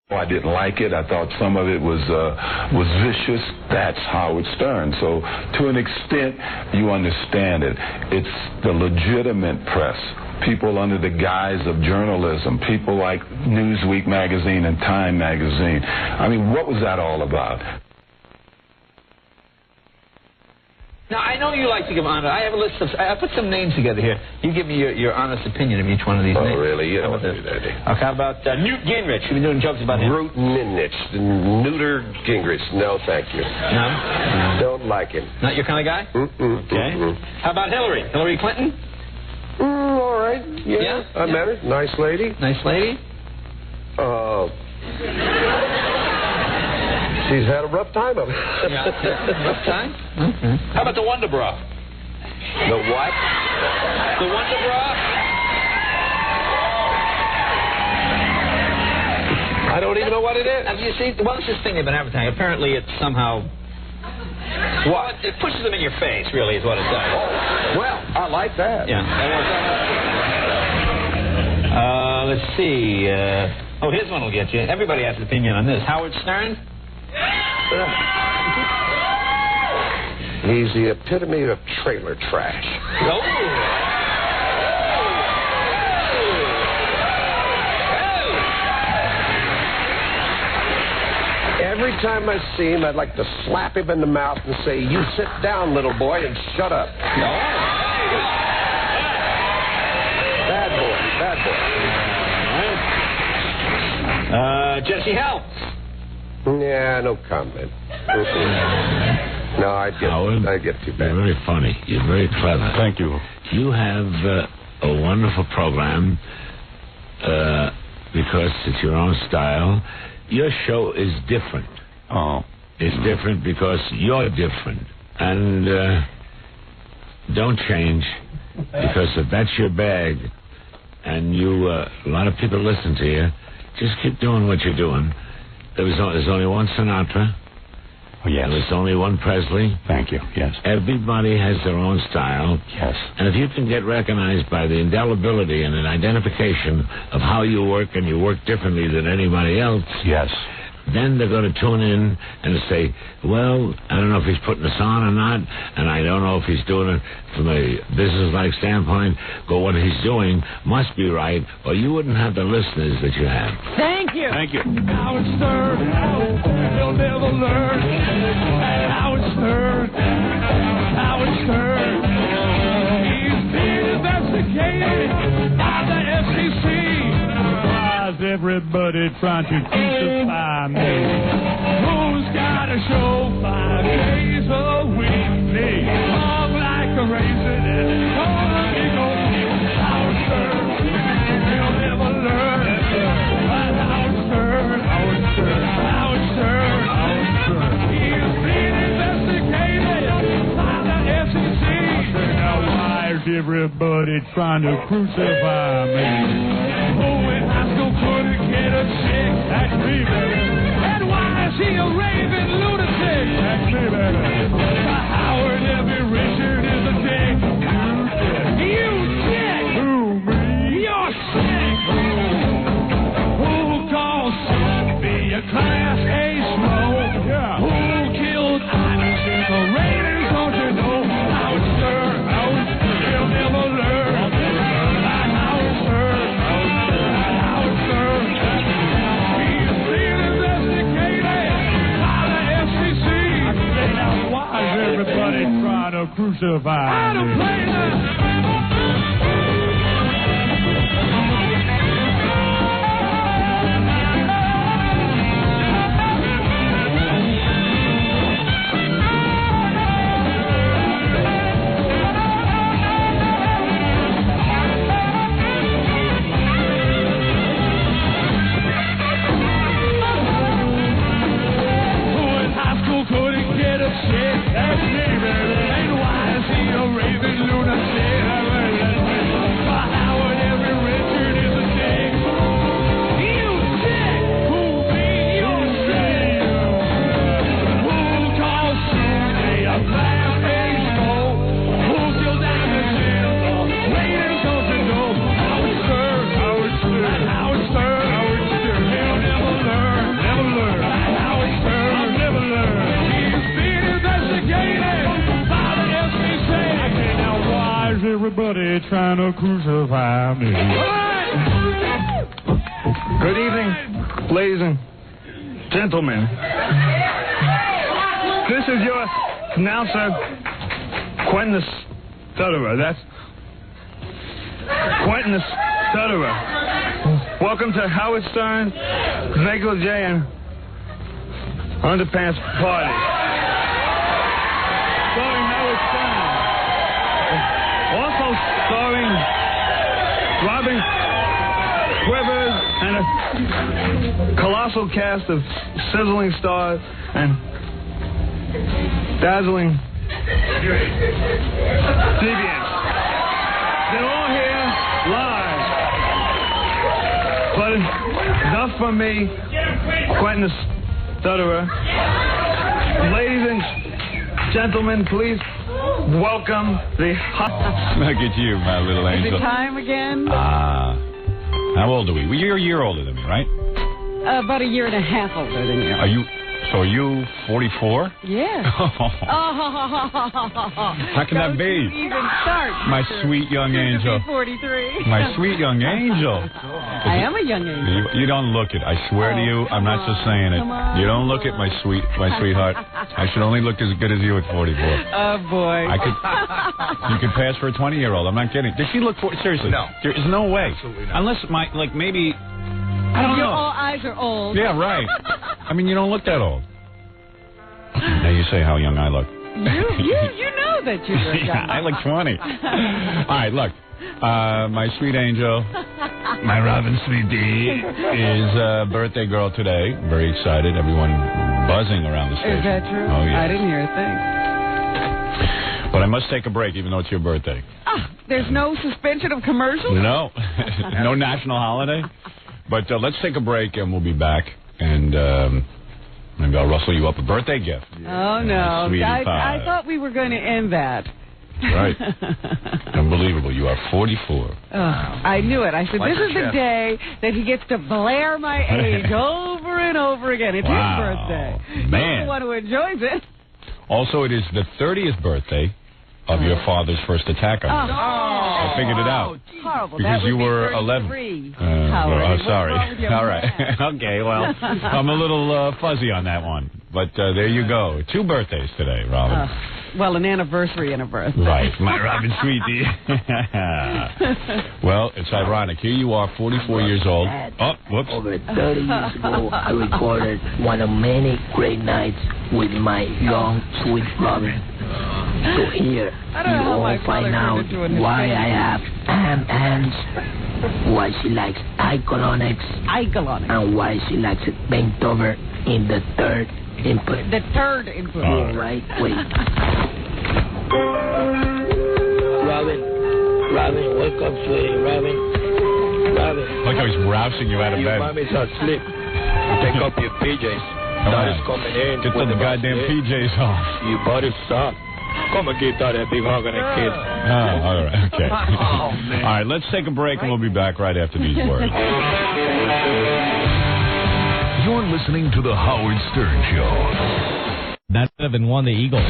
I didn't like it. I thought some of it was vicious. That's Howard Stern. So to an extent, you understand it. It's the legitimate press. People under the guise of journalism. People like Newsweek magazine and Time magazine. I mean, what was that all about? Now, I know you like to give honor. I have a list of... I put some names together here. You give me your honest opinion of each one of these names. Oh, really? You don't want to do that, Okay, how about Newt Gingrich? You've been doing jokes about him. Newt Gingrich. Neuter Gingrich. No, thank you. No? Don't like him. Not your kind of guy? Okay. How about Hillary? Hillary Clinton? All right. Yeah? I met her. Nice lady. Nice lady? She's had a rough time of it. Rough time? Mm-hmm. How about the Wonder Bra? The what? The Wonder Bra? I don't even know what it is. You see, well, it's this thing they've been advertising. Apparently it's somehow... What? It pushes them in your face, really, is what it does. Oh, well, I like that. Yeah. Let's see. Here's one will get you. Everybody has an opinion on this. Howard Stern? He's the epitome of trailer trash. Every time I see him, I'd like to slap him in the mouth and say, "You sit down, little boy, and shut up." Bad boy. Jesse Helms. Yeah, no comment. No, I'd get too bad. You're very funny. You're very clever. Thank you. You have a wonderful program because it's your own style. Your show is different. Oh. It's different because you're different. And don't change, because if that's your bag and you a lot of people listen to you, just keep doing what you're doing. There's only one Sinatra. Oh, yes. There's only one Presley. Thank you. Yes. Everybody has their own style. Yes. And if you can get recognized by the indelibility and an identification of how you work, and you work differently than anybody else, yes, then they're going to tune in and say, well, I don't know if he's putting us on or not, and I don't know if he's doing it from a business-like standpoint, but what he's doing must be right, or you wouldn't have the listeners that you have. Thank you. Thank you. Howard Stern, he'll never learn. Howard Stern, he's being investigated by the FCC. Why's everybody trying to crucify me? Who's got a show 5 days a week? Me, hung like a raisin and gonna be gold. Howard Stern, he'll never learn. Howard Stern, he is being investigated by the FCC. Now why is everybody trying to crucify me? Who in high school couldn't get a chick? That's me, baby. And why is he a raving lunatic? That's me, baby. The Howard Every Richard is a dick. You dick! Who, me? You're sick! Who calls be a Class A smoke? Yeah. Who killed Irish in the Raiders? Don't you know? Howard Stern, he'll never learn. Howard Stern, he's being investigated by the FCC. Now why is everybody trying to crucify me? I don't play that. Couldn't get a shit, that's me, baby. And why is he a raving lunatic? trying to crucify me. Good evening, ladies and gentlemen. This is your announcer, Quentin the Stutterer. That's Quentin the Stutterer. Welcome to Howard Stern, Negligee, and Underpants Party. Starring Howard Stern. Also starring Robin Quivers and a colossal cast of sizzling stars and dazzling deviants. They're all here live. But enough from me, Quentin the Stutterer. Ladies and gentlemen, please welcome the Look at you, my little angel. Is it time again? How old are we? Well, you're a year older than me, right? About a year and a half older than you. Are you 44? Yeah. How can that be? Even start. My sweet young angel. 43. My sweet young angel. I am a young angel. You don't look it. I swear to you, I'm not just saying it. You don't look it, my sweetheart. I should only look as good as you at 44. Oh boy. You could pass for a 20-year-old. I'm not kidding. Does she look seriously? No. There is no way. Unless maybe. I don't Your know. all eyes are old. Yeah, right. I mean, you don't look that old. Now you say how young I look. You know that you look young. Yeah, I look 20. All right, look. My sweet angel, my Robin Sweetie, is birthday girl today. Very excited. Everyone buzzing around the station. Is that true? Oh, yeah. I didn't hear a thing. But I must take a break, even though it's your birthday. There's no suspension of commercials? No. No national holiday. But let's take a break, and we'll be back. And maybe I'll rustle you up a birthday gift. Oh, no. Sweetie I pie. thought we were going to end that. Right. Unbelievable. You are 44. I knew it. I said, Like this your is the chest. day that he gets to blare my age over and over again. It's Wow. his birthday. Man. He's the one who enjoys it. Also, it is the 30th birthday of your father's first attack on you. I figured it out. Horrible. Because That would you be were 33, 11. Howard. Oh, What's sorry. wrong with your All right. math? Okay, well, I'm a little fuzzy on that one. But there you go. 2 birthdays today, Robin. Well, an anniversary and a birthday. Right. My Robin Sweetie. Well, it's ironic. Here you are, 44 years old. Oh, whoops. Over 30 years ago, I recorded one of many great nights with my young, sweet Robin. So here, I don't know you how my all find father out turned into an why insane. I have hands, why she likes Icolonics, and why she likes it bent over in the third input. The third input. All right, wait. Robin, wake up, sweetie. Robin. Look how he's rousing you out of bed. mommy's asleep. Take up your PJs. Daddy's coming in. Get with the goddamn PJs off. You body stop. Come and give that big hug and a kiss. Oh, all right. Okay. Oh, man. All right, let's take a break, and we'll be back right after these words. You're listening to The Howard Stern Show. That 7 won the Eagle.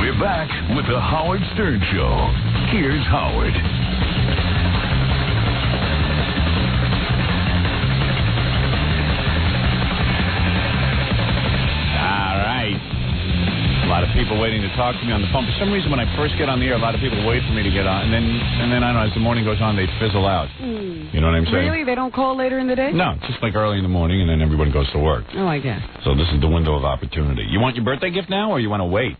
We're back with The Howard Stern Show. Here's Howard. All right. A lot of people waiting to talk to me on the phone. For some reason, when I first get on the air, a lot of people wait for me to get on, and then I don't know, as the morning goes on, they fizzle out. You know what I'm saying? Really? They don't call later in the day? No, just like early in the morning, and then everyone goes to work. Oh, I guess. So this is the window of opportunity. You want your birthday gift now, or you want to wait?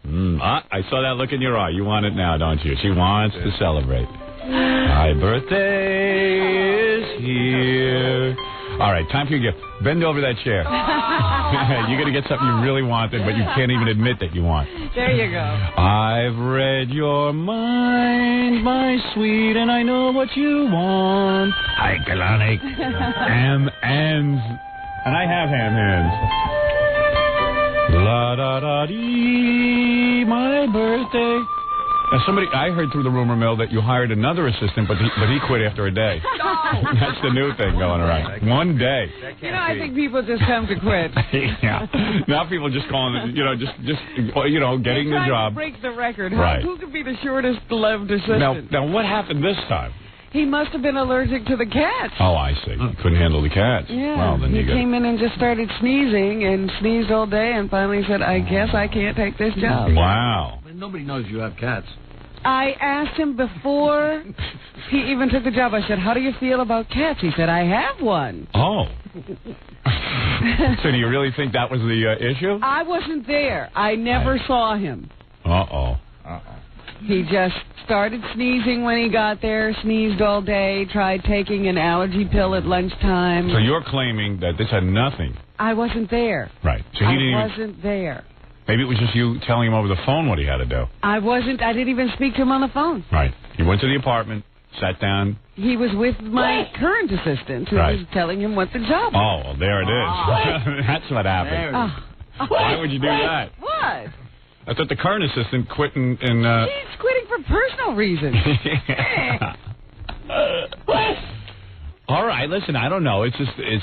I saw that look in your eye. You want it now, don't you? She wants to celebrate. My birthday is here. All right, time for your gift. Bend over that chair. You're going to get something you really wanted, but you can't even admit that you want. There you go. I've read your mind, my sweet, and I know what you want. Hi, Kalani. Ham hands. And I have ham hands. La da da dee, my birthday. I heard through the rumor mill that you hired another assistant, but he quit after a day. That's the new thing going around. One day. I think people just come to quit. Yeah. Now people just calling it, getting the job. To break the record. Right. Who could be the shortest loved assistant? Now what happened this time? He must have been allergic to the cats. Oh, I see. Couldn't handle the cats. Yeah. Well, then he came in and just started sneezing and sneezed all day and finally said, I guess I can't take this job. Wow. Nobody knows you have cats. I asked him before he even took the job. I said, how do you feel about cats? He said, I have one. Oh. So do you really think that was the issue? I wasn't there. I never saw him. Uh-oh. He just started sneezing when he got there, sneezed all day, tried taking an allergy pill at lunchtime. So you're claiming that this had nothing. I wasn't there. Right. So he wasn't there. Maybe it was just you telling him over the phone what he had to do. I didn't even speak to him on the phone. Right. You went to the apartment, sat down. He was with my current assistant who was telling him what the job was. Oh, well, there it is. That's what happened. Why would you do that? What? I thought the current assistant quit in He's quitting for personal reasons. All right, listen, I don't know. It's just we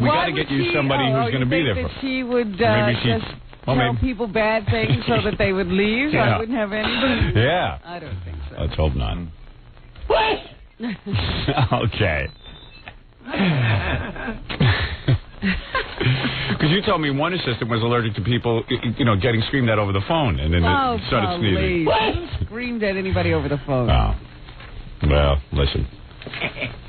got to get you somebody who's going to be there for. She would maybe she, just tell people bad things so that they would leave. So I wouldn't have anybody. Yeah. I don't think so. Let's hope not. Okay. Because you told me one assistant was allergic to people, getting screamed at over the phone, and then it started sneezing. Who screamed at anybody over the phone? Oh. Well, listen.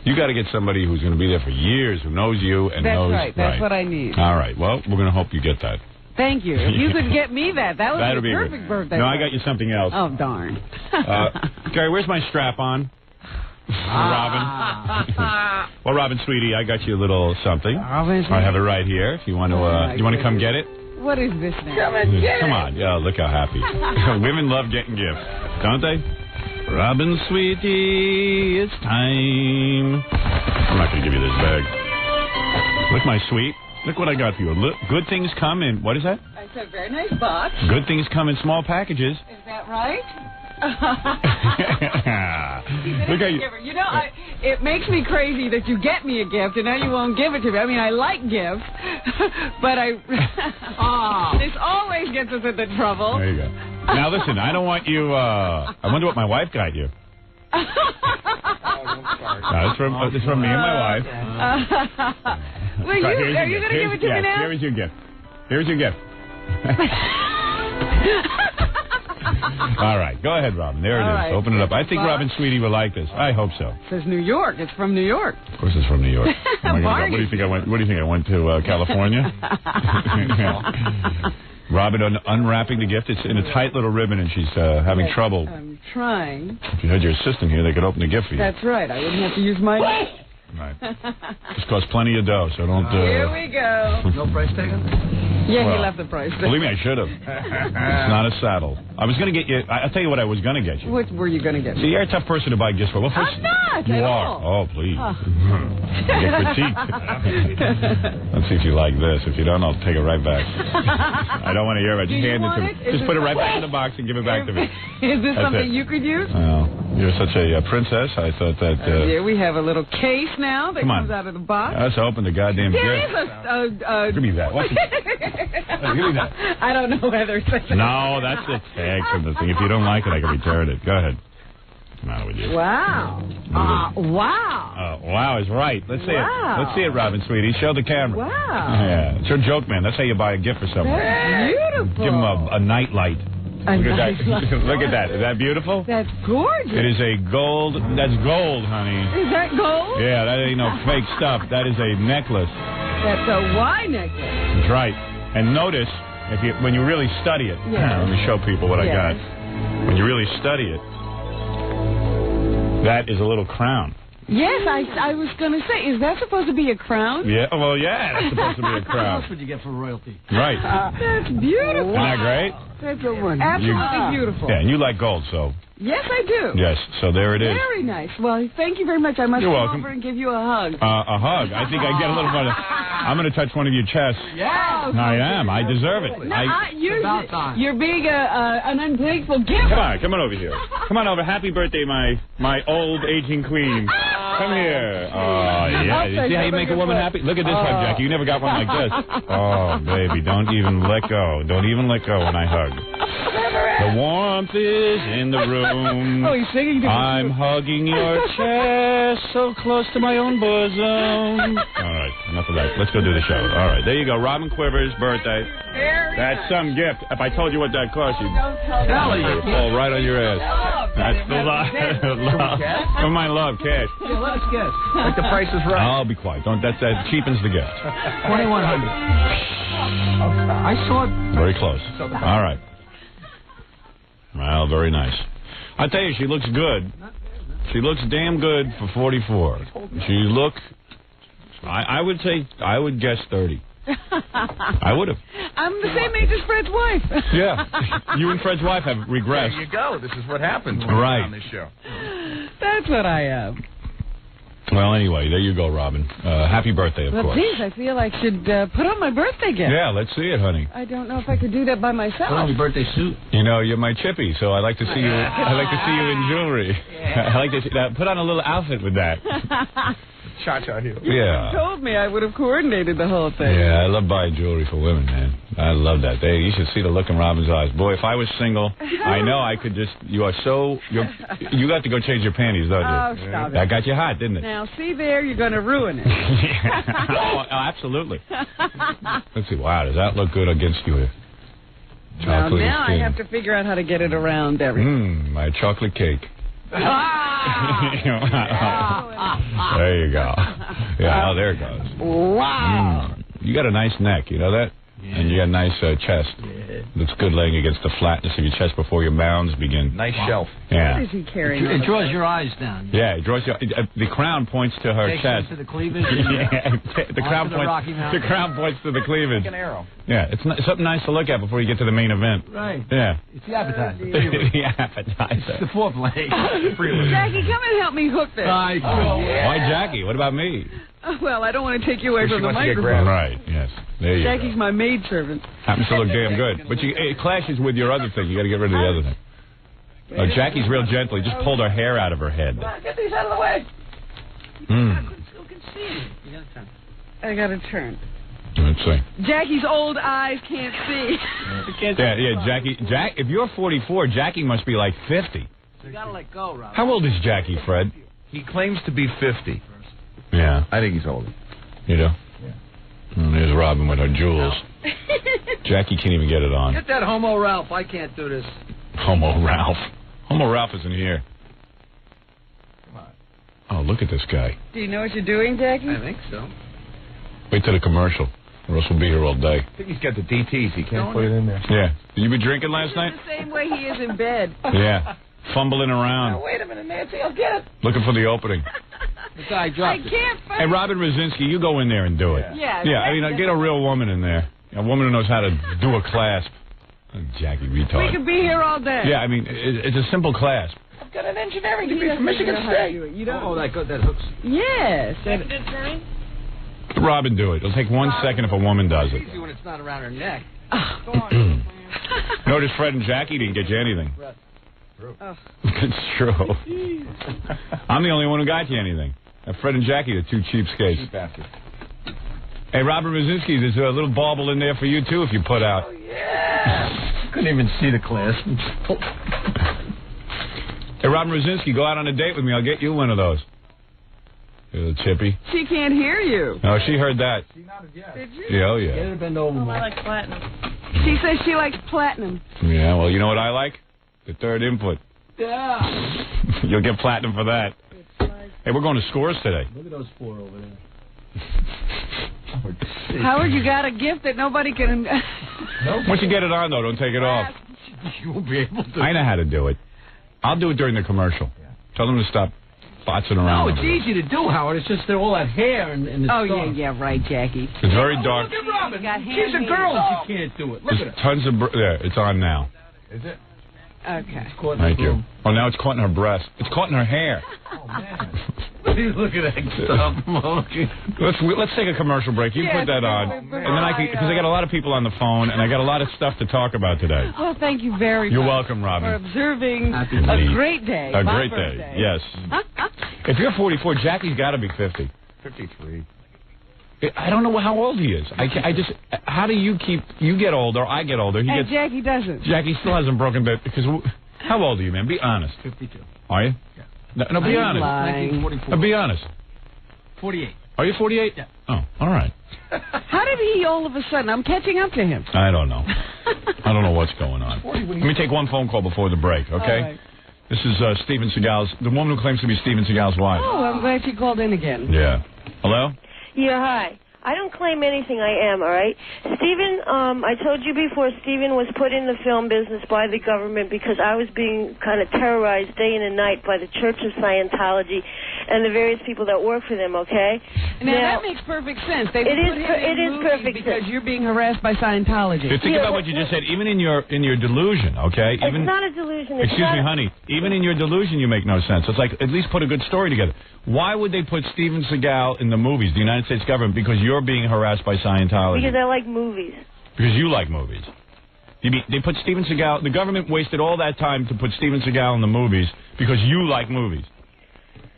You got to get somebody who's going to be there for years, who knows you and knows. That's right. That's what I need. All right. Well, we're going to hope you get that. Thank you. If you could get me that would be a perfect birthday. No, I got you something else. Oh, darn. Gary, where's my strap-on? Robin. Well, Robin, sweetie, I got you a little something. I have it right here. If you want to, you want to come get it? What is this now? Come on. Yeah, look how happy. Women love getting gifts, don't they? Robin, sweetie, it's time. I'm not going to give you this bag. Look, my sweet. Look what I got for you. Look, good things come in. What is that? It's a very nice box. Good things come in small packages. Is that right? Look at you. It makes me crazy that you get me a gift and now you won't give it to me. I mean, I like gifts, but this always gets us into trouble. There you go. Now listen, I don't want you. I wonder what my wife got you. It's from me and my wife. Are you going to give it to me now? Here's your gift. Here's your gift. All right, go ahead, Robin. There it is. Right. Open it up. I think Robin Sweetie will like this. I hope so. It says New York. It's from New York. Of course, it's from New York. What do you think I went? What do you think I went to California? Robin unwrapping the gift. It's in a tight little ribbon, and she's having trouble. I'm trying. If you had your assistant here, they could open the gift for you. That's right. I wouldn't have to use my. Right. This costs plenty of dough, so don't. Here we go. No price taken? Yeah, he left the price. Believe me, I should have. It's not a saddle. I was going to get you. I'll tell you what I was going to get you. What were you going to get me? See, you're a tough person to buy gifts for. Well, first, I'm not. You at are. all. Oh, please. Get critiqued. Let's see if you like this. If you don't, I'll take it right back. I don't want to hear about it. Just hand it to me. Just put it right back in the box and give it back to me. Is this something you could use? Well, you're such a princess. I thought that. Here we have a little case now that comes out of the box. Let's open the goddamn gift. There is Give me that. Give me that. I don't know whether it's... No, that's the tag from the thing. If you don't like it, I can return it. Go ahead. What's the matter with you? Wow. Wow. Wow is right. Let's see it. Let's see it, Robin, sweetie. Show the camera. Wow. Yeah. It's your joke, man. That's how you buy a gift for someone. That's beautiful. Give them a night light. Look at that. Look at that. Is that beautiful? That's gorgeous. It is a gold. That's gold, honey. Is that gold? Yeah, that ain't no fake stuff. That is a necklace. That's a Y necklace. That's right. And notice, when you really study it, let me show people what I got. When you really study it, that is a little crown. Yes, I was going to say, is that supposed to be a crown? Yeah, well, yeah, that's supposed to be a crown. What else would you get for royalty? Right. That's beautiful. Isn't that great? That's absolutely beautiful. Yeah, and you like gold, so. Yes, I do. Yes, so there it is. Very nice. Well, thank you very much. I must You're come welcome. over and give you a hug. A hug. I think I get a little more. I'm going to touch one of your chests. Yeah. I am. I deserve it. No, you're being an ungrateful giver. Come on over here. Come on over. Happy birthday, my old aging queen. Come here. Oh, yeah. You see how you make a woman happy? Look at this hug, Jackie. You never got one like this. Oh, baby, don't even let go. Don't even let go when I hug. The warmth is in the room. Oh, he's singing to I'm hugging your chest so close to my own bosom. All right, enough of that. Let's go do the show. All right, there you go. Robin Quivers' birthday. That's some gift. If I told you what that cost, you'd fall right on your ass. That's the love. Come on, love, cash. Yeah, let us guess. Like the price is right. I'll be quiet. Don't. That cheapens the gift. 2,100. I saw it. Very close. All right. Well, very nice. I tell you, she looks good. She looks damn good for 44. I would say, I would guess 30. I would have. I'm the same age as Fred's wife. Yeah. You and Fred's wife have regressed. There you go. This is what happens when you're on this show. That's what I am. Well, anyway, there you go, Robin. Happy birthday, of Well, course. geez, I feel I should put on my birthday gift. Yeah, let's see it, honey. I don't know if I could do that by myself. Put on your birthday suit. You know, you're my chippy, so I like to see you. I like to see you in jewelry. I like to see that. Put on a little outfit with that. Cha-cha heel. Yeah. You told me I would have coordinated the whole thing. Yeah, I love buying jewelry for women, man. I love that. You should see the look in Robin's eyes. Boy, if I was single, I know I could just. You got to go change your panties, don't you? Oh, stop it. That got you hot, didn't it? Now, see there, you're going to ruin it. Oh, absolutely. Let's see. Wow, does that look good against you? Well, Chocolate now I skin. have to figure out how to get it around everything. My chocolate cake. There you go. Yeah, there it goes. Wow. You got a nice neck, you know that? And you got a nice chest. Looks good laying against the flatness of your chest before your mounds begin. Nice shelf. Yeah. What is he carrying? It draws your eyes down. Yeah, it draws your. The crown points to her Takes chest. to the cleavage. Yeah, the crown the Rocky points. The Mountains. crown points to the cleavage. Like an arrow. Yeah, it's something nice to look at before you get to the main event. Right. Yeah. It's the appetizer. The appetizer. It's the foreplay. Jackie, come and help me hook this. Why Jackie? What about me? Well, I don't want to take you away She from the wants to get microphone. Right, yes. There you Jackie's go. my maidservant. Happens to look damn good. But it clashes with your other thing. You got to get rid of the other thing. Oh, Jackie's real gentle. He just pulled her hair out of her head. Get these out of the way. I got to turn. Let's see. Jackie's old eyes can't see. Yeah, Jackie. If you're 44, Jackie must be like 50. You got to let go, Rob. How old is Jackie, Fred? He claims to be 50. Yeah. I think he's older. You do? Yeah. There's Robin with her jewels. Jackie can't even get it on. Get that Homo Ralph. I can't do this. Homo Ralph. Homo Ralph isn't here. Come on. Oh, look at this guy. Do you know what you're doing, Jackie? I think so. Wait till the commercial, or else we'll be here all day. I think he's got the DTs. He can't put it in there. Yeah. You been drinking last night? The same way he is in bed. Yeah. Fumbling around. Wait a minute, Nancy, I'll get it. Looking for the opening. The guy I dropped it. can't find Hey, Robin Rosinski, you go in there and do it. Yeah. Yeah, I mean, get a real woman in there. A woman who knows how to do a clasp. Jackie retard. We could be here all day. Yeah, I mean, it's a simple clasp. I've got an engineering degree from Michigan State. You don't. Oh, that hooks. Yes. Robin, do it. It'll take 1 second if a woman does it. Easy when it's not around her neck. Notice Fred and Jackie didn't get you anything. It's true. I'm the only one who got you anything. Fred and Jackie, the two cheapskates. Cheap bastards. Hey, Robert Rosinski, there's a little bauble in there for you, too, if you put out. Oh, yeah. Couldn't even see the class. Hey, Robert Rosinski, go out on a date with me. I'll get you one of those. You little chippy. She can't hear you. Oh, she heard that. Did you? Yeah, oh, yeah. Get her to bend over more. I like platinum. She says she likes platinum. Yeah, well, you know what I like? The third input. Yeah. You'll get platinum for that. Hey, we're going to Scores today. Look at those four over there. Howard, you got a gift that nobody can... Once you get it on, though, don't take it off. You won't be able to. I know how to do it. I'll do it during the commercial. Tell them to stop botzing around. No, it's easy to do, Howard. It's just they're all that hair and the Oh, stuff. yeah, right, Jackie. It's very dark. Look at Robin. got She's a handmade. girl and she can't do it. Look There's at her. tons of... There, it's on now. Is it? Okay. Thank you. Oh, now it's caught in her breast. It's caught in her hair. Oh, man. Look at that stuff. Let's take a commercial break. You put that on, and then I can, because I got a lot of people on the phone, and I got a lot of stuff to talk about today. Well, thank you very You're much. welcome, Robin. For observing Indeed. a great day. A my great birthday. day, yes. If you're 44, Jackie's got to be 50. 53. I don't know how old he is. I just, how do you keep, you get older, I get older. He And gets, Jackie doesn't. Jackie still hasn't broken bed, because, how old are you, man? Be honest. 52. Are you? Yeah. No, be honest. 1944. Be honest. 48. Are you 48? Yeah. Oh, all right. How did he all of a sudden? I'm catching up to him. I don't know. I don't know what's going on. Let me take one phone call before the break, okay? All right. This is Steven Seagal's, the woman who claims to be Steven Seagal's wife. Oh, I'm glad you called in again. Yeah. Hello? Yeah, hi. I don't claim anything. I am, all right? Stephen, I told you before, Stephen was put in the film business by the government because I was being kind of terrorized day and night by the Church of Scientology and the various people that work for them, okay? Now that makes perfect sense. They It is put him per- in it is movies perfect because sense. you're being harassed by Scientology. Think about what you just said. Even in your delusion, okay? Even, It's not a delusion. It's excuse not me, honey. Even in your delusion, you make no sense. It's like, at least put a good story together. Why would they put Steven Seagal in the movies, the United States government, because you're being harassed by Scientology? Because I like movies. Because you like movies. You mean they put Steven Seagal, the government wasted all that time to put Steven Seagal in the movies because you like movies.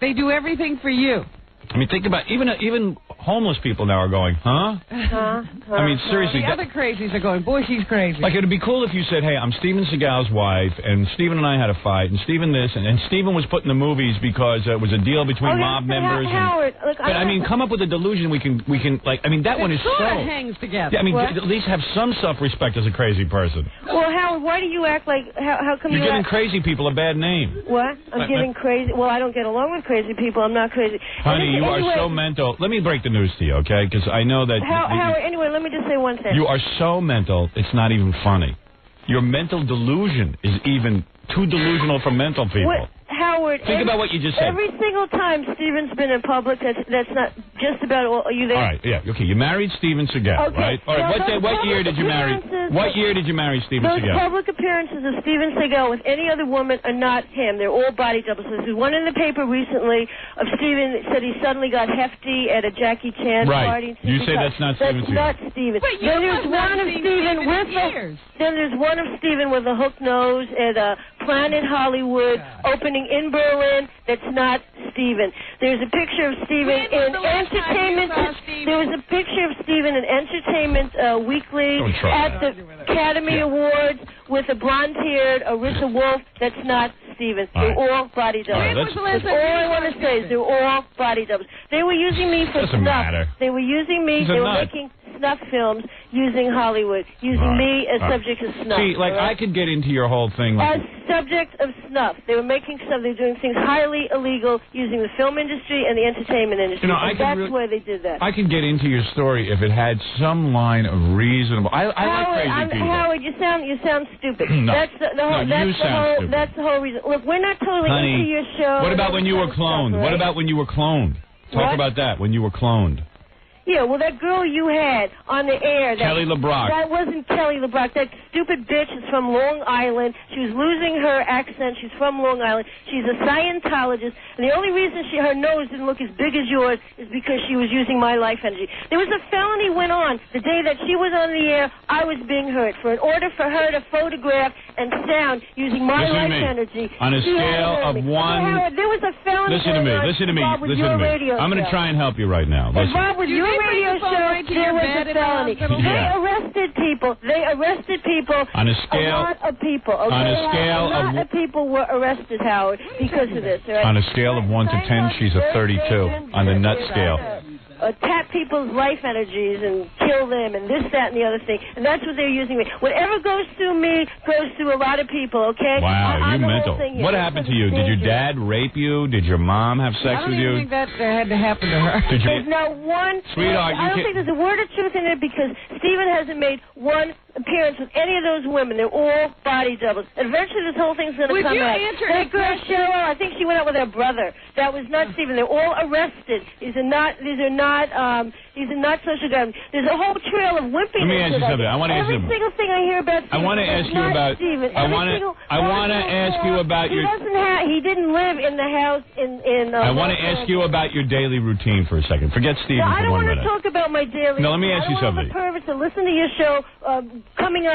They do everything for you. I mean, think about, even homeless people now are going, huh? I mean, seriously. The other crazies are going, boy, she's crazy. Like, it'd be cool if you said, hey, I'm Steven Seagal's wife, and Steven and I had a fight, and Steven this, and Steven was put in the movies because it was a deal between mob members. Howard, look, But, I mean, come up with a delusion we can, like, I mean, that one is sort so... of hangs together. Yeah, I mean, What? at least have some self-respect as a crazy person. Well, Howard, why do you act like... How come You're you giving act... crazy people a bad name. What? I'm giving crazy... Well, I don't get along with crazy people. I'm not crazy. Honey, you are so mental. Let me break the news to you, okay? Because I know that... Howard, anyway, let me just say one thing. You are so mental, it's not even funny. Your mental delusion is even too delusional for mental people. What, Howard, Think about what you just said. Every single time Steven's been in public, that's not just about... Are you there? All right, yeah, okay. You married Steven Seagal, Okay. right? All right, Now, what year did you marry? What year did you marry Steven Those Seagal? public appearances of Steven Seagal with any other woman are not him. They're all body doubles. There's one in the paper recently of Steven that said he suddenly got hefty at a Jackie Chan Right. party. You say that's not Steven Seagal. That's not Steven. But you Then there's must not one of have seen Steven Steven with in a... years. Then there's one of Steven with a hook nose at Planet Hollywood opening in Berlin. That's not Steven. There's a picture of Steven in Entertainment. There was a picture of Steven in Entertainment Weekly Don't try at the Academy Awards with a blonde-haired Arissa Wolf. That's not Steven. They're all body doubles. All right, That's all I want to say is they're all body doubles. They were using me for Doesn't snuff. matter. They were using me. He's a They were nut. making snuff films using Hollywood, using me as subject of snuff. See, like, all right? I could get into your whole thing. Like, As subject of snuff. They were making stuff. They were doing things highly illegal using the film industry and the entertainment industry. You know, I and could that's really- why they did that. I could get into your story if it had some line of reasonable... I like crazy people. Howard, you sound stupid. No. That's the whole. No, you sound stupid. That's the whole reason. Look, we're not totally Honey, into your show. what about when you were That kind cloned? of stuff, What right? about when you were cloned? Talk What? about that, when you were cloned. Yeah, well, that girl you had on the air. Kelly LeBrock. That wasn't Kelly LeBrock. That stupid bitch is from Long Island. She was losing her accent. She's from Long Island. She's a Scientologist. And the only reason her nose didn't look as big as yours is because she was using my life energy. There was a felony went on the day that she was on the air. I was being hurt. For in order for her to photograph and sound using my Listen to life me. energy. On a she had scale to hurt of me. one- Howard, there was a felony Listen to me. going on Listen to me. involved with Listen to your me. radio I'm going to show. try and help you right now. And Listen. Bob, with You your may bring radio the phone show, right to there your was bed a and felony. I'll They Yeah. arrested people. On a scale- A lot of people. Okay? on a scale a lot of- of people were arrested, Howard, because of this. All right? On a scale of 1 to 10, she's a 32 on the nut scale. Tap people's life energies and kill them and this, that, and the other thing. And that's what they're using me. Whatever goes through me goes through a lot of people, okay? Wow, I'm you the whole mental. thing here. What happened to you? Did your dad rape you? Did your mom have I sex don't with even you? think that had to happen to her. Did you? There's not one... Sweetheart, I don't think there's a word of truth in it because Stephen hasn't made one appearance with any of those women. They're all body doubles. Eventually, this whole thing's going to Would come you out. answer That any girl, question? Cheryl, I think she went out with her brother. That was not Stephen. They're all arrested. These are not social guns. There's a whole trail of wimpiness. Let me ask you something. I want to ask you. Every single thing I hear about Stephen. I want to ask you about. Stephen. I want to ask you about your. He didn't live in the house in. I want to ask you about your daily routine for a second. Forget Stephen I don't for 1 want minute. to talk about my daily. No, let me ask you something. I don't want the perverts to listen to your show, coming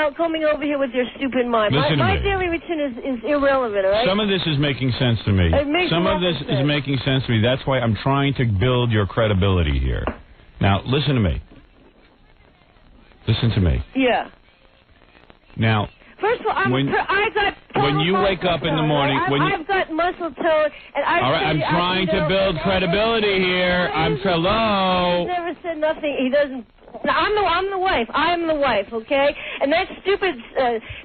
over here with their stupid mind. Listen to my me. daily routine is irrelevant, all right? Some of this is making sense to me. It makes Some of this sense. is making sense to me. That's why I'm trying to build your credibility here. Now, listen to me. Listen to me. Yeah. Now, first of all, I got when you wake up in the morning, I've got muscle tone, and all right, I'm trying to build credibility here. Hello. He never said nothing. He doesn't. Now, I'm the wife. I'm the wife, okay? And that stupid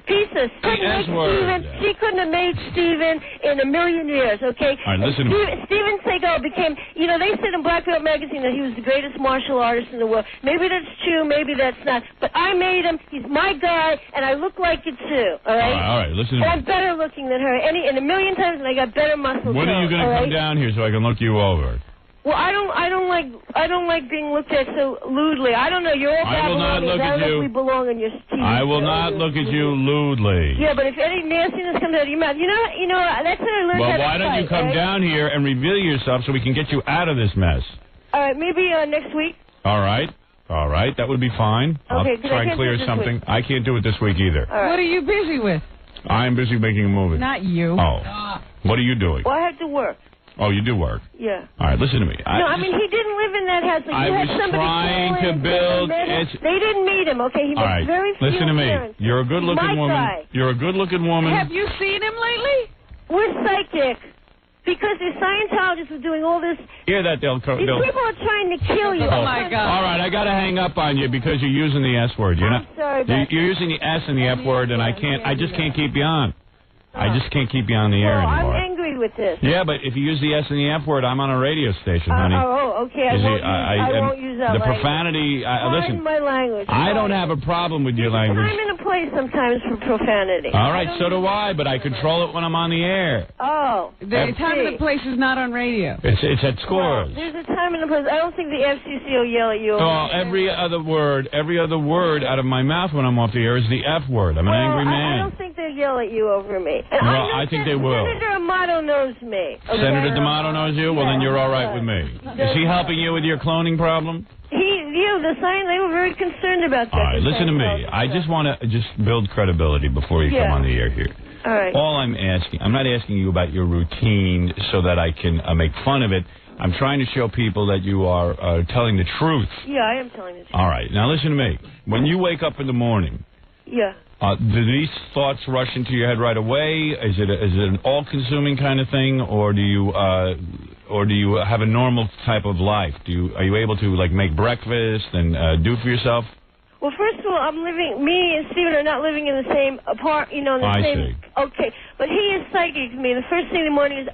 piece of she couldn't have made Stephen in a million years, okay? All right, listen to me. Steven Seagal became, they said in Black Belt magazine that he was the greatest martial artist in the world. Maybe that's true, maybe that's not. But I made him. He's my guy, and I look like it too, all right? All right, listen to me. And I'm better looking than her in a million times, and I got better muscle When are you going to come down here so I can look you over? Well, I don't like being looked at so lewdly. I don't know. You're all I will not look at you. We belong in your TV. I will not look at you lewdly. Yeah, but if any nastiness comes out of your mouth, you know, that's what I learned. Well, why don't you come down here and reveal yourself so we can get you out of this mess? All right, maybe next week. All right, that would be fine. Okay, I'll try and clear something. I can't do it this week either. All right. What are you busy with? I'm busy making a movie. Not you. Oh, what are you doing? Well, I have to work. Oh, you do work. Yeah. All right, listen to me. He didn't live in that house. Like, I was trying to build. They didn't meet him. Okay, he made very few listen to me. appearances. You're a good-looking woman. Guy. You're a good-looking woman. Have you seen him lately? We're psychic. Because the Scientologists are doing all this. Hear that? They'll These people are trying to kill you. Oh, my God. All right, I got to hang up on you because you're using the S word. I'm sorry, you're using the S and the F word, and I just can't keep you on. I just can't keep you on the air anymore. I'm angry with this. Yeah, but if you use the S and the F word, I'm on a radio station, honey. Okay. I won't use that the language. profanity. Listen, my language. I don't have a problem with your language. I'm in a place sometimes for profanity. All right, so do I, but I control it when I'm on the air. Oh. The time and the place is not on radio. It's at Scores. There's a time and a place. I don't think the FCC will yell at you. Oh, every other word out of my mouth when I'm off the air is the F word. I'm an angry man. I don't think they'll yell at you over me. And well, I think they will. Senator Amato knows me. Okay? Senator D'Amato knows you? Well, then you're all right with me. Is he helping you with your cloning problem? They were very concerned about that. All right, listen to me. I just want to build credibility before you come on the air here. All right. All I'm not asking you about your routine so that I can make fun of it. I'm trying to show people that you are telling the truth. Yeah, I am telling the truth. All right. Now listen to me. When you wake up in the morning, do these thoughts rush into your head right away? Is it an all-consuming kind of thing, or do you have a normal type of life? Are you able to make breakfast and do for yourself? Well, first of all, me and Stephen are not living in the same apartment, I see. Okay, but he is psychic to me. The first thing in the morning is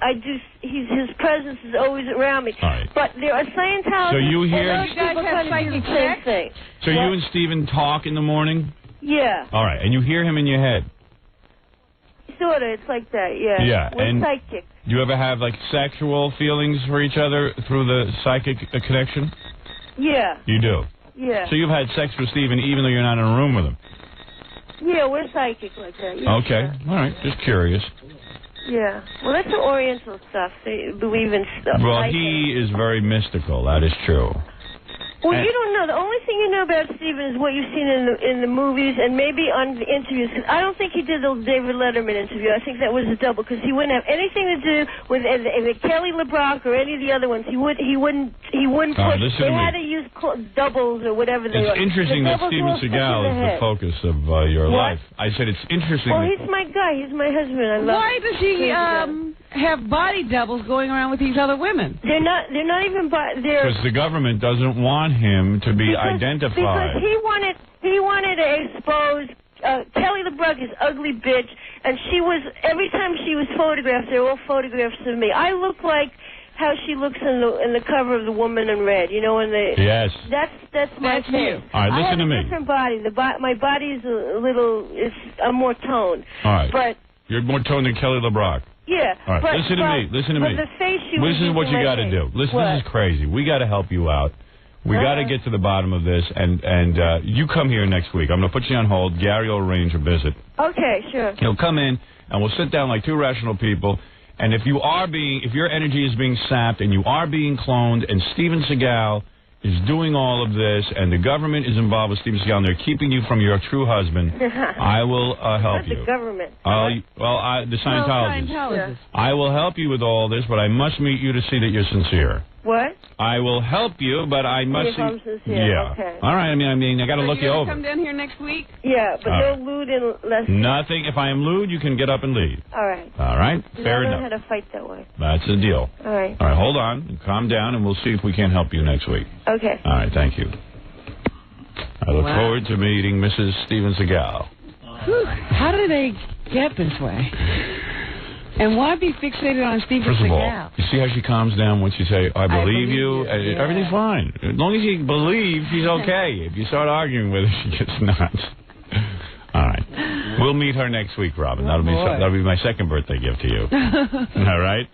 his presence is always around me. All right. But there are Scientologists. So you hear? Those guys have psychic sex. So you and Stephen talk in the morning? Yeah. All right, and you hear him in your head? Sort of, it's like that, yeah. Yeah, We're psychic. Do you ever have sexual feelings for each other through the psychic connection? Yeah. You do? Yeah. So you've had sex with Stephen even though you're not in a room with him? Yeah, we're psychic like that. Yeah, okay, all right, just curious. Yeah. Well, that's the Oriental stuff. They believe in stuff. Well, he is very mystical, that is true. Well, you don't know. The only thing you know about Stephen is what you've seen in the movies and maybe on the interviews. Cause I don't think he did the David Letterman interview. I think that was a double because he wouldn't have anything to do with Kelly LeBrock or any of the other ones. He wouldn't put. They had to use doubles or whatever they were. It's interesting that Steven Seagal is the focus of your life. I said it's interesting. Well, he's my guy. He's my husband. I love him. Why does he have body doubles going around with these other women? They're not even. Because the government doesn't want him to be identified. Because he wanted to expose Kelly LeBrock is ugly bitch, and every time she was photographed, they were all photographs of me. I look like how she looks in the cover of The Woman in Red. You know, in the Yes. That's my face. All right, listen to me. I have a different body. My body's a little. I'm more toned. All right. But you're more toned than Kelly LeBrock. yeah. All right, but, listen to me. Listen to but me. the face she was This is what you got to do. Listen, What? this is crazy. We got to help you out. We got to get to the bottom of this, and you come here next week. I'm going to put you on hold. Gary will arrange a visit. Okay, sure. He'll come in, and we'll sit down like two rational people. And if your energy is being sapped, and you are being cloned, and Steven Seagal is doing all of this, and the government is involved with Steven Seagal, and they're keeping you from your true husband, I will help Not you. the government. The Scientologists. Yeah. I will help you with all this, but I must meet you to see that you're sincere. What? I will help you, but I must If I'm see. sincere, Yeah. okay. All right. I mean, I got to Are look you you gonna over. come down here next week? Yeah, but All no right. lewd unless. Nothing. If I am lewd, you can get up and leave. All right. All right. Fair I enough. learned how to fight that way. That's the deal. All right. All right. Hold on. Calm down, and we'll see if we can't help you next week. Okay. All right. Thank you. I look forward to meeting Mrs. Steven Seagal. Whew. How do they get this way? And why be fixated on Steven First of all, Seagal? you see how she calms down when she say, I believe believe you? you, yeah. Everything's fine. As long as you believe, she's okay. If you start arguing with her, she gets nuts. All right. We'll meet her next week, Robin. That'll be my second birthday gift to you. All right?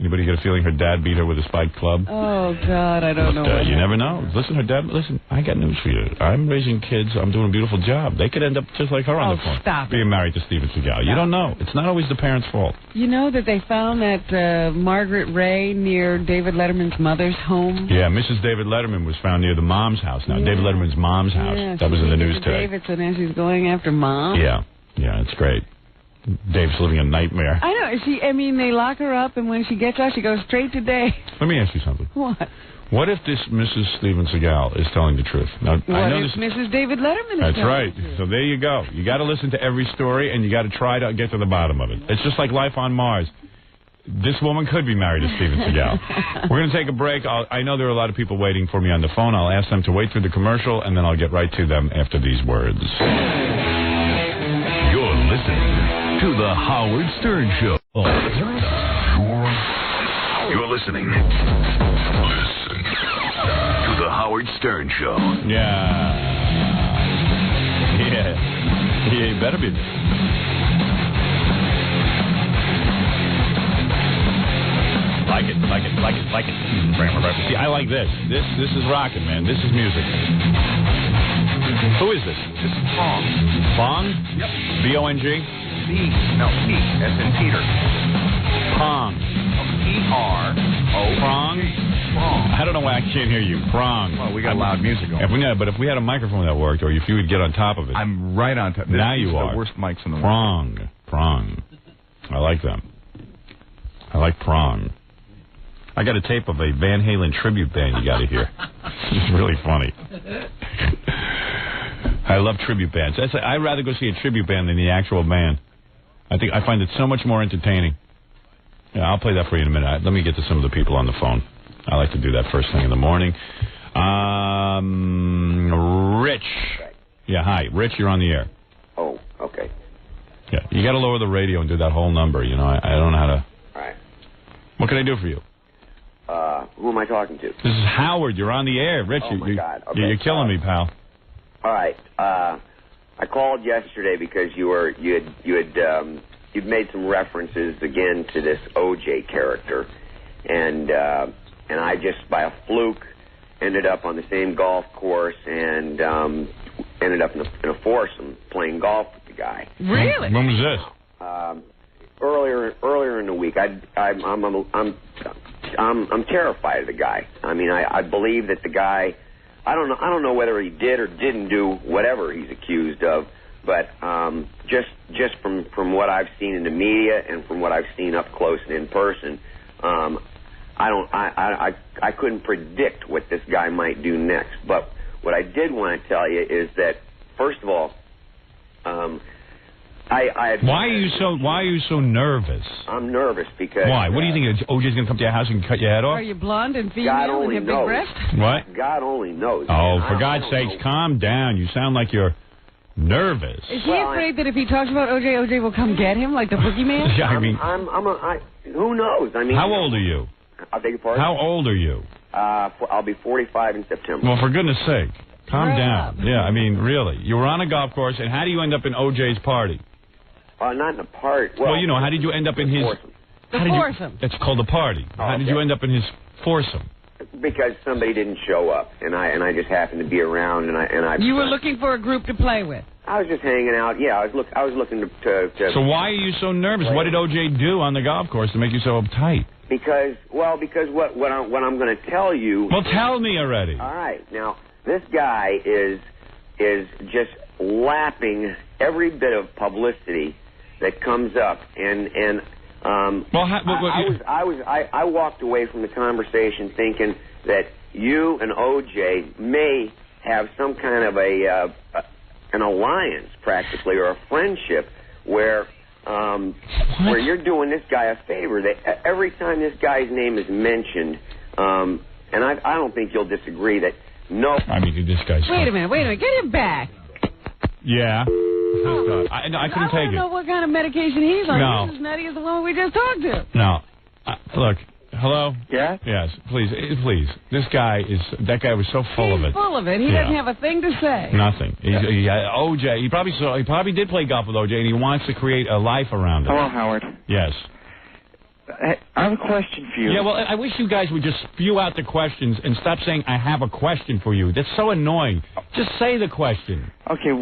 Anybody get a feeling her dad beat her with a spiked club? Oh, God, I don't know. But, you never know. Listen, her dad. Listen, I got news for you. I'm raising kids. I'm doing a beautiful job. They could end up just like her on the phone. Stop being married to Steven Seagal. You don't know. It's not always the parents' fault. You know that they found that Margaret Ray near David Letterman's mother's home? Yeah, Mrs. David Letterman was found near the mom's house now. David Letterman's mom's house. Yeah, that was in the news today. David, so now she's going after Mom? Yeah, it's great. Dave's living a nightmare. I know. They lock her up, and when she gets out, she goes straight to Dave. Let me ask you something. What? What if this Mrs. Steven Seagal is telling the truth? Now, I know What if Mrs. David Letterman is That's telling right. the truth? So there you go. You got to listen to every story, and you got to try to get to the bottom of it. It's just like life on Mars. This woman could be married to Steven Seagal. We're going to take a break. I know there are a lot of people waiting for me on the phone. I'll ask them to wait through the commercial, and then I'll get right to them after these words. You're listening to The Howard Stern Show. You're listening to The Howard Stern Show. Yeah, you better be. Like it. See, I like this. This is rocking, man. This is music. Who is this? This is Pong. Pong? Yep. B-O-N-G? P, as in Peter. Pong. P-R-O. Prong? Prong. I don't know why I can't hear you. Prong. Well, we got loud music going. If we had a microphone that worked, or if you would get on top of it. I'm right on top. Now These you are are. the worst mics in the world. Prong. I like them. I like Prong. I got a tape of a Van Halen tribute band you got to hear. It's really funny. I love tribute bands. I'd rather go see a tribute band than the actual band. I find it so much more entertaining. Yeah, I'll play that for you in a minute. Let me get to some of the people on the phone. I like to do that first thing in the morning. Rich. Yeah, hi. Rich, you're on the air. Oh, okay. Yeah, you got to lower the radio and do that whole number. You know, I don't know how to. All right. What can I do for you? Who am I talking to? This is Howard. You're on the air. Rich, Oh, my God. Okay. You're killing me, pal. All right. I called yesterday because you'd made some references again to this OJ character, and I just by a fluke ended up on the same golf course and ended up in a foursome playing golf with the guy. Really? When was this? Earlier in the week. I'm terrified of the guy. I mean, I believe that the guy. I don't know whether he did or didn't do whatever he's accused of, but just from what I've seen in the media and from what I've seen up close and in person, I couldn't predict what this guy might do next. But what I did want to tell you is that, first of all, Why are you so nervous? I'm nervous because... Why? What do you think? OJ's going to come to your house and cut your head off? Are you blonde and God female only and have big breasts? What? God only knows. Oh, man. for God's sakes, calm down. You sound like you're nervous. Is he afraid that if he talks about OJ will come get him like the boogeyman? Yeah, I mean... who knows? I mean, how old are you? I beg your pardon? How old are you? I'll be 45 in September. Well, for goodness sake, calm Right down. up. Yeah, I mean, really. You were on a golf course, and how do you end up in OJ's party? Not in a part. Well, you know, how did you end up in his... The how did you- foursome. It's called a party. How did you end up in his foursome? Because somebody didn't show up, and I just happened to be around, and I. You were looking for a group to play with. I was just hanging out. Yeah, I was looking to. So why are you so nervous? What did OJ do on the golf course to make you so uptight? Because what I'm going to tell you. Well, tell me already. All right, now this guy is just lapping every bit of publicity that comes up, and I walked away from the conversation thinking that you and OJ may have some kind of an alliance, practically, or a friendship where you're doing this guy a favor. That every time this guy's name is mentioned, and I don't think you'll disagree that no. I mean, this guy's. Wait a minute. Get him back. Yeah. I couldn't take I don't know what kind of medication he's on. No. He's as nutty as the one we just talked to. No. Look. Hello? Yeah? Yes. Please. That guy was so full of it. He's full of it. He doesn't have a thing to say. Nothing. OJ, he probably did play golf with OJ, and he wants to create a life around it. Hello, Howard. Yes. I have a question for you. Yeah, well, I wish you guys would just spew out the questions and stop saying, I have a question for you. That's so annoying. Just say the question. Okay,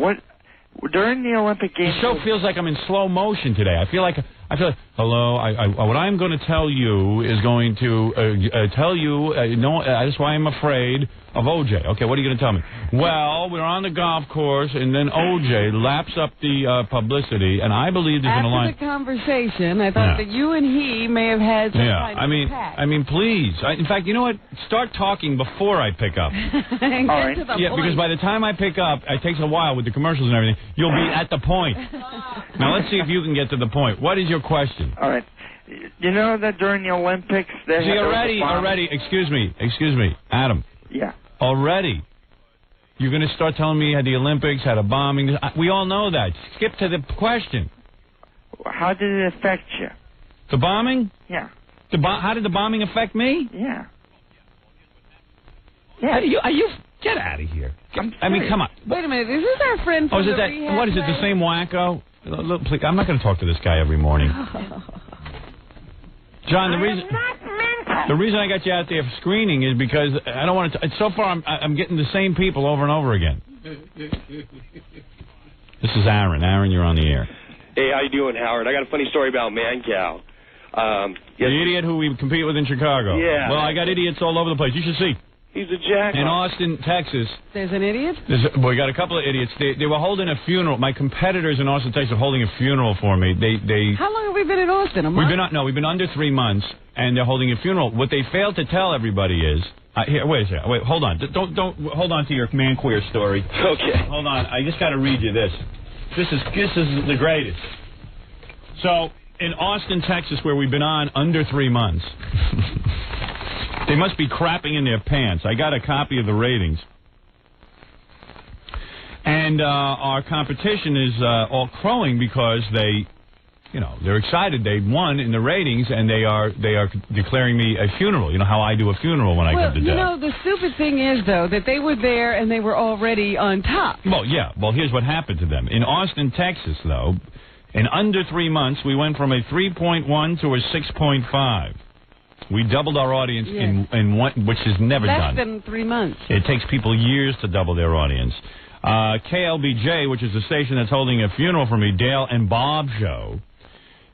during the Olympic Games... The show feels like I'm in slow motion today. I feel like, hello, what I'm going to tell you is going to tell you, that's why I'm afraid of OJ. Okay, what are you going to tell me? Well, we're on the golf course, and then OJ laps up the publicity, and I believe there's an alliance. After the conversation, I thought that you and he may have had some kind of pact. I mean, please. In fact, you know what? Start talking before I pick up. And All get right. to the Yeah, point. because by the time I pick up, it takes a while with the commercials and everything. You'll be at the point. Now, let's see if you can get to the point. What is your question? All right. You know that during the Olympics... Excuse me, Adam. Yeah. Already. You're going to start telling me how the Olympics had a bombing. We all know that. Skip to the question. How did it affect you? The bombing? Yeah. How did the bombing affect me? Yeah. Are you get out of here. I mean, come on. Wait a minute. Is this our friend from the rehab what is it, the place? same wacko? Look, please, I'm not going to talk to this guy every morning. John, the reason I got you out there for screening is because I don't want to... So far, I'm getting the same people over and over again. This is Aaron. Aaron, you're on the air. Hey, how you doing, Howard? I got a funny story about Mancow. The idiot who we compete with in Chicago. Yeah. Well, I got idiots all over the place. You should see. He's a jack. In Austin, Texas. There's an idiot? We got a couple of idiots. They were holding a funeral. My competitors in Austin, Texas, are holding a funeral for me. How long have we been in Austin? A month? We've been under 3 months, and they're holding a funeral. What they failed to tell everybody is... wait a second. Wait, hold on. Don't hold on to your man queer story. Okay. Hold on. I just got to read you this. This is the greatest. So, in Austin, Texas, where we've been on under 3 months... They must be crapping in their pants. I got a copy of the ratings. And our competition is all crowing because they're excited. They won in the ratings, and they are declaring me a funeral. You know how I do a funeral when I come to death. Well, the stupid thing is, though, that they were there and they were already on top. Well, yeah. Well, here's what happened to them. In Austin, Texas, though, in under 3 months, we went from a 3.1 to a 6.5. We doubled our audience in one, which is never done. Less than 3 months. It takes people years to double their audience. KLBJ, which is the station that's holding a funeral for me, Dale and Bob Show,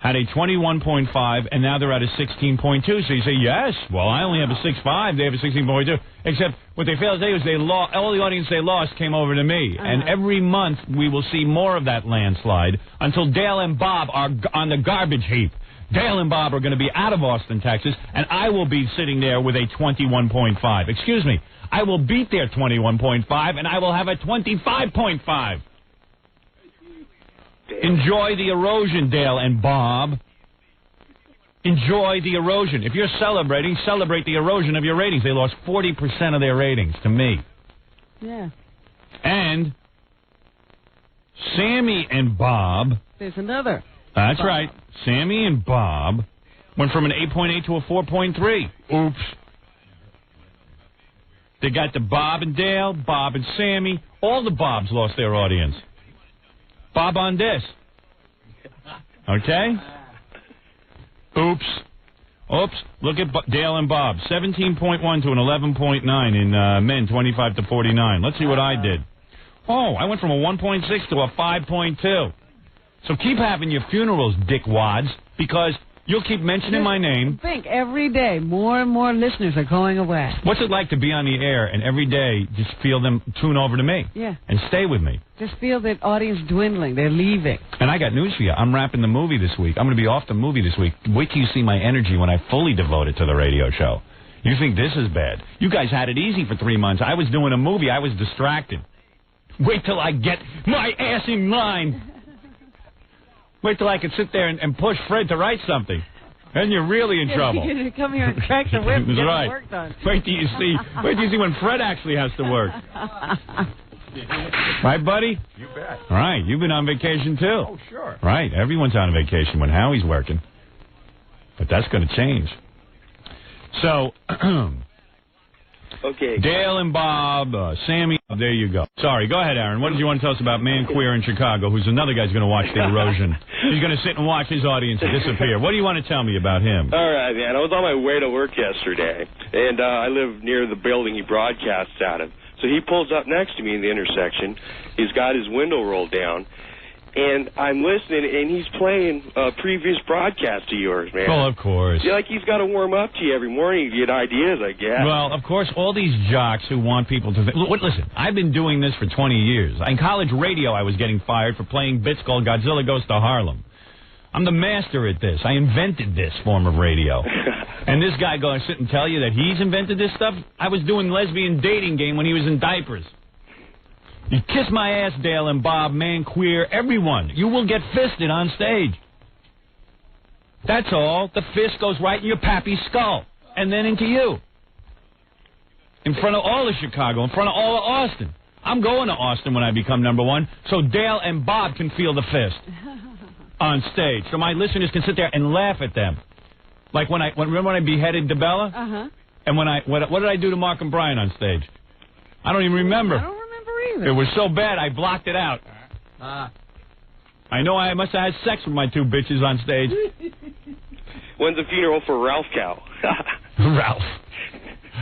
had a 21.5, and now they're at a 16.2. So you say, yes, well, I only have a 6.5. They have a 16.2. Except what they failed to say was all the audience they lost came over to me. And every month we will see more of that landslide until Dale and Bob are on the garbage heap. Dale and Bob are going to be out of Austin, Texas, and I will be sitting there with a 21.5. Excuse me. I will beat their 21.5, and I will have a 25.5. Enjoy the erosion, Dale and Bob. Enjoy the erosion. If you're celebrating, celebrate the erosion of your ratings. They lost 40% of their ratings to me. Yeah. And Sammy and Bob... There's another. That's right. Sammy and Bob Went from an 8.8 to a 4.3. Oops. They got the Bob and Dale, Bob and Sammy. All the Bobs lost their audience. Bob on this. Okay? Oops. Look at Dale and Bob. 17.1 to an 11.9 in men 25 to 49. Let's see what I did. Oh, I went from a 1.6 to a 5.2. So keep having your funerals, dickwads, because you'll keep mentioning my name. Think every day more and more listeners are going away. What's it like to be on the air and every day just feel them tune over to me? Yeah. And stay with me? Just feel that audience dwindling. They're leaving. And I got news for you. I'm wrapping the movie this week. I'm going to be off the movie this week. Wait till you see my energy when I fully devote it to the radio show. You think this is bad? You guys had it easy for 3 months. I was doing a movie. I was distracted. Wait till I get my ass in line. Wait till I can sit there and push Fred to write something. Then you're really in trouble. You're going to come here and crack the whip and get right. the work done. Wait till you see when Fred actually has to work. Right, buddy? You bet. All right, you've been on vacation too. Oh, sure. Right, everyone's on vacation when Howie's working. But that's going to change. So, okay. Dale and Bob, Sammy, there you go. Sorry, go ahead, Aaron. What did you want to tell us about Man Queer in Chicago, who's another guy's going to watch the erosion? He's going to sit and watch his audience disappear. What do you want to tell me about him? All right, man. I was on my way to work yesterday, and I live near the building he broadcasts out of. So he pulls up next to me in the intersection. He's got his window rolled down, and I'm listening, and he's playing a previous broadcast of yours, man. Well, of course. Yeah, like he's got to warm up to you every morning to get ideas, I guess. Well, of course, all these jocks who want people to think. Listen, I've been doing this for 20 years. In college radio, I was getting fired for playing bits called Godzilla Goes to Harlem. I'm the master at this. I invented this form of radio. And this guy going to sit and tell you that he's invented this stuff? I was doing lesbian dating game when he was in diapers. You kiss my ass, Dale and Bob, Man Queer, everyone. You will get fisted on stage. That's all. The fist goes right in your pappy's skull. And then into you. In front of all of Chicago. In front of all of Austin. I'm going to Austin when I become number one, so Dale and Bob can feel the fist on stage. So my listeners can sit there and laugh at them. Like remember when I beheaded DeBella? Uh-huh. And what did I do to Mark and Brian on stage? I don't even remember. I don't remember either. It was so bad I blocked it out. I know I must have had sex with my two bitches on stage. When's the funeral for Ralph Cow? Ralph.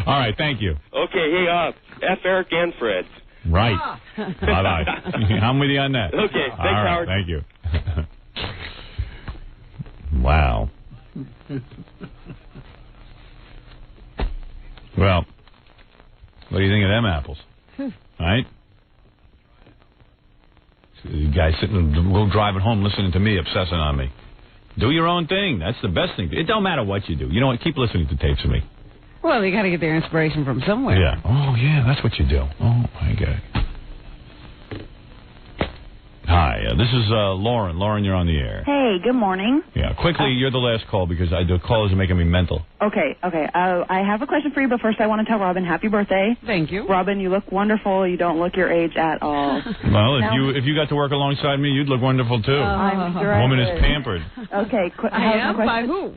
All right, thank you. Okay, hey, F. Eric and Fred. Right. Bye-bye. I'm with you on that. Okay, thanks, all right, Howard. Thank you. Wow. Well, what do you think of them apples? Right? You guys sitting, driving home listening to me, obsessing on me. Do your own thing. That's the best thing. It don't matter what you do. You know what? Keep listening to tapes of me. Well, you got to get their inspiration from somewhere. Yeah. Oh, yeah, that's what you do. Oh, I get it. Hi, this is Lauren. Lauren, you're on the air. Hey, good morning. Yeah, quickly, you're the last call because the callers are making me mental. Okay. I have a question for you, but first I want to tell Robin happy birthday. Thank you. Robin, you look wonderful. You don't look your age at all. Well, if you got to work alongside me, you'd look wonderful, too. I'm sure Woman I is would. pampered. Okay. I am? By who?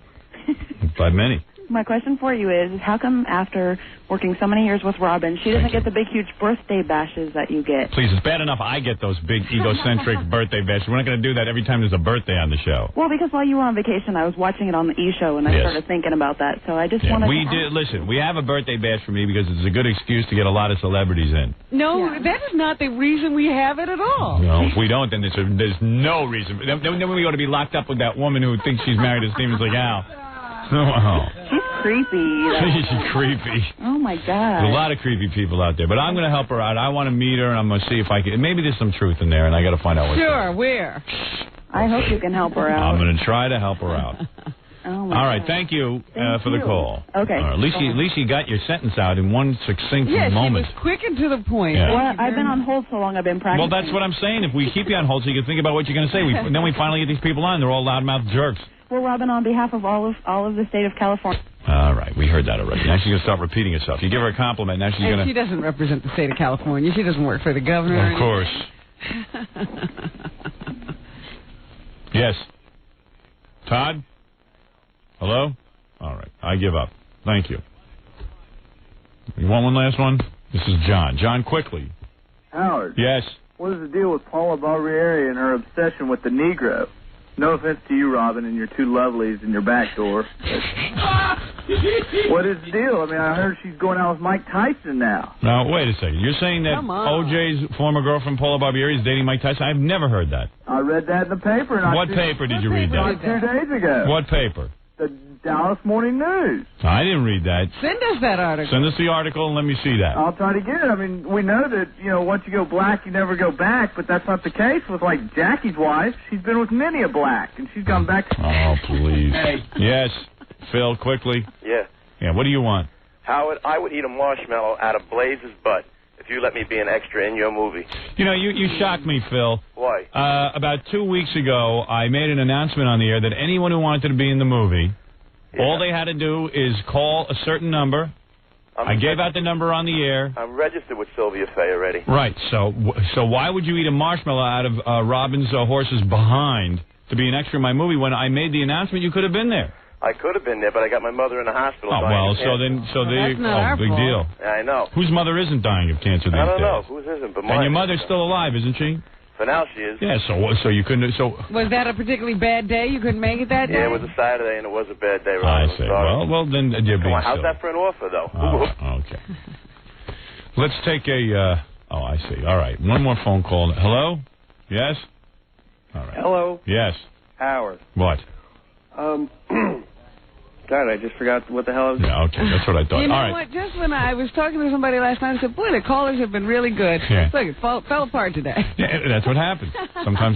By many. My question for you is, how come after working so many years with Robin, she doesn't get the big, huge birthday bashes that you get? Please, it's bad enough I get those big, egocentric birthday bashes. We're not going to do that every time there's a birthday on the show. Well, because while you were on vacation, I was watching it on the E! Show, and I started thinking about that. So I just wanted to Listen, we have a birthday bash for me because it's a good excuse to get a lot of celebrities in. No, that is not the reason we have it at all. No, if we don't, then there's no reason. Then we ought to be locked up with that woman who thinks she's married to Steven Seagal. Oh. She's creepy. She's creepy. Oh, my God. There's a lot of creepy people out there, but I'm going to help her out. I want to meet her, and I'm going to see if I can. Maybe there's some truth in there, and I got to find out what's Sure, where? I hope you can help her out. I'm going to try to help her out. Oh, my All right, God. thank you for you. the call. Okay. All right, at least you got your sentence out in one succinct moment. She was quick and to the point. Yeah. Well, I've been on hold so long, I've been practicing. Well, that's what I'm saying. If we keep you on hold so you can think about what you're going to say, then we finally get these people on. They're all loudmouth jerks. Well, Robin, on behalf of all of the state of California. All right, we heard that already. Now she's going to start repeating herself. You give her a compliment, now she's going to... She doesn't represent the state of California. She doesn't work for the governor. Of course. Yes. Todd? Hello? All right. I give up. Thank you. You want one last one? This is John. John, quickly. Howard. Yes. What is the deal with Paula Barbieri and her obsession with the Negro? No offense to you, Robin, and your two lovelies in your back door. What is the deal? I mean, I heard she's going out with Mike Tyson now. Now, wait a second. You're saying that OJ's former girlfriend, Paula Barbieri, is dating Mike Tyson? I've never heard that. I read that in the paper. And What paper did you read that? 2 days ago. What paper? The Dallas Morning News. I didn't read that. Send us that article. Send us the article and let me see that. I'll try to get it. I mean, we know that, once you go black, you never go back, but that's not the case with, Jackie's wife. She's been with many a black, and she's gone back. Oh, please. Yes. Phil, quickly. Yeah. Yeah, what do you want? Howard, I would eat a marshmallow out of Blaze's butt if you let me be an extra in your movie. You shocked me, Phil. Why? About 2 weeks ago, I made an announcement on the air that anyone who wanted to be in the movie, all they had to do is call a certain number. I gave out the number on the air. I'm registered with Sylvia Fay already. Right. So why would you eat a marshmallow out of Robin's horse's behind to be an extra in my movie when I made the announcement you could have been there? I could have been there, but I got my mother in the hospital. Oh, dying well, of so there you go. Big deal. Yeah, I know. Whose mother isn't dying of cancer these days? I don't know. Whose isn't, but mine. And your mother's still alive, isn't she? For now, she is. Yeah, so you couldn't... Was that a particularly bad day? You couldn't make it that day? Yeah, it was a Saturday, and it was a bad day. I see. Well, then you're being How's silly. that for an offer, though? Oh, okay. Let's take a... oh, I see. All right. One more phone call. Hello? Yes? All right. Hello. Yes. Howard. What? God, I just forgot what the hell I was... Yeah, okay. That's what I thought. You know All right. what? Just when I was talking to somebody last night, I said, boy, the callers have been really good. Yeah. Look, it fell apart today. Yeah, that's what happens. Sometimes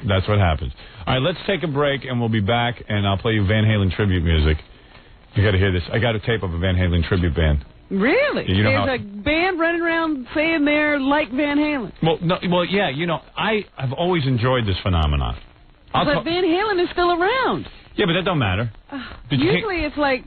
that's what happens. All right, let's take a break, and we'll be back, and I'll play you Van Halen tribute music. You got to hear this. I got a tape of a Van Halen tribute band. Really? Yeah, There's a band running around saying they're like Van Halen. Well, yeah, I have always enjoyed this phenomenon. But Van Halen is still around. Yeah, but that don't matter. Usually it's like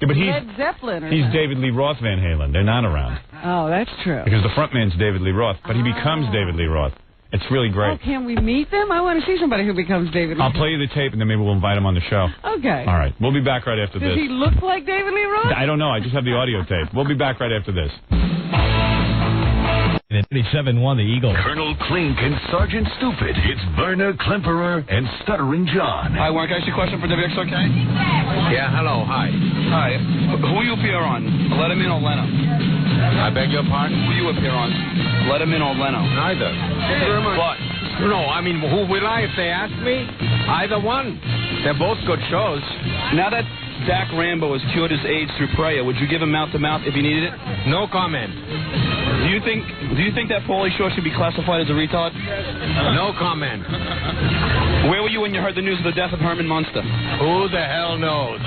but Led Zeppelin or he's something. David Lee Roth Van Halen. They're not around. Oh, that's true. Because the front man's David Lee Roth, but he becomes David Lee Roth. It's really great. Oh, can we meet them? I want to see somebody who becomes David Lee I'll play you the tape, and then maybe we'll invite him on the show. Okay. All right. We'll be back right after Does this. he look like David Lee Roth? I don't know. I just have the audio tape. We'll be back right after this. 87-1, the Eagle. Colonel Klink and Sergeant Stupid. It's Werner Klemperer and Stuttering John. Hi, Warren. Can I ask you a question for WXRK? Yeah, hello, hi. Hi. Who you appear on? Letterman or Leno? I beg your pardon? Who you appear on? Letterman or Leno? Neither. Thank you very much. What? No, I mean, who will I if they ask me? Either one. They're both good shows. Now that Dak Rambo has cured his AIDS through prayer, would you give him mouth-to-mouth if he needed it? No comment. Do you think that Paulie Shore should be classified as a retard? No comment. Where were you when you heard the news of the death of Herman Munster? Who the hell knows?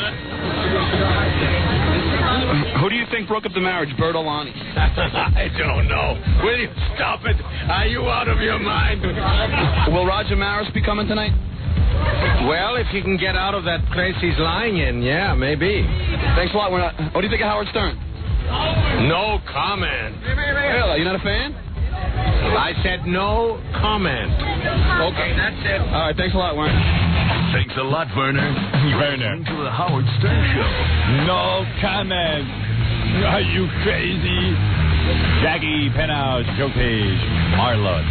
Who do you think broke up the marriage, Bert or Lonnie? I don't know. Will you stop it? Are you out of your mind? Will Roger Maris be coming tonight? Well, if he can get out of that place he's lying in, yeah, maybe. Thanks a lot. What do you think of Howard Stern? No comment. Really? You're not a fan? I said no comment. Okay, that's it. All right, thanks a lot, Warren. Thanks a lot, Werner. Werner. Listening to the Howard Stern Show. No comment. Are you crazy? Jackie Penthouse, Joe Page, Marlon.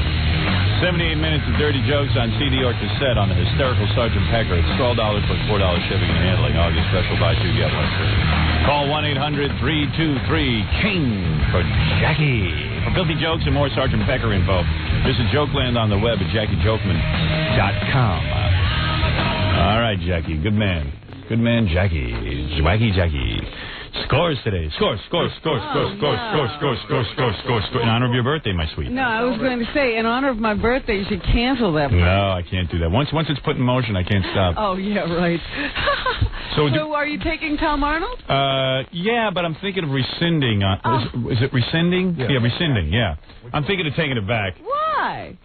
78 minutes of dirty jokes on CD or cassette on the hysterical Sergeant Pecker. It's $12 plus $4 shipping and handling. August special buy two, get one free. Call 1-800-323-KING for Jackie. For filthy jokes and more Sergeant Pecker info, visit Jokeland on the web at JackieJokeman.com. All right, Jackie. Good man. Good man, Jackie. Wacky Jackie. Scores today. Scores. In honor of your birthday, my sweet. No, I was going to say, in honor of my birthday, you should cancel that. No, I can't do that. Once it's put in motion, I can't stop. Oh, yeah, right. So are you taking Tom Arnold? Yeah, but I'm thinking of rescinding. Is it rescinding? Yeah, rescinding, yeah. I'm thinking of taking it back. Why?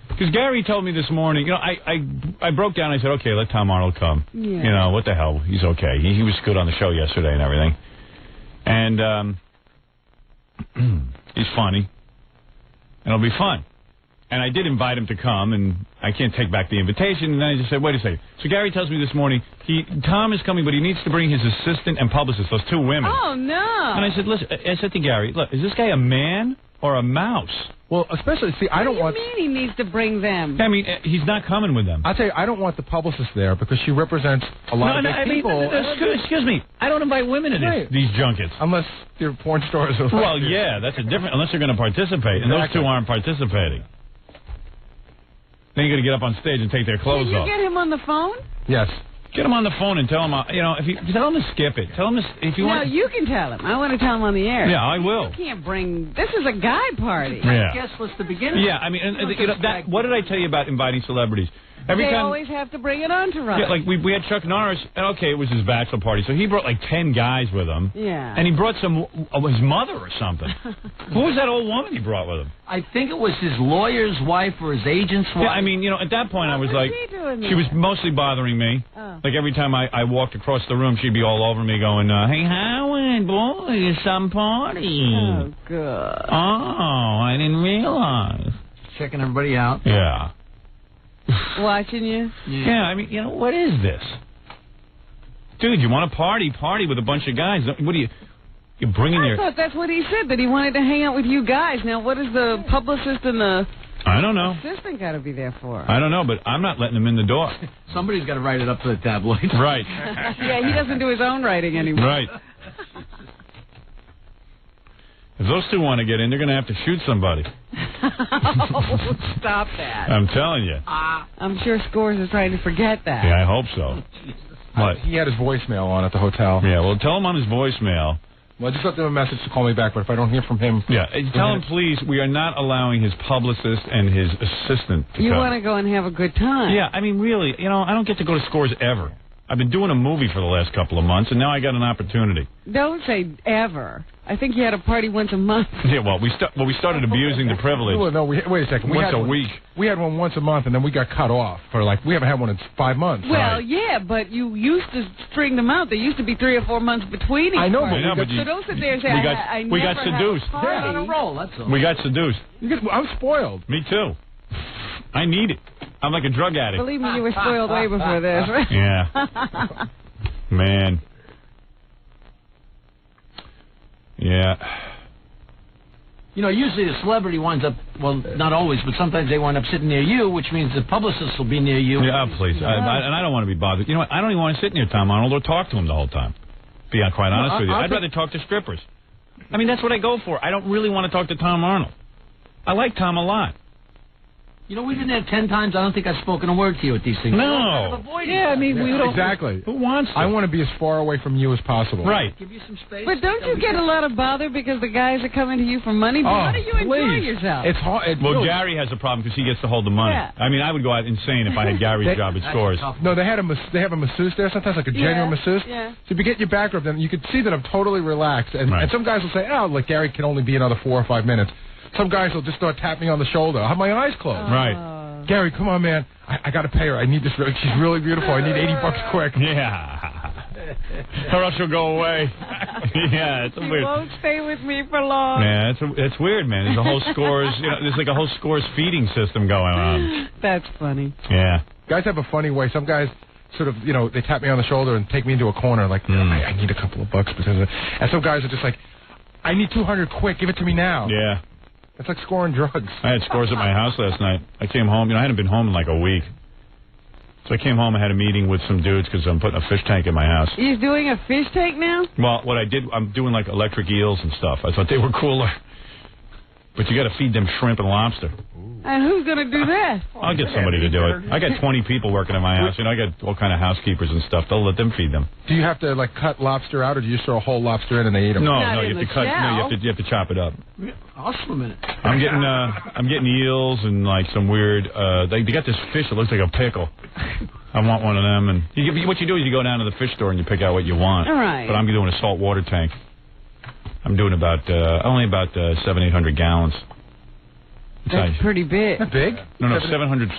Because Gary told me this morning, I broke down. I said, okay, let Tom Arnold come. Yeah. What the hell? He's okay. He was good on the show yesterday and everything. And he's funny. And it'll be fun. And I did invite him to come, and I can't take back the invitation. And then I just said, wait a second. So Gary tells me this morning, Tom is coming, but he needs to bring his assistant and publicist, those two women. Oh, no. And I said, listen, I said to Gary, look, is this guy a man or a mouse? Well, especially, see, I don't want... What do you mean he needs to bring them? I mean, he's not coming with them. I'll tell you, I don't want the publicist there because she represents a lot of big people. Excuse me, I don't invite women to these junkets. Unless they're porn stars. Or well, yeah, that's a different... Unless they're going to participate, and those two aren't participating. Then you're going to get up on stage and take their clothes off. Did you get him on the phone? Yes. Get him on the phone and tell him, tell him to skip it. Tell him if you want. No, you can tell him. I want to tell him on the air. Yeah, I will. You can't bring. This is a guy party. Yeah. Guess what's the beginning? Yeah, I mean, what did I tell you about inviting celebrities? Every they time, always have to bring it on to Rob. Yeah, like we had Chuck Norris, and okay, it was his bachelor party, so he brought like 10 guys with him. Yeah. And he brought some of his mother or something. Who was that old woman he brought with him? I think it was his lawyer's wife or his agent's wife. Yeah, I mean, at that point I was like, she was mostly bothering me. Oh. Like every time I walked across the room, she'd be all over me going, hey, Howard, boy, it's some party. Oh, good. Oh, I didn't realize. Checking everybody out. Yeah. Watching you? Yeah, I mean, what is this? Dude, you want to party with a bunch of guys. What do you're bringing I thought that's what he said, that he wanted to hang out with you guys. Now, what is the publicist and the I don't know. assistant got to be there for? I don't know, but I'm not letting him in the door. Somebody's got to write it up for the tabloids. Right. Yeah, he doesn't do his own writing anymore. Right. If those two want to get in, they're going to have to shoot somebody. Oh, stop that. I'm telling you. I'm sure Scores is trying to forget that. Yeah, I hope so. What? He had his voicemail on at the hotel. Yeah, well, tell him on his voicemail. Well, just left him a message to call me back, but if I don't hear from him... Yeah, tell him, please, we are not allowing his publicist and his assistant to You come. want to go and have a good time. Yeah, I mean, really, I don't get to go to Scores ever. I've been doing a movie for the last couple of months, and now I got an opportunity. Don't say ever. I think you had a party once a month. Yeah, well, we started abusing the privilege. Well, no, wait a second. Once a week. We had one once a month, and then we got cut off for we haven't had one in 5 months. Well, yeah, but you used to string them out. There used to be 3 or 4 months between each I know, party. but so don't sit there and say, we got seduced. Yeah, on a roll, that's all. We got seduced. I'm spoiled. Me too. I need it. I'm like a drug addict. Believe me, you were spoiled way before this. Yeah. Man. Yeah. Usually the celebrity winds up, well, not always, but sometimes they wind up sitting near you, which means the publicist will be near you. Yeah, please. And I don't want to be bothered. You know what? I don't even want to sit near Tom Arnold or talk to him the whole time. Be quite honest with you. I'd rather talk to strippers. I mean, that's what I go for. I don't really want to talk to Tom Arnold. I like Tom a lot. We've been there 10 times. I don't think I've spoken a word to you at these things. No. Yeah, I mean, we don't... Exactly. Who wants to? I want to be as far away from you as possible. Right. Give you some space. But don't you get a lot of bother because the guys are coming to you for money? How do you enjoy yourself? It's hard. Well, Gary has a problem because he gets to hold the money. Yeah. I mean, I would go out insane if I had Gary's job at Scores. No, they have a masseuse there sometimes, like a genuine masseuse. Yeah. So if you get your back rub, then you can see that I'm totally relaxed. And some guys will say, Gary can only be another 4 or 5 minutes. Some guys will just start tapping me on the shoulder. I have my eyes closed. Right. Gary, come on, man. I got to pay her. I need this. She's really beautiful. I need $80 quick. Yeah. Or else she'll go away. Yeah, it's She weird. won't stay with me for long. Yeah, it's weird, man. There's a whole Scores, there's like a whole Scores feeding system going on. That's funny. Yeah. Guys have a funny way. Some guys sort of, they tap me on the shoulder and take me into a corner like, I need a couple of bucks because of... And some guys are just like, I need $200 quick. Give it to me now. Yeah. It's like scoring drugs. I had Scores at my house last night. I came home. I hadn't been home in like a week. So I came home and had a meeting with some dudes because I'm putting a fish tank in my house. He's doing a fish tank now? Well, what I did, I'm doing like electric eels and stuff. I thought they were cooler. But you got to feed them shrimp and lobster. And who's going to do that? I'll get somebody to do it. I got 20 people working in my house. I got all kind of housekeepers and stuff. They'll let them feed them. Do you have to cut lobster out, or do you just throw a whole lobster in and they eat them? No, you have to cut. No, you have to chop it up. I'll swim in it. I'm getting eels and like some weird. They got this fish that looks like a pickle. I want one of them. And what you do is you go down to the fish store and you pick out what you want. All right. But I'm doing a salt water tank. I'm doing only about 700-800 gallons. That's pretty big. That big? No, 700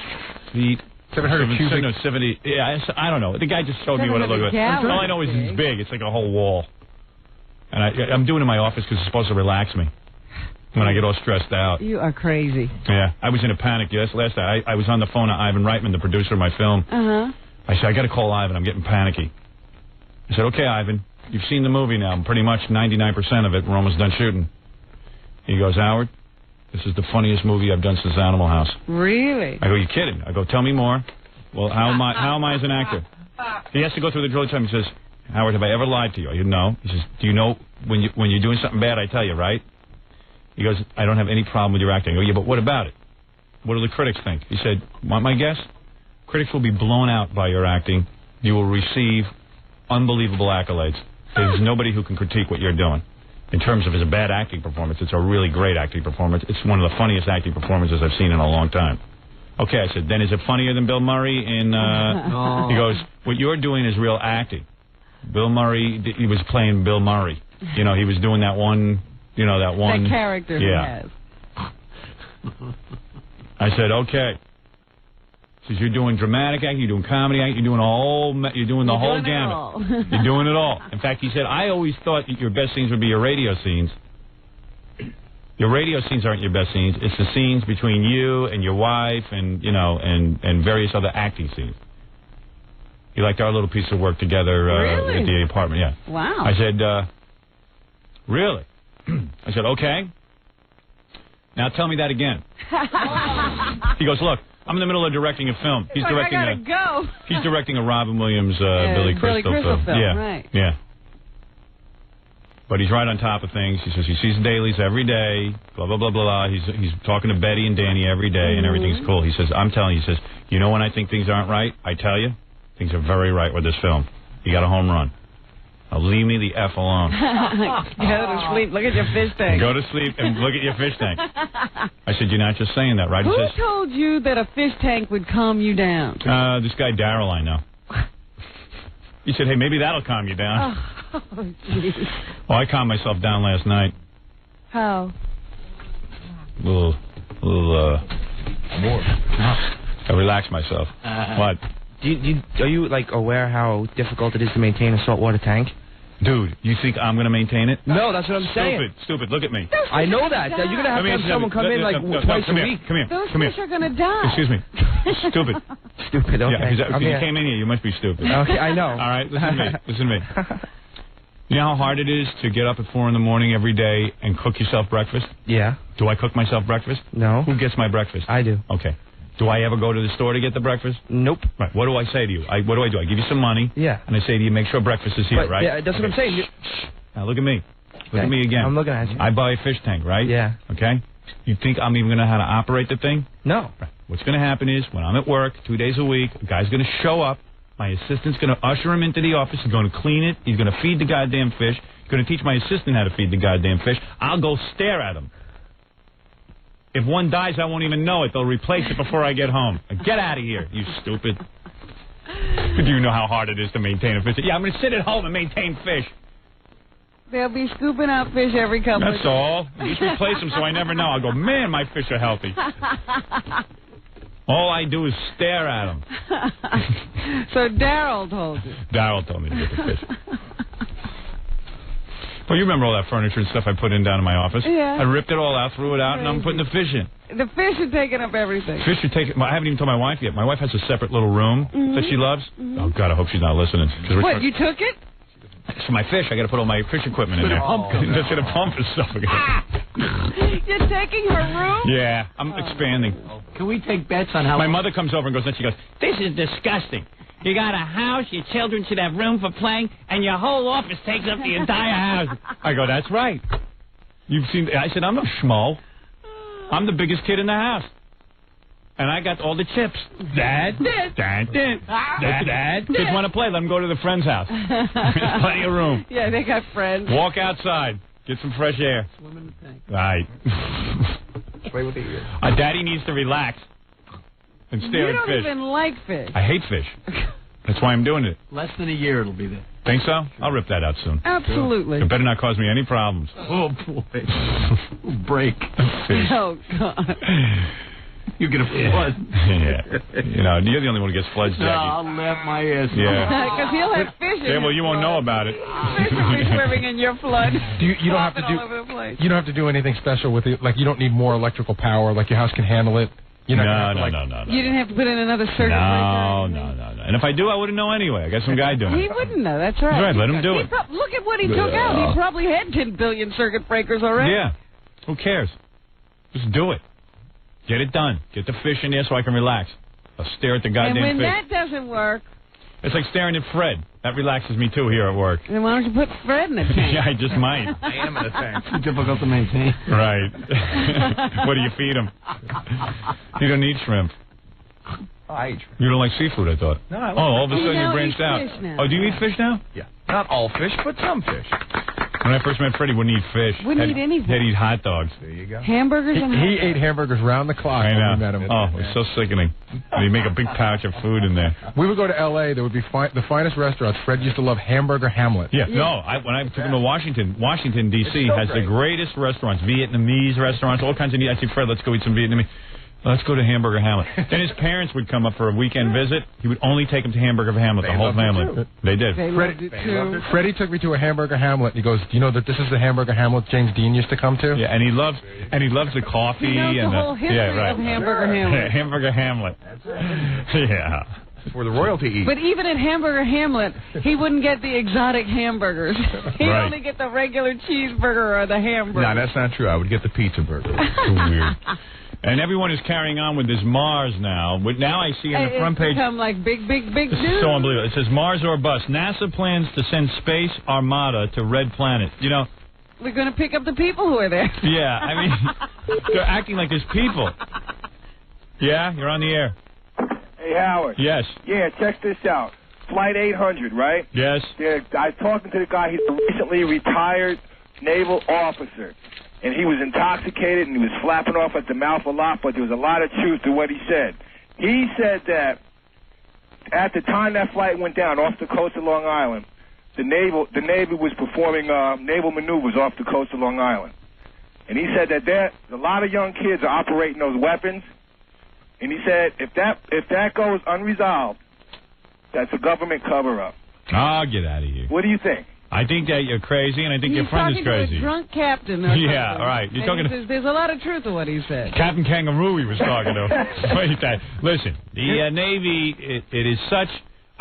feet. 700 cubic? No, 70. Yeah, I don't know. The guy just showed me what it looked like. All I know is it's big. It's like a whole wall. And I'm doing it in my office because it's supposed to relax me. when I get all stressed out. You are crazy. Yeah, I was in a panic. Yes, last night I was on the phone to Ivan Reitman, the producer of my film. Uh-huh. I said, I got to call Ivan. I'm getting panicky. I said, okay, Ivan, you've seen the movie now. Pretty much 99% of it. We're almost done shooting. He goes, Howard, this is the funniest movie I've done since Animal House. Really? I go, you kidding? I go, tell me more. Well, how am I as an actor? He has to go through the drill time. He says, Howard, have I ever lied to you? I go, no. He says, do you know when you're doing something bad, I tell you, right? He goes, I don't have any problem with your acting. I go, yeah, but what about it? What do the critics think? He said, want my guess? Critics will be blown out by your acting. You will receive unbelievable accolades. There's nobody who can critique what you're doing. In terms of his bad acting performance, it's a really great acting performance. It's one of the funniest acting performances I've seen in a long time. Okay, I said, then is it funnier than Bill Murray in... He goes, what you're doing is real acting. Bill Murray, he was playing Bill Murray. You know, he was doing that one... You know, that one... That character he has. I said, okay. He says, you're doing dramatic acting, you're doing comedy acting, you're doing the whole gamut. You're doing it all. In fact, he said, I always thought that your best scenes would be your radio scenes. Your radio scenes aren't your best scenes. It's the scenes between you and your wife and, you know, and various other acting scenes. He liked our little piece of work together at the apartment, yeah. Wow. I said, really? I said, okay. Now tell me that again. He goes, look, I'm in the middle of directing a film. He's directing I gotta go. He's directing a Robin Williams, Billy Crystal film. Yeah, right. Yeah. But he's right on top of things. He says he sees dailies every day, blah, blah, blah, blah, blah. He's talking to Betty and Danny every day, and everything's cool. He says, I'm telling you, he says, you know when I think things aren't right? I tell you, things are very right with this film. You got a home run. Now leave me the F alone. Go to sleep. Look at your fish tank. Go to sleep and look at your fish tank. I said, you're not just saying that, right? Who He says, told you that a fish tank would calm you down? This guy Daryl I know. He said, hey, maybe that'll calm you down. Oh, jeez. Well, I calmed myself down last night. How? More. I relaxed myself. What? Are you like aware how difficult it is to maintain a saltwater tank? Dude, you think I'm going to maintain it? No, that's what I'm saying. Stupid. Look at me. I know that. You're going to have someone come in like twice a week. Come here. Those fish are going to die. Excuse me. Stupid. Stupid, okay. Yeah, if you came in here, you must be stupid. Okay, I know. All right, listen to me. You know how hard it is to get up at 4 in the morning every day and cook yourself breakfast? Yeah. Do I cook myself breakfast? No. Who gets my breakfast? I do. Okay. Do I ever go to the store to get the breakfast? Nope. Right. What do I say to you? What do I do? I give you some money. Yeah. And I say to you, make sure breakfast is here, right? Yeah, that's what I'm saying. Now look at me. Look at me again. I'm looking at you. I buy a fish tank, right? Yeah. Okay? You think I'm even going to know how to operate the thing? No. Right. What's going to happen is, when I'm at work 2 days a week, a guy's going to show up. My assistant's going to usher him into the office. He's going to clean it. He's going to feed the goddamn fish. He's going to teach my assistant how to feed the goddamn fish. I'll go stare at him. If one dies, I won't even know it. They'll replace it before I get home. Get out of here, you stupid. Do you know how hard it is to maintain a fish? Yeah, I'm going to sit at home and maintain fish. They'll be scooping out fish every couple of days. That's all. You just replace them so I never know. I'll go, man, my fish are healthy. All I do is stare at them. So Daryl told you. Daryl told me to get the fish. Well, you remember all that furniture and stuff I put in down in my office? Yeah. I ripped it all out, threw it out, and I'm putting the fish in. The fish are taking up everything. Fish are taking... I haven't even told my wife yet. My wife has a separate little room that she loves. Oh, God, I hope she's not listening. What, you took it? It's for my fish. I got to put all my fish equipment in there. Just going to pump and stuff again. You're taking her room? Yeah, I'm expanding. Can we take bets on how... My mother comes over and goes, this is disgusting. You got a house, your children should have room for playing, and your whole office takes up the entire house. I go, that's right. You've seen... I said, I'm no schmo. I'm the biggest kid in the house. And I got all the chips. Dad. Kids want to play, let them go to the friend's house. There's plenty of room. Yeah, they got friends. Walk outside. Get some fresh air. Swim in the tank. Right. Play with the ears. Daddy needs to relax and stare at fish. You don't even like fish. I hate fish. That's why I'm doing it. Less than a year it'll be there. Think so? I'll rip that out soon. Absolutely. It better not cause me any problems. Oh, boy. Break. Fish. Oh, God. You get a flood. Yeah. You know, you're the only one who gets floods, Jackie. No, I'll laugh my ass off. Yeah. Because he'll have fish in Yeah, well, you won't know about it. Fish will be swimming in your flood. You don't have to do... All over the place. place. You don't have to do anything special with it. Like, you don't need more electrical power. Like, your house can handle it. You're not gonna have to, No. You didn't have to put in another circuit No. breaker. And if I do, I wouldn't know anyway. I got some guy doing He it. wouldn't know. That's right. That's right. Let him do He it. look at what he took out. He probably had 10 billion circuit breakers already. Yeah. Who cares? Just do it. Get it done. Get the fish in there so I can relax. I'll stare at the goddamn And when fish. that doesn't work, It's like staring at Fred. That relaxes me, too, here at work. then why don't you put Fred in a tank? Yeah, I just might. I am in a tank. Too difficult to maintain. Right. What do you feed him? You don't eat shrimp. I eat shrimp. You don't like seafood, I thought. No, I like all of a fish. sudden you Now branched eat out. fish now. Oh, do you eat fish now? Yeah. Not all fish, but some fish. When I first met Freddie, he wouldn't eat fish. Wouldn't eat anything. He'd eat hot dogs. There you go. Hamburgers and hot He dogs. ate hamburgers round the clock I when know. we met him. Oh, it was so sickening. He'd make a big pouch of food in there. We would go to L.A. There would be the finest restaurants. Fred used to love Hamburger Hamlet. Yeah, no. When I took him to Washington, D.C. It's so has the great. greatest restaurants, Vietnamese restaurants, all kinds of. I said, Fred, let's go eat some Vietnamese. Let's go to Hamburger Hamlet. Then his parents would come up for a weekend visit. He would only take them to Hamburger Hamlet, the whole family. They did. Freddie took me to a Hamburger Hamlet. He goes, "Do you know that this is the Hamburger Hamlet James Dean used to come to?" Yeah, and he loves the coffee He knows and the whole history of Hamburger Hamlet. Hamburger Hamlet. Yeah. It's where the royalty eats. But even at Hamburger Hamlet, he wouldn't get the exotic hamburgers. He'd Right. only get the regular cheeseburger or the hamburger. No, that's not true. I would get the pizza burger. Too weird. And everyone is carrying on with this Mars now. But now I see on the front page. It's become like big This news. is so unbelievable. It says Mars or bust. NASA plans to send Space Armada to Red Planet. You know, We're going to pick up the people who are there. yeah, I mean, they're acting like there's people. Yeah, you're on the air. Hey, Howard. Yes. Yeah, check this out. Flight 800, right? Yes. I talking to the guy. He's a recently retired naval officer. And he was intoxicated and he was flapping off at the mouth a lot, but there was a lot of truth to what he said. He said that at the time that flight went down off the coast of Long Island, the Navy was performing naval maneuvers off the coast of Long Island. And he said that a lot of young kids are operating those weapons. And he said if that goes unresolved, that's a government cover-up. Oh, get out of here. What do you think? I think that you're crazy, and I think He's your friend is talking to crazy. a drunk captain. Or Yeah, something. all right. You're And talking he to- says there's a lot of truth to what he said. Captain Kangaroo he was talking to. Wait, listen, the Navy, it is such...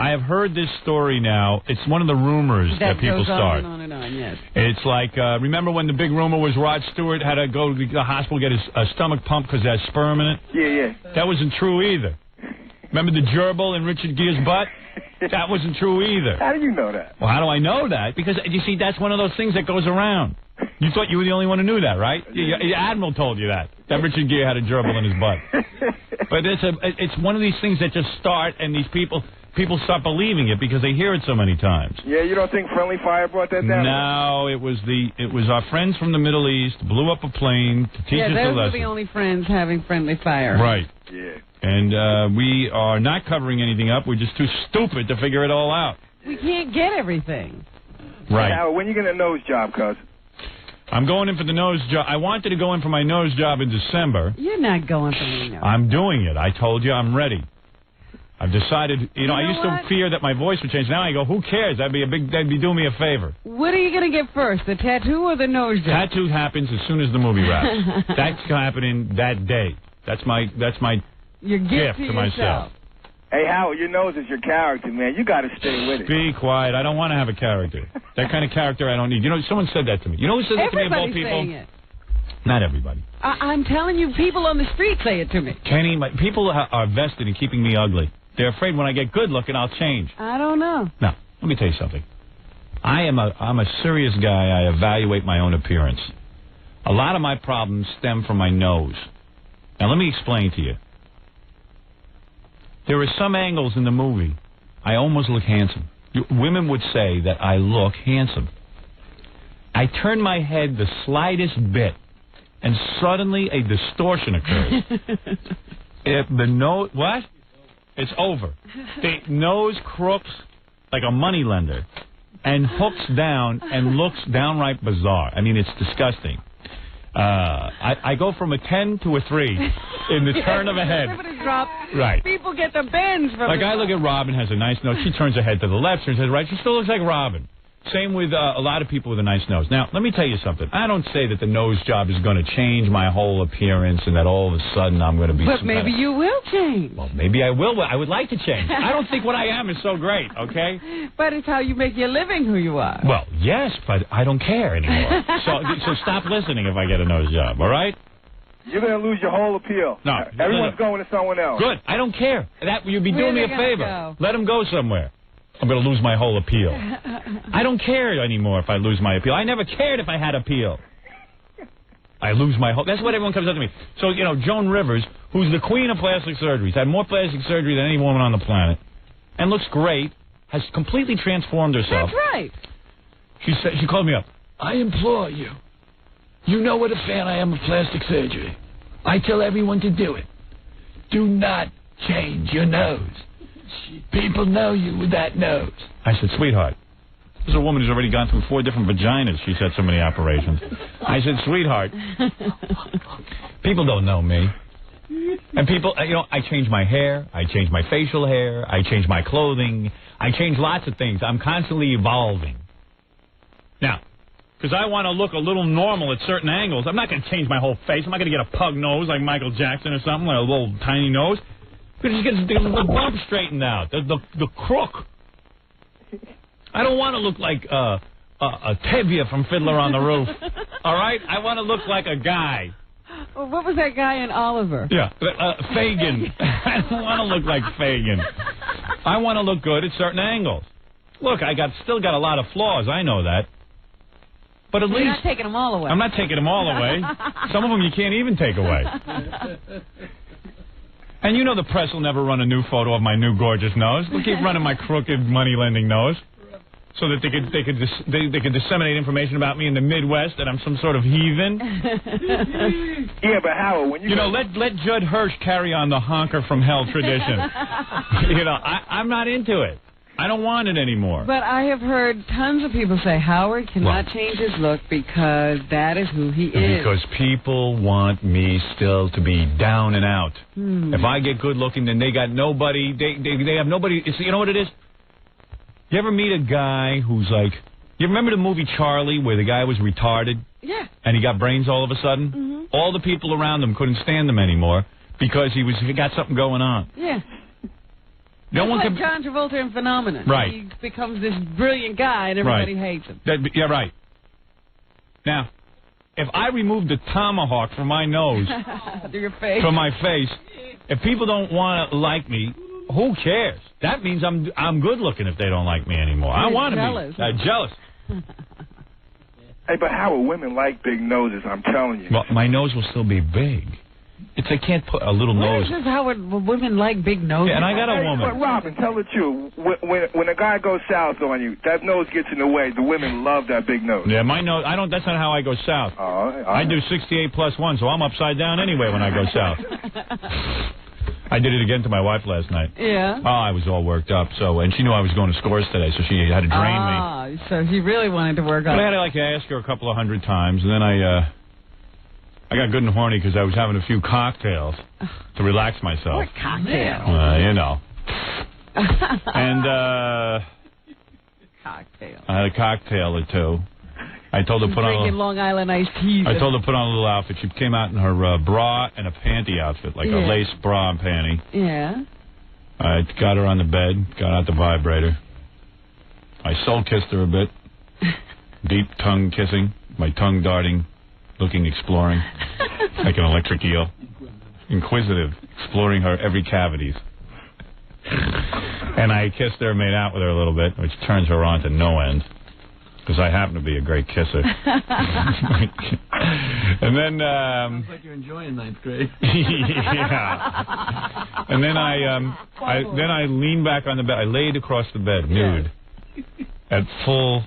I have heard this story now. It's one of the rumors that people goes start. on and on, yes. It's like, remember when the big rumor was Rod Stewart had to go to the hospital get his stomach pumped because it had sperm in it? Yeah. That wasn't true either. Remember the gerbil in Richard Gere's butt? That wasn't true either. How do you know that? Well, how do I know that? Because, you see, that's one of those things that goes around. You thought you were the only one who knew that, right? The Admiral told you that Richard Gere had a gerbil in his butt. But it's one of these things that just start, and these people start believing it because they hear it so many times. Yeah, you don't think Friendly Fire brought that down? No, it was our friends from the Middle East blew up a plane to teach Yeah, us a those are lesson. the only friends having friendly fire. Right. Yeah. And we are not covering anything up. We're just too stupid to figure it all out. We can't get everything. Right. Howard, when you get a nose job, cuz? I'm going in for the nose job. I wanted to go in for my nose job in December. You're not going for me, no. I'm doing it. I told you I'm ready. I've decided, I know used what? to fear that my voice would change. Now I go, who cares? That'd be doing me a favor. What are you going to get first, the tattoo or the nose job? Tattoo happens as soon as the movie wraps. That's happening that day. That's my Your gift to myself. Hey, Howard, your nose is your character, man. You got to stay with it. Be quiet. I don't want to have a character. That kind of character I don't need. You know, someone said that to me. You know who said that to me of all Everybody's people? saying it. Not everybody. I'm telling you, people on the street say it to me. Kenny, people are vested in keeping me ugly. They're afraid when I get good looking, I'll change. I don't know. Now, let me tell you something. I'm a serious guy. I evaluate my own appearance. A lot of my problems stem from my nose. Now, let me explain to you. There are some angles in the movie I almost look handsome. Women would say that I look handsome. I turn my head the slightest bit, and suddenly a distortion occurs. If the nose... What? It's over. The nose crooks like a moneylender and hooks down and looks downright bizarre. I mean, it's disgusting. I go from a 10 to a 3 in the turn of a head. Drop. Right. People get the bends from Like, I look at Robin, has a nice nose. She turns her head to the left, turns her head right. She still looks like Robin. Same with a lot of people with a nice nose. Now, let me tell you something. I don't say that the nose job is going to change my whole appearance and that all of a sudden I'm going to be... But maybe you will change. Well, maybe I will. I would like to change. I don't think what I am is so great, okay? But it's how you make your living who you are. Well, yes, but I don't care anymore. So stop listening if I get a nose job, all right? You're going to lose your whole appeal. No. Everyone's going to someone else. Good. I don't care. You'd be doing me a favor. Go? Let him go somewhere. I'm going to lose my whole appeal. I don't care anymore if I lose my appeal. I never cared if I had appeal. I lose my whole... That's what everyone comes up to me. So, Joan Rivers, who's the queen of plastic surgeries, had more plastic surgery than any woman on the planet, and looks great, has completely transformed herself. That's right. She called me up. I implore you. You know what a fan I am of plastic surgery. I tell everyone to do it. Do not change your nose. People know you with that nose. I said, sweetheart, this is a woman who's already gone through 4 different vaginas. She's had so many operations. I said, sweetheart, people don't know me. And people, I change my hair. I change my facial hair. I change my clothing. I change lots of things. I'm constantly evolving. Now, because I want to look a little normal at certain angles, I'm not going to change my whole face. I'm not going to get a pug nose like Michael Jackson or something, like a little tiny nose. But just get the bump straightened out, the crook. I don't want to look like a Tevye from Fiddler on the Roof. All right? I want to look like a guy. Well, what was that guy in Oliver? Yeah, Fagin. I don't want to look like Fagin. I want to look good at certain angles. Look, still got a lot of flaws. I know that. But at least... You're not taking them all away. I'm not taking them all away. Some of them you can't even take away. And the press will never run a new photo of my new gorgeous nose. They'll keep running my crooked money-lending nose, so that they could disseminate information about me in the Midwest that I'm some sort of heathen. Yeah, but Howard, when let Judd Hirsch carry on the honker from hell tradition. I'm not into it. I don't want it anymore. But I have heard tons of people say Howard cannot change his look because that is who he is. Because people want me still to be down and out. If I get good looking, then they got nobody. They have nobody. You know what it is? You ever meet a guy who's like... You remember the movie Charlie where the guy was retarded? Yeah. And he got brains all of a sudden? Mm-hmm. All the people around him couldn't stand him anymore because he got something going on. Yeah. No That's one like can... John Travolta in Phenomenon. Right. He becomes this brilliant guy and everybody hates him. Yeah, right. Now, if I remove the tomahawk from my nose... your face. From my face, if people don't want to like me, who cares? That means I'm good looking if they don't like me anymore. I want to be. Jealous. Hey, but Howard, women like big noses, I'm telling you. Well, my nose will still be big. I can't put a little nose. This is how women like big noses. Yeah, and I got a woman. But Robin, tell the truth. When a guy goes south on you, that nose gets in the way. The women love that big nose. Yeah, my nose. That's not how I go south. I do 68 plus 1, so I'm upside down anyway when I go south. I did it again to my wife last night. Yeah. Oh, I was all worked up. And she knew I was going to Scores today, so she had to drain me. So she really wanted to work on it. But I had to ask her a couple of 100 times, and then I got good and horny because I was having a few cocktails to relax myself. What cocktails? And cocktail. I had a cocktail or two. I told her to put on drinking Long Island iced tea. I told her to put on a little outfit. She came out in her bra and a panty outfit, like a lace bra and panty. Yeah. I got her on the bed, got out the vibrator. I soul kissed her a bit. Deep tongue kissing, my tongue darting, looking, exploring, like an electric eel. Inquisitive, exploring her every cavities. And I kissed her, made out with her a little bit, which turns her on to no end. Because I happen to be a great kisser. And then... Sounds like you're enjoying ninth grade. Yeah. And then I leaned back on the bed. I laid across the bed, nude. At full...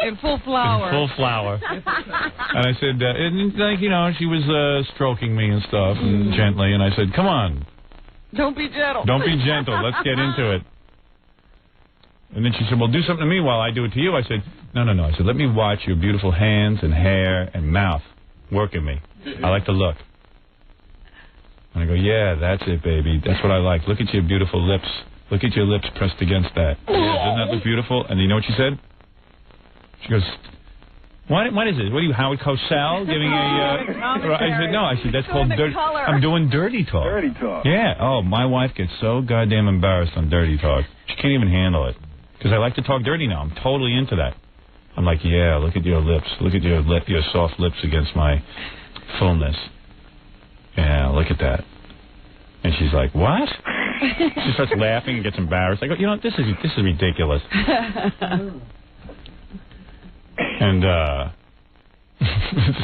In full flower. In full flower. And I said, she was stroking me and stuff, and gently, and I said, come on. Don't be gentle. Don't be gentle. Let's get into it. And then she said, well, do something to me while I do it to you. I said, no. I said, let me watch your beautiful hands and hair and mouth working me. I like to look. And I go, yeah, that's it, baby. That's what I like. Look at your beautiful lips. Look at your lips pressed against that. Yeah, doesn't that look beautiful? And you know what she said? She goes, what is it? What are you, Howard Cosell, giving I said, no. I said, that's called dirty. I'm doing dirty talk. Dirty talk. Yeah. Oh, my wife gets so goddamn embarrassed on dirty talk. She can't even handle it. Because I like to talk dirty now. I'm totally into that. I'm like, yeah, look at your lips. Look at your soft lips against my fullness. Yeah, look at that. And she's like, what? She starts laughing and gets embarrassed. I go, you know, this is ridiculous. And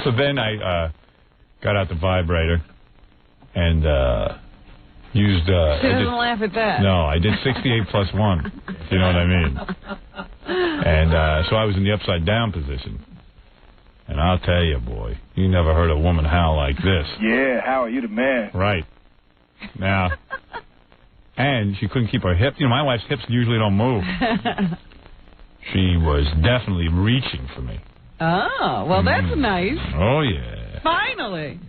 so then I got out the vibrator and used... She doesn't laugh at that. No, I did 68 plus 1, if you know what I mean. And so I was in the upside down position. And I'll tell you, boy, you never heard a woman howl like this. Yeah, Howard, you the man. Right. Now, and she couldn't keep her hip. You know, my wife's hips usually don't move. She was definitely reaching for me. Oh, well, that's nice. Oh, yeah. Finally.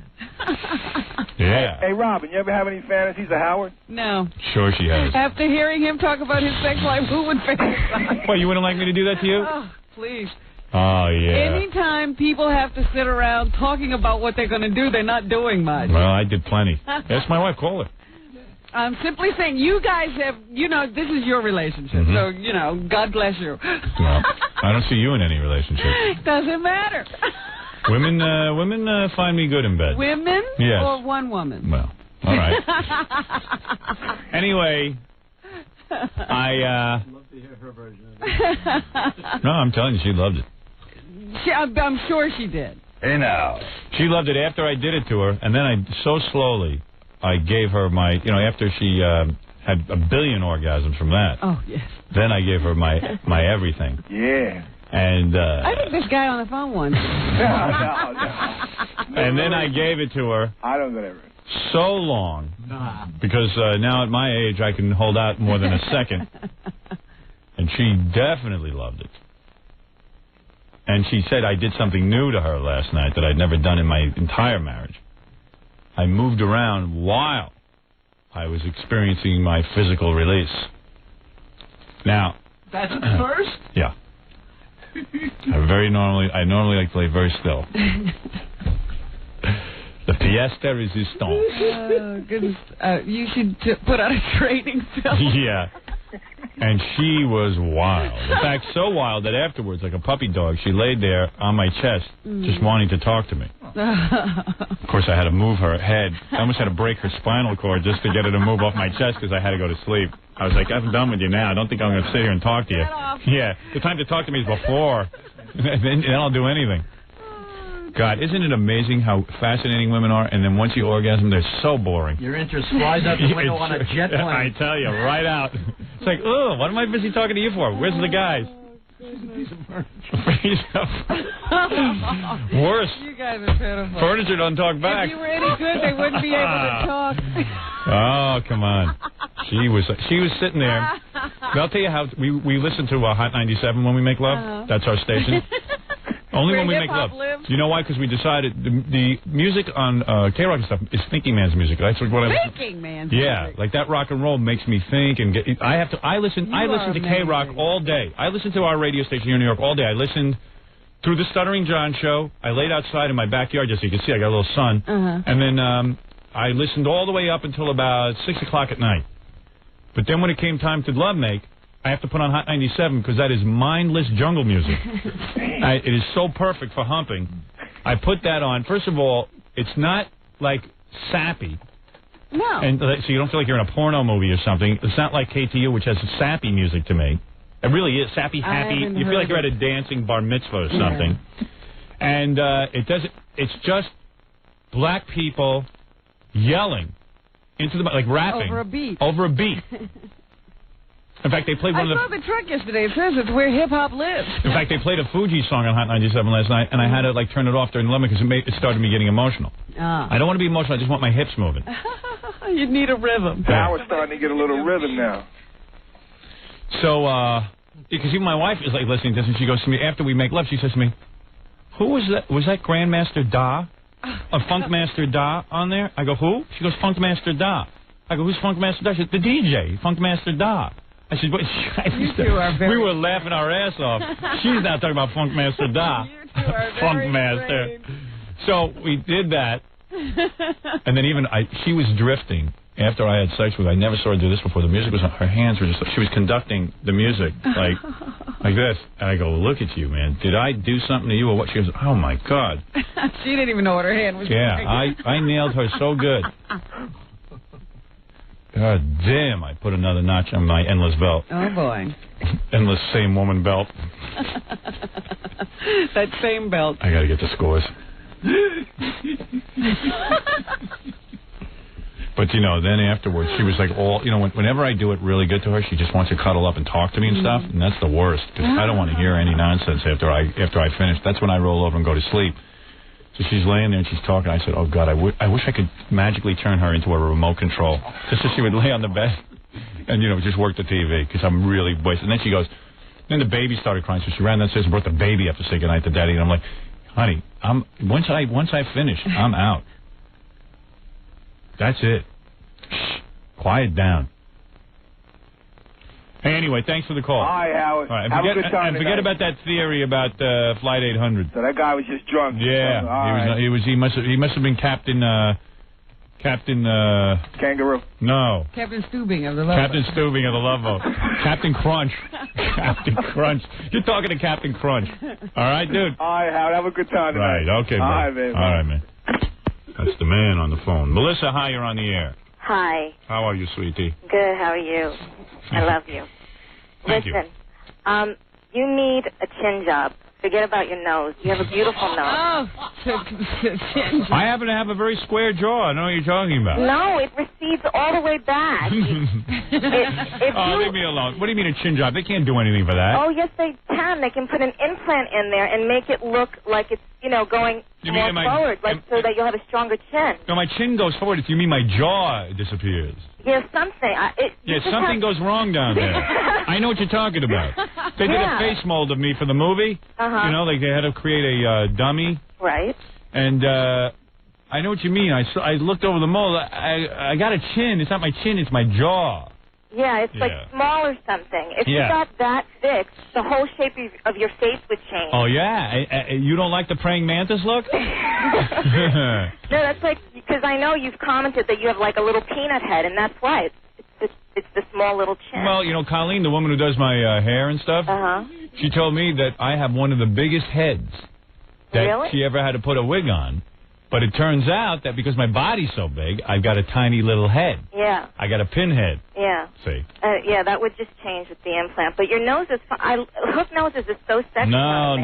Yeah. Hey, Robin, you ever have any fantasies of Howard? No. Sure she has. After hearing him talk about his sex life, who would fantasize? What, you wouldn't like me to do that to you? Oh, please. Oh, yeah. Anytime people have to sit around talking about what they're going to do, they're not doing much. Well, I did plenty. Ask my wife, call her. I'm simply saying, you guys have, you know, this is your relationship. Mm-hmm. So, you know, God bless you. Well, I don't see you in any relationship. Doesn't matter. Women find me good in bed. Women? Yes. Or one woman? Well, all right. Anyway, I... love to hear her version of it. No, I'm telling you, she loved it. I'm sure she did. Hey, now. She loved it after I did it to her, and then so slowly, I gave her my, you know, after she had a billion orgasms from that. Oh, yes. Then I gave her my everything. Yeah. And I think this guy on the phone once. No. And then I gave it to her. I don't get it. So long, because now at my age I can hold out more than a second. And she definitely loved it. And she said I did something new to her last night that I'd never done in my entire marriage. I moved around while I was experiencing my physical release. Now... That's first? Yeah. I normally like to lay very still. The pièce de résistance. Oh, goodness. You should put out a training film. Yeah. And she was wild. In fact, so wild that afterwards, like a puppy dog, she laid there on my chest, just wanting to talk to me. Of course, I had to move her head. I almost had to break her spinal cord just to get her to move off my chest because I had to go to sleep. I was like, I'm done with you now. I don't think I'm going to sit here and talk to you. Yeah, the time to talk to me is before. Then I'll do anything. God, isn't it amazing how fascinating women are? And then once you orgasm, they're so boring. Your interest flies out the window on a jet plane. I tell you, right out. It's like, oh, what am I busy talking to you for? Where's the guys? Worse. You guys are pitiful. Furniture don't talk back. If you were any good, they wouldn't be able to talk. Oh, come on. She was sitting there. I'll tell you how we listen to Hot 97 when we make love. That's our station. Only when we make love. Lives. You know why? Because we decided the music on K-Rock and stuff is thinking man's music. That's what thinking man's music. music. Like that rock and roll makes me think and get. I listen to K-Rock all day. I listen to our radio station here in New York all day. I listened through the Stuttering John show. I laid outside in my backyard just so you can see. I got a little sun. And then I listened all the way up until about 6 o'clock at night. But then when it came time to love make, I have to put on Hot 97 because that is mindless jungle music. It is so perfect for humping. I put that on. First of all, it's not like sappy. No. And so you don't feel like you're in a porno movie or something. It's not like KTU, which has sappy music to me. It really is sappy, happy. You feel like you're at a dancing bar mitzvah or something. Yeah. And it's just black people yelling into the like rapping over a beat. In fact, they played one of the... I saw the truck yesterday. It says it's where hip-hop lives. In fact, they played a Fuji song on Hot 97 last night, and I had to, turn it off during the lemon because it started me getting emotional. I don't want to be emotional. I just want my hips moving. You need a rhythm. Now we're starting to get a little rhythm now. So, because even my wife is, listening to this, and she goes to me, after we make love, she says to me, who was that? Was that Grandmaster Da? A Funkmaster Da on there? I go, who? She goes, Funkmaster Da. I go, who's Funkmaster Da? She said, the DJ, Funkmaster Da. I said, we were laughing our ass off. She's now talking about Funk Master Da. Funk Master. So we did that. And then she was drifting after I had sex with her. I never saw her do this before. The music was on. Her hands were just, she was conducting the music like this. And I go, look at you, man. Did I do something to you or what? She goes, oh, my God. She didn't even know what her hand was doing. Yeah, I nailed her so good. God damn, I put another notch on my endless belt. Oh, boy. Endless same woman belt. That same belt. I got to get the scores. But, then afterwards, she was like whenever I do it really good to her, she just wants to cuddle up and talk to me and stuff, and that's the worst, because I don't want to hear any nonsense after I finish. That's when I roll over and go to sleep. So she's laying there and she's talking. I said, oh, God, I wish I could magically turn her into a remote control, just so she would lay on the bed and, just work the TV, because I'm really wasted. And then she goes, then the baby started crying, so she ran downstairs and brought the baby up to say goodnight to Daddy, and I'm like, honey, once I finish, I'm out. That's it. Shh. Quiet down. Hey, anyway, thanks for the call. Hi, Howard. All right, Have a good time and forget tonight. about that theory about Flight 800. So that guy was just drunk. Yeah, he must have been Captain Kangaroo. No. Captain Stubing of the Love Captain Stubing of the Love Boat. Captain Crunch. Captain Crunch. You're talking to Captain Crunch. All right, dude. All right, Howard. Have a good time tonight. Right. Okay, All man. right, man. All right, man. That's the man on the phone. Melissa, hi. You're on the air. Hi. How are you, sweetie? Good. How are you? I love you. Thank Listen, you need a chin job. Forget about your nose. You have a beautiful nose. Oh, I happen to have a very square jaw. I know what you're talking about. No, it recedes all the way back. Leave me alone. What do you mean a chin job? They can't do anything for that. Oh, yes, they can. They can put an implant in there and make it look like it's, going more forward, so that you'll have a stronger chin. No, my chin goes forward. If you mean my jaw disappears. Yeah, something. Something goes wrong down there. I know what you're talking about. They did a face mold of me for the movie. Uh-huh. They had to create a dummy. Right. And I know what you mean. I looked over the mold. I got a chin. It's not my chin. It's my jaw. Yeah, it's like small or something. If you got that fixed, the whole shape of your face would change. Oh, yeah? You don't like the praying mantis look? No, that's because I know you've commented that you have like a little peanut head, and that's why. It's the small little chin. Well, Colleen, the woman who does my hair and stuff, she told me that I have one of the biggest heads that she ever had to put a wig on. But it turns out that because my body's so big, I've got a tiny little head. Yeah. I got a pinhead. Yeah. See? Yeah, that would just change with the implant. But your nose is fine. Hook noses is so sexy. No.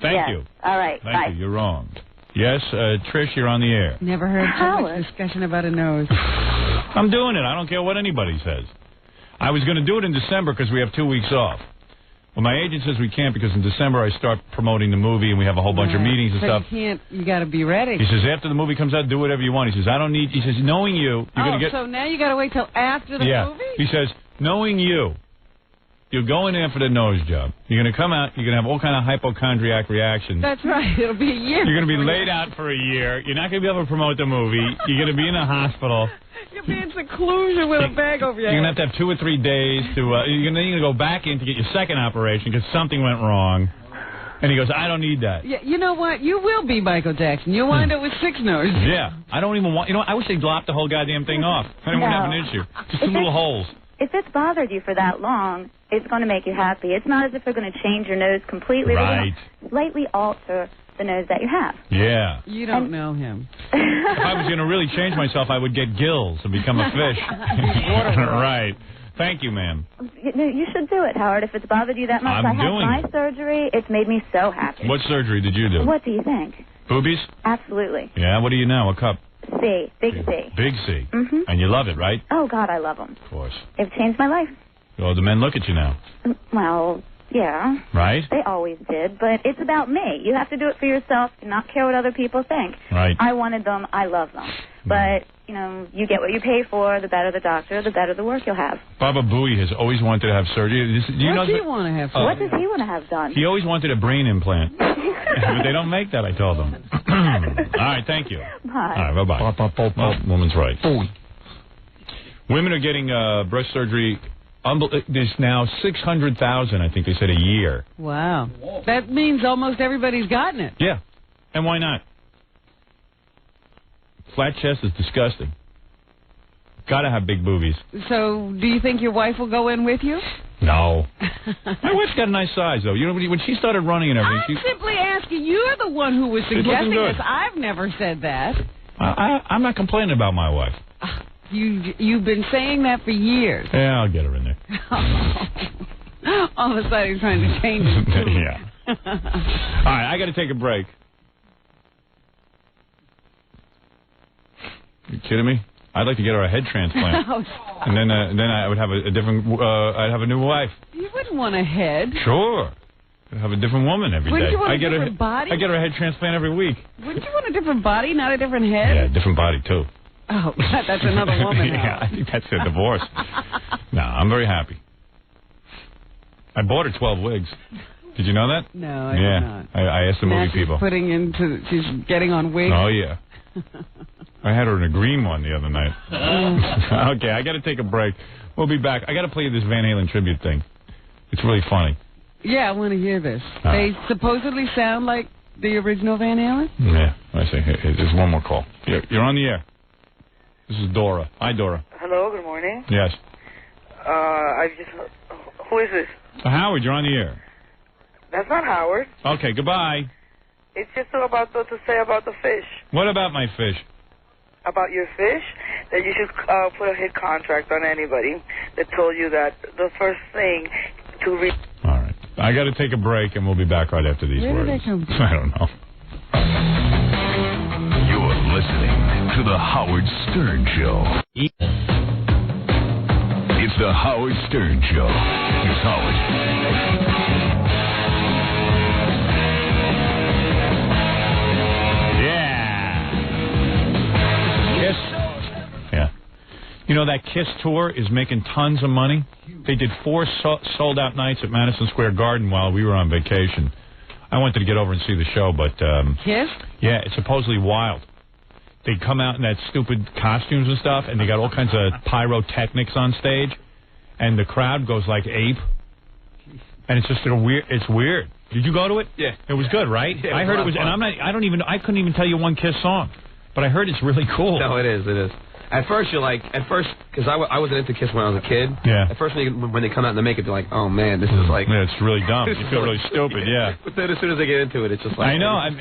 Thank you. All right. Thank you. You're wrong. Yes, Trish, you're on the air. Never heard so much discussion about a nose. I'm doing it. I don't care what anybody says. I was going to do it in December because we have 2 weeks off. Well, my agent says we can't because in December I start promoting the movie and we have a whole bunch of meetings and stuff. You got to be ready. He says after the movie comes out, do whatever you want. He says, he says, knowing you, you're going to get... so now you got to wait till after the movie? He says, knowing you're going in for the nose job. You're going to come out, you're going to have all kind of hypochondriac reactions. That's right. It'll be a year. You're going to be laid out for a year. You're not going to be able to promote the movie. You're going to be in a hospital. You'll be in seclusion with a bag over your head. You're going to have 2 or 3 days to... you're going to go back in to get your second operation because something went wrong. And he goes, I don't need that. Yeah, you know what? You will be Michael Jackson. You'll wind up with 6 noses. Yeah. I don't even want... I wish they'd drop the whole goddamn thing off. I wouldn't have an issue. Just some little holes. If it's bothered you for that long, it's going to make you happy. It's not as if they're going to change your nose completely. Right. They're going to slightly alter the nose that you have. Yeah. You don't know him. If I was going to really change myself, I would get gills and become a fish. Right. Thank you, ma'am. You should do it, Howard, if it's bothered you that much. I'm I had doing my surgery. It's made me so happy. What surgery did you do? What do you think? Boobies? Absolutely. Yeah, what are you now? A cup? C. Big C. Big C. Mm-hmm. And you love it, right? Oh, God, I love them. Of course. They've changed my life. Well, the men look at you now. Well, yeah. Right? They always did, but it's about me. You have to do it for yourself and not care what other people think. Right. I wanted them. I love them. But, you get what you pay for. The better the doctor, the better the work you'll have. Baba Booey has always wanted to have surgery. What does he want to have? What does he want to have done? He always wanted a brain implant. But they don't make that, I told him. All right, thank you. Bye. All right, bye-bye. Well, woman's right. Women are getting breast surgery There's now 600,000, I think they said, a year. Wow. That means almost everybody's gotten it. Yeah. And why not? Flat chest is disgusting. Gotta have big boobies. So, do you think your wife will go in with you? No. My wife's got a nice size, though. You know, when she started running and everything, I'm simply asking. You're the one who was suggesting this. I've never said that. I'm not complaining about my wife. You've been saying that for years. Yeah, I'll get her in there. All of a sudden, he's trying to change it. Yeah. All right, I got to take a break. You kidding me? I'd like to get her a head transplant, and then I would have a different. I'd have a new wife. You wouldn't want a head. Sure, I'd have a different woman every day. Wouldn't you want a different body? I get her a head transplant every week. Wouldn't you want a different body, not a different head? Yeah, different body too. Oh, that's another woman. Yeah, I think that's a divorce. No, I'm very happy. I bought her 12 wigs. Did you know that? No, I did not. I asked the movie people. She's getting on wigs. Oh yeah. I had her in a green one the other night. Okay, I got to take a break. We'll be back. I got to play you this Van Halen tribute thing. It's really funny. Yeah, I want to hear this. They supposedly sound like the original Van Halen? Yeah, I see. Hey, there's one more call. You're on the air. This is Dora. Hi, Dora. Hello, good morning. Yes. Who is this? Howard, you're on the air. That's not Howard. Okay, goodbye. It's just about to say about the fish. What about my fish? About your fish? That you should put a hit contract on anybody that told you that the first thing to read. All right. I got to take a break, and we'll be back right after these Where words. did they come from? I don't know. You're listening to The Howard Stern Show. It's The Howard Stern Show. Here's Howard. You know, that KISS tour is making tons of money. They did 4 sold-out nights at Madison Square Garden while we were on vacation. I wanted to get over and see the show, but... KISS? Yeah, it's supposedly wild. They come out in that stupid costumes and stuff, and they got all kinds of pyrotechnics on stage, and the crowd goes like ape. And it's just it's weird. Did you go to it? Yeah. It was good, right? Yeah, I heard it was, and I couldn't even tell you one KISS song, but I heard it's really cool. No, it is. At first, because I wasn't into KISS when I was a kid. Yeah. At first, when they come out in the makeup, you're like, oh man, this is like. Yeah, it's really dumb. You feel really stupid, yeah. But then as soon as they get into it, it's just like. I know. I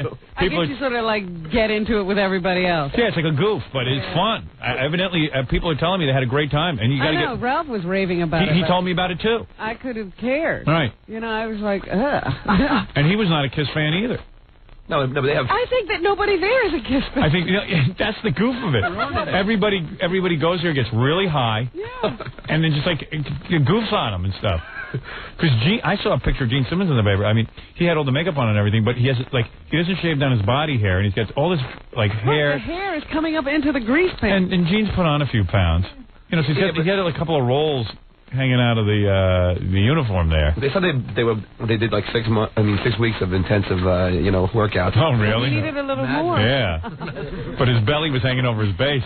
guess you sort of like get into it with everybody else. Yeah, it's like a goof, but it's fun. Evidently, people are telling me they had a great time, and you got to get. Ralph was raving about it. He told me about it too. I could have cared. Right. You know, I was like, ugh. And he was not a KISS fan either. No, but they have. I think that nobody there is a KISS fan. I think that's the goof of it. Everybody goes there, gets really high, and then just like goofs on them and stuff. Because I saw a picture of Gene Simmons in the paper. I mean, he had all the makeup on and everything, but he doesn't shave down his body hair, and he's got all this hair. The hair is coming up into the grease paint. And Gene's put on a few pounds. You know, so he had a couple of rolls hanging out of the uniform there. They said they did like 6 weeks of intensive workouts. Oh really? He needed a little more. Yeah, but his belly was hanging over his base.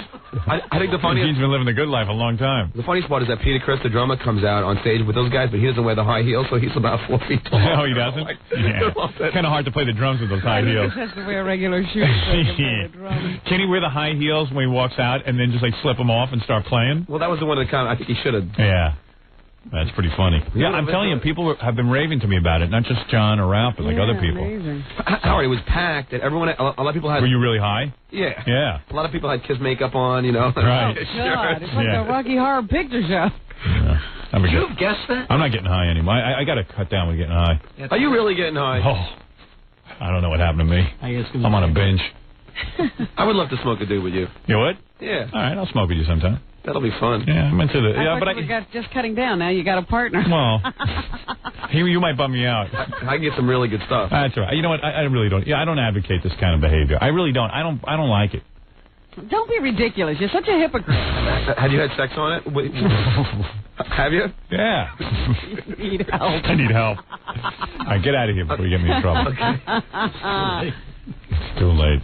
I think the funniest. He's been living the good life a long time. The funniest part is that Peter Criss, the drummer, comes out on stage with those guys, but he doesn't wear the high heels, so he's about 4 feet tall. No, he doesn't. Yeah. Kind of hard to play the drums with those high heels. He has to wear regular shoes. Can he wear the high heels when he walks out and then just slip them off and start playing? Well, that was the one that I think he should have. Yeah. That's pretty funny. Yeah, I'm telling you, people have been raving to me about it. Not just John or Ralph, but other people. Amazing. Howard, it was packed, and everyone, a lot of people had. Were you really high? Yeah. Yeah. A lot of people had KISS makeup on, you know. Right. Oh, God. It's like a Rocky Horror Picture Show. Yeah. Did you have guessed that? I'm not getting high anymore. I got to cut down with getting high. Are you really getting high? Oh, I don't know what happened to me. I'm on a binge. I would love to smoke a dude with you. You would? Yeah. All right, I'll smoke with you sometime. That'll be fun. Yeah, I'm into the. I thought you were just cutting down. Now you got a partner. Well, you might bum me out. I can get some really good stuff. That's all right. You know what? I really don't. Yeah, I don't advocate this kind of behavior. I really don't. I don't like it. Don't be ridiculous. You're such a hypocrite. Have you had sex on it? Have you? Yeah. You need help. I need help. All right, get out of here before you get me in trouble. Okay. It's too late.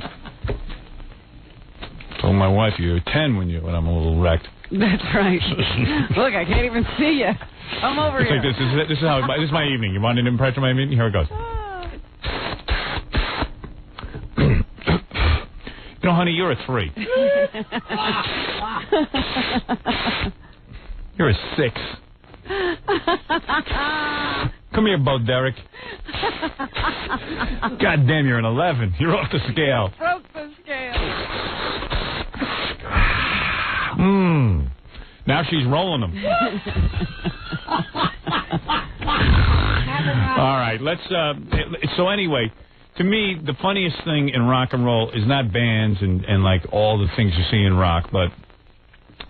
told my wife you're 10 when I'm a little wrecked. That's right. Look, I can't even see you. I'm over It's here. like this. This is my evening. You want an impression of my evening? Here it goes. You know, honey, you're a 3. You're a 6. Come here, Bo Derek. God damn, you're an 11. You're off the scale. Broke the scale. Now she's rolling them. All right, let's. So anyway, to me, the funniest thing in rock and roll is not bands and like all the things you see in rock, but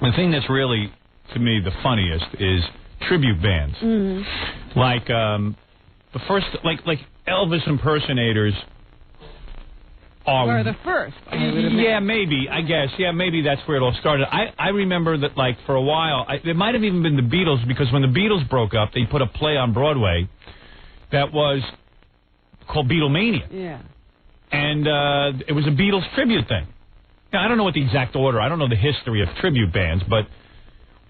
the thing that's really, to me, the funniest is tribute bands. Like the first, like Elvis impersonators. Or the first. Yeah, maybe. I guess. Yeah, maybe that's where it all started. I remember that, like, for a while, it might have even been the Beatles, because when the Beatles broke up, they put a play on Broadway that was called Beatlemania. Yeah. And it was a Beatles tribute thing. Now, I don't know what the exact order. I don't know the history of tribute bands, but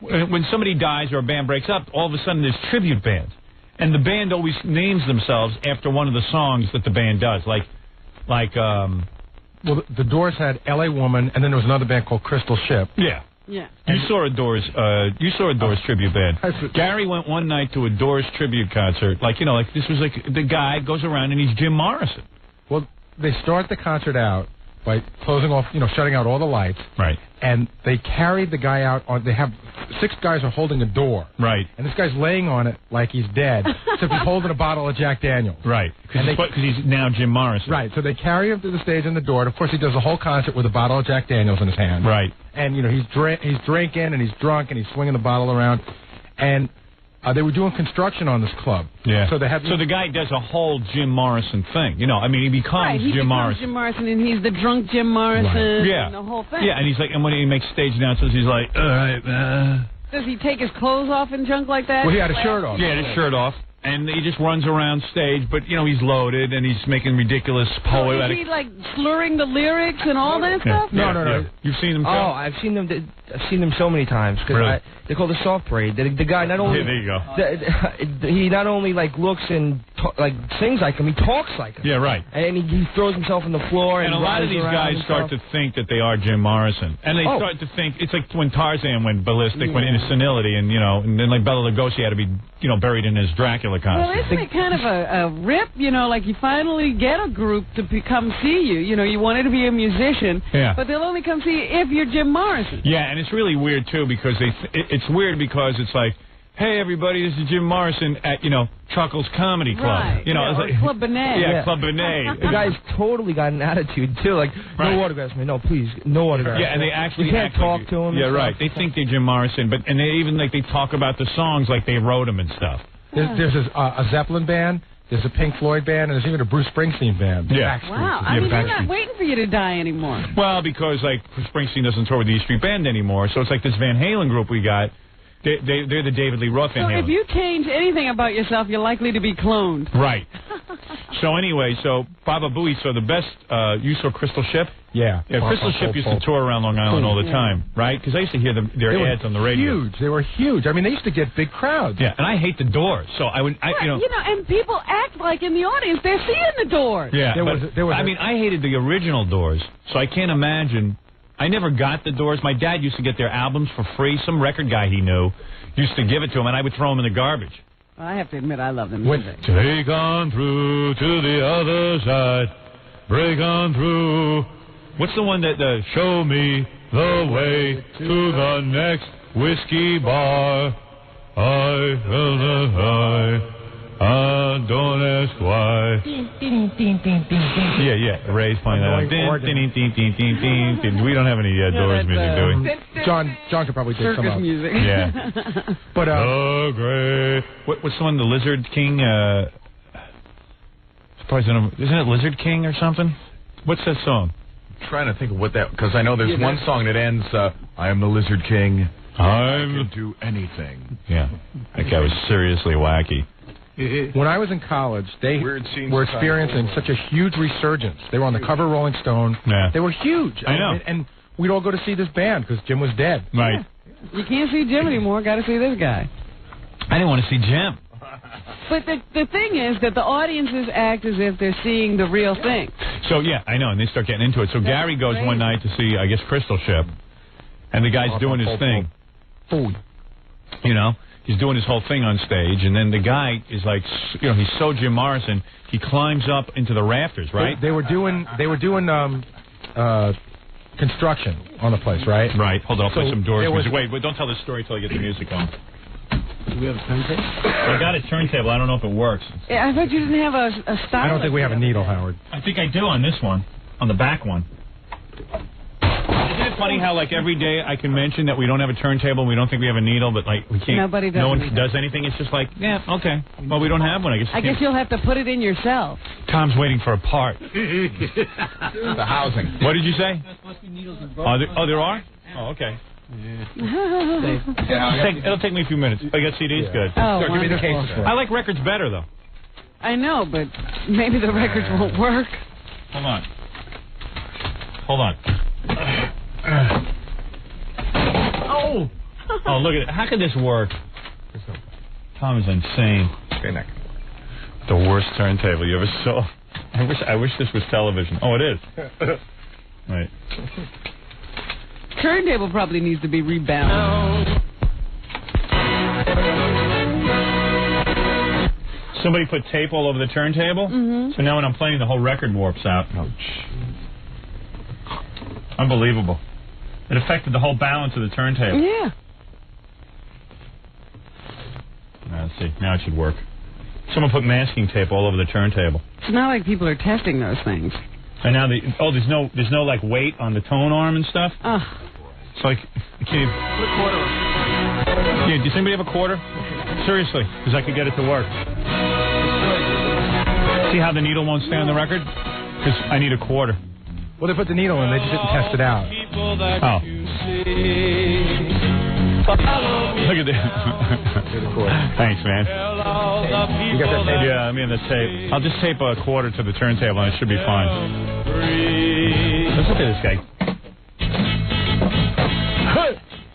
when somebody dies or a band breaks up, all of a sudden there's tribute bands. And the band always names themselves after one of the songs that the band does. Well, the Doors had L.A. Woman, and then there was another band called Crystal Ship. Yeah. Yeah. You saw a Doors tribute band. Gary went one night to a Doors tribute concert. This was like the guy goes around and he's Jim Morrison. Well, they start the concert out by closing off, shutting out all the lights. Right. And they carried the guy out on. They have 6 guys are holding a door. Right. And this guy's laying on it like he's dead, except he's holding a bottle of Jack Daniels. Right. Because he's now Jim Morrison. Right. So they carry him to the stage and the door. And of course, he does the whole concert with a bottle of Jack Daniels in his hand. Right. And he's drinking and he's drunk and he's swinging the bottle around. And they were doing construction on this club. Yeah. So the guy does a whole Jim Morrison thing. He becomes Jim Morrison. Jim Morrison, and he's the drunk Jim Morrison. Right. Yeah. And the whole thing. Yeah, and he's like, and when he makes stage announcements, he's like, all right, Does he take his clothes off and junk like that? Well, he had a shirt off. Yeah, he had his shirt off. And he just runs around stage, but, he's loaded, and he's making ridiculous poetic... Is he, slurring the lyrics and all that stuff? No. You've seen him, Oh, I've seen them so many times. Really? They're called the Soft Parade. The guy not only... Yeah, there you go. He not only, looks and, sings like him, he talks like him. Yeah, right. And he throws himself on the floor and a lot of these guys start to think that they are Jim Morrison. And they start to think... It's like when Tarzan went ballistic, went into senility, and then, Bela Lugosi had to be, buried in his Dracula costume. Well, isn't it kind of a rip, you finally get a group to come see you. You wanted to be a musician, but they'll only come see you if you're Jim Morrison. Yeah, and it's really weird, too, because it's weird because it's like, hey, everybody, this is Jim Morrison at, Chuckles Comedy Club. Right. It's like, Club Benet. Yeah, Club Benet. The guy's totally got an attitude, too. No autographs, man. No, please, no autographs. Yeah, and they actually you can't talk to him. Yeah, right. They think they're Jim Morrison, and they even, they talk about the songs like they wrote them and stuff. There's a Zeppelin band, there's a Pink Floyd band, and there's even a Bruce Springsteen band. Yeah. Wow. They're not waiting for you to die anymore. Well, because, Springsteen doesn't tour with the E Street Band anymore, so it's like this Van Halen group we got. They're the David Lee Roth Van Halen. So if you change anything about yourself, you're likely to be cloned. Right. So anyway, Baba Booey, so the best, you saw Crystal Ship? Yeah. Crystal Ship used to tour around Long Island all the time, right? Because I used to hear their ads on the radio. Huge. They were huge. I mean, they used to get big crowds. Yeah, and I hate the Doors, so I would, and people act like in the audience they're seeing the Doors. Yeah, I hated the original Doors, so I can't imagine. I never got the Doors. My dad used to get their albums for free. Some record guy he knew used to give it to him, and I would throw them in the garbage. Well, I have to admit, I love them. Take on through to the other side. Break on through. What's the one that show me the way to the next whiskey bar? Don't ask why. Yeah. Ray's playing that. We don't have any Doors music, do we? John could probably take some circus out. music. Yeah. But great. What's the one? The Lizard King. Isn't it Lizard King or something? What's that song? I'm trying to think of what that, because I know there's one song that ends, I am the Lizard King. I can do anything. Yeah. That guy was seriously wacky. When I was in college, they were experiencing such a huge resurgence. They were on the cover of Rolling Stone. Yeah. They were huge. I know. And we'd all go to see this band because Jim was dead. Right. You can't see Jim anymore. Got to see this guy. I didn't want to see Jim. But the thing is that the audiences act as if they're seeing the real thing. So, yeah, I know, and they start getting into it. So Gary goes one night to see, I guess, Crystal Ship, and the guy's doing his thing. You know, he's doing his whole thing on stage, and then the guy is like, you know, he's so Jim Morrison, he climbs up into the rafters, right? They were doing construction on the place, right? Right. Hold on, I'll play some Doors was- music. Wait, don't tell this story till I get the music on. Do we have a turntable? I got a turntable. I don't know if it works. Yeah, I thought you didn't have a stylus. I don't think we have a needle, Howard. I think I do on this one, on the back one. Isn't it funny how, like, every day I can mention that we don't have a turntable and we don't think we have a needle, but, like, we can't. Nobody does No one anything. does anything. It's just like, yeah, okay. Well, we don't have one. I guess you'll have to put it in yourself. Tom's waiting for a part. The housing. What did you say? There's supposed to be needles in both. Oh, there are? Oh, okay. It'll take me a few minutes. I got CDs, good. Oh, Give me the wonderful. cases. I like records better, though. I know, but maybe the records won't work. Hold on. Hold on. Oh! Oh, look at it. How could this work? Tom is insane. Okay, Nick. The worst turntable you ever saw. I wish this was television. Oh, it is. Right. Turntable probably needs to be rebalanced. Somebody put tape all over the turntable, so now when I'm playing, the whole record warps out. Unbelievable. It affected the whole balance of the turntable. Yeah. Now, let's see. Now it should work. Someone put masking tape all over the turntable. It's not like people are testing those things. And now there's no like weight on the tone arm and stuff. It's like you can't even... Put a quarter on. Yeah, does anybody have a quarter? Seriously, because I could get it to work. See how the needle won't stay on the record? Because I need a quarter. Well, they put the needle in. They just didn't test it out. Oh. Look at this. Thanks, man. You got that tape? Yeah, I mean the tape. I'll just tape a quarter to the turntable and it should be fine. Let's look at this guy.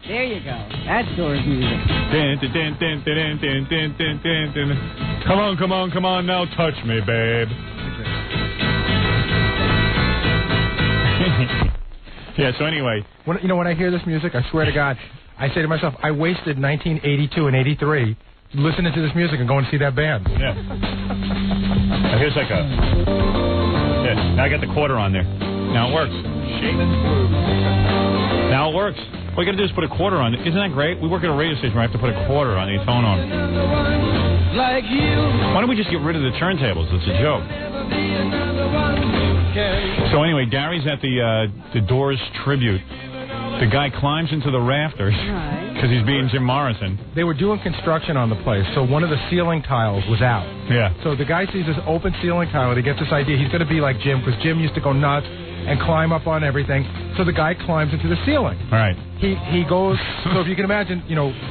There you go. That's Doors music. Come on, now touch me, babe. Yeah, so anyway. When I hear this music, I swear to God, I say to myself, I wasted 1982 and 83 listening to this music and going to see that band. Yeah. Now here's like a... Yeah, now I got the quarter on there. Now it works. Now it works. All you got to do is put a quarter on it. Isn't that great? We work at a radio station where I have to put a quarter on the tone arm. Like you. Why don't we just get rid of the turntables? It's a joke. So anyway, Gary's at the Doors tribute. The guy climbs into the rafters because he's being Jim Morrison. They were doing construction on the place, so one of the ceiling tiles was out. Yeah. So the guy sees this open ceiling tile, and he gets this idea. He's going to be like Jim, because Jim used to go nuts and climb up on everything. So the guy climbs into the ceiling. All right. He goes, so if you can imagine,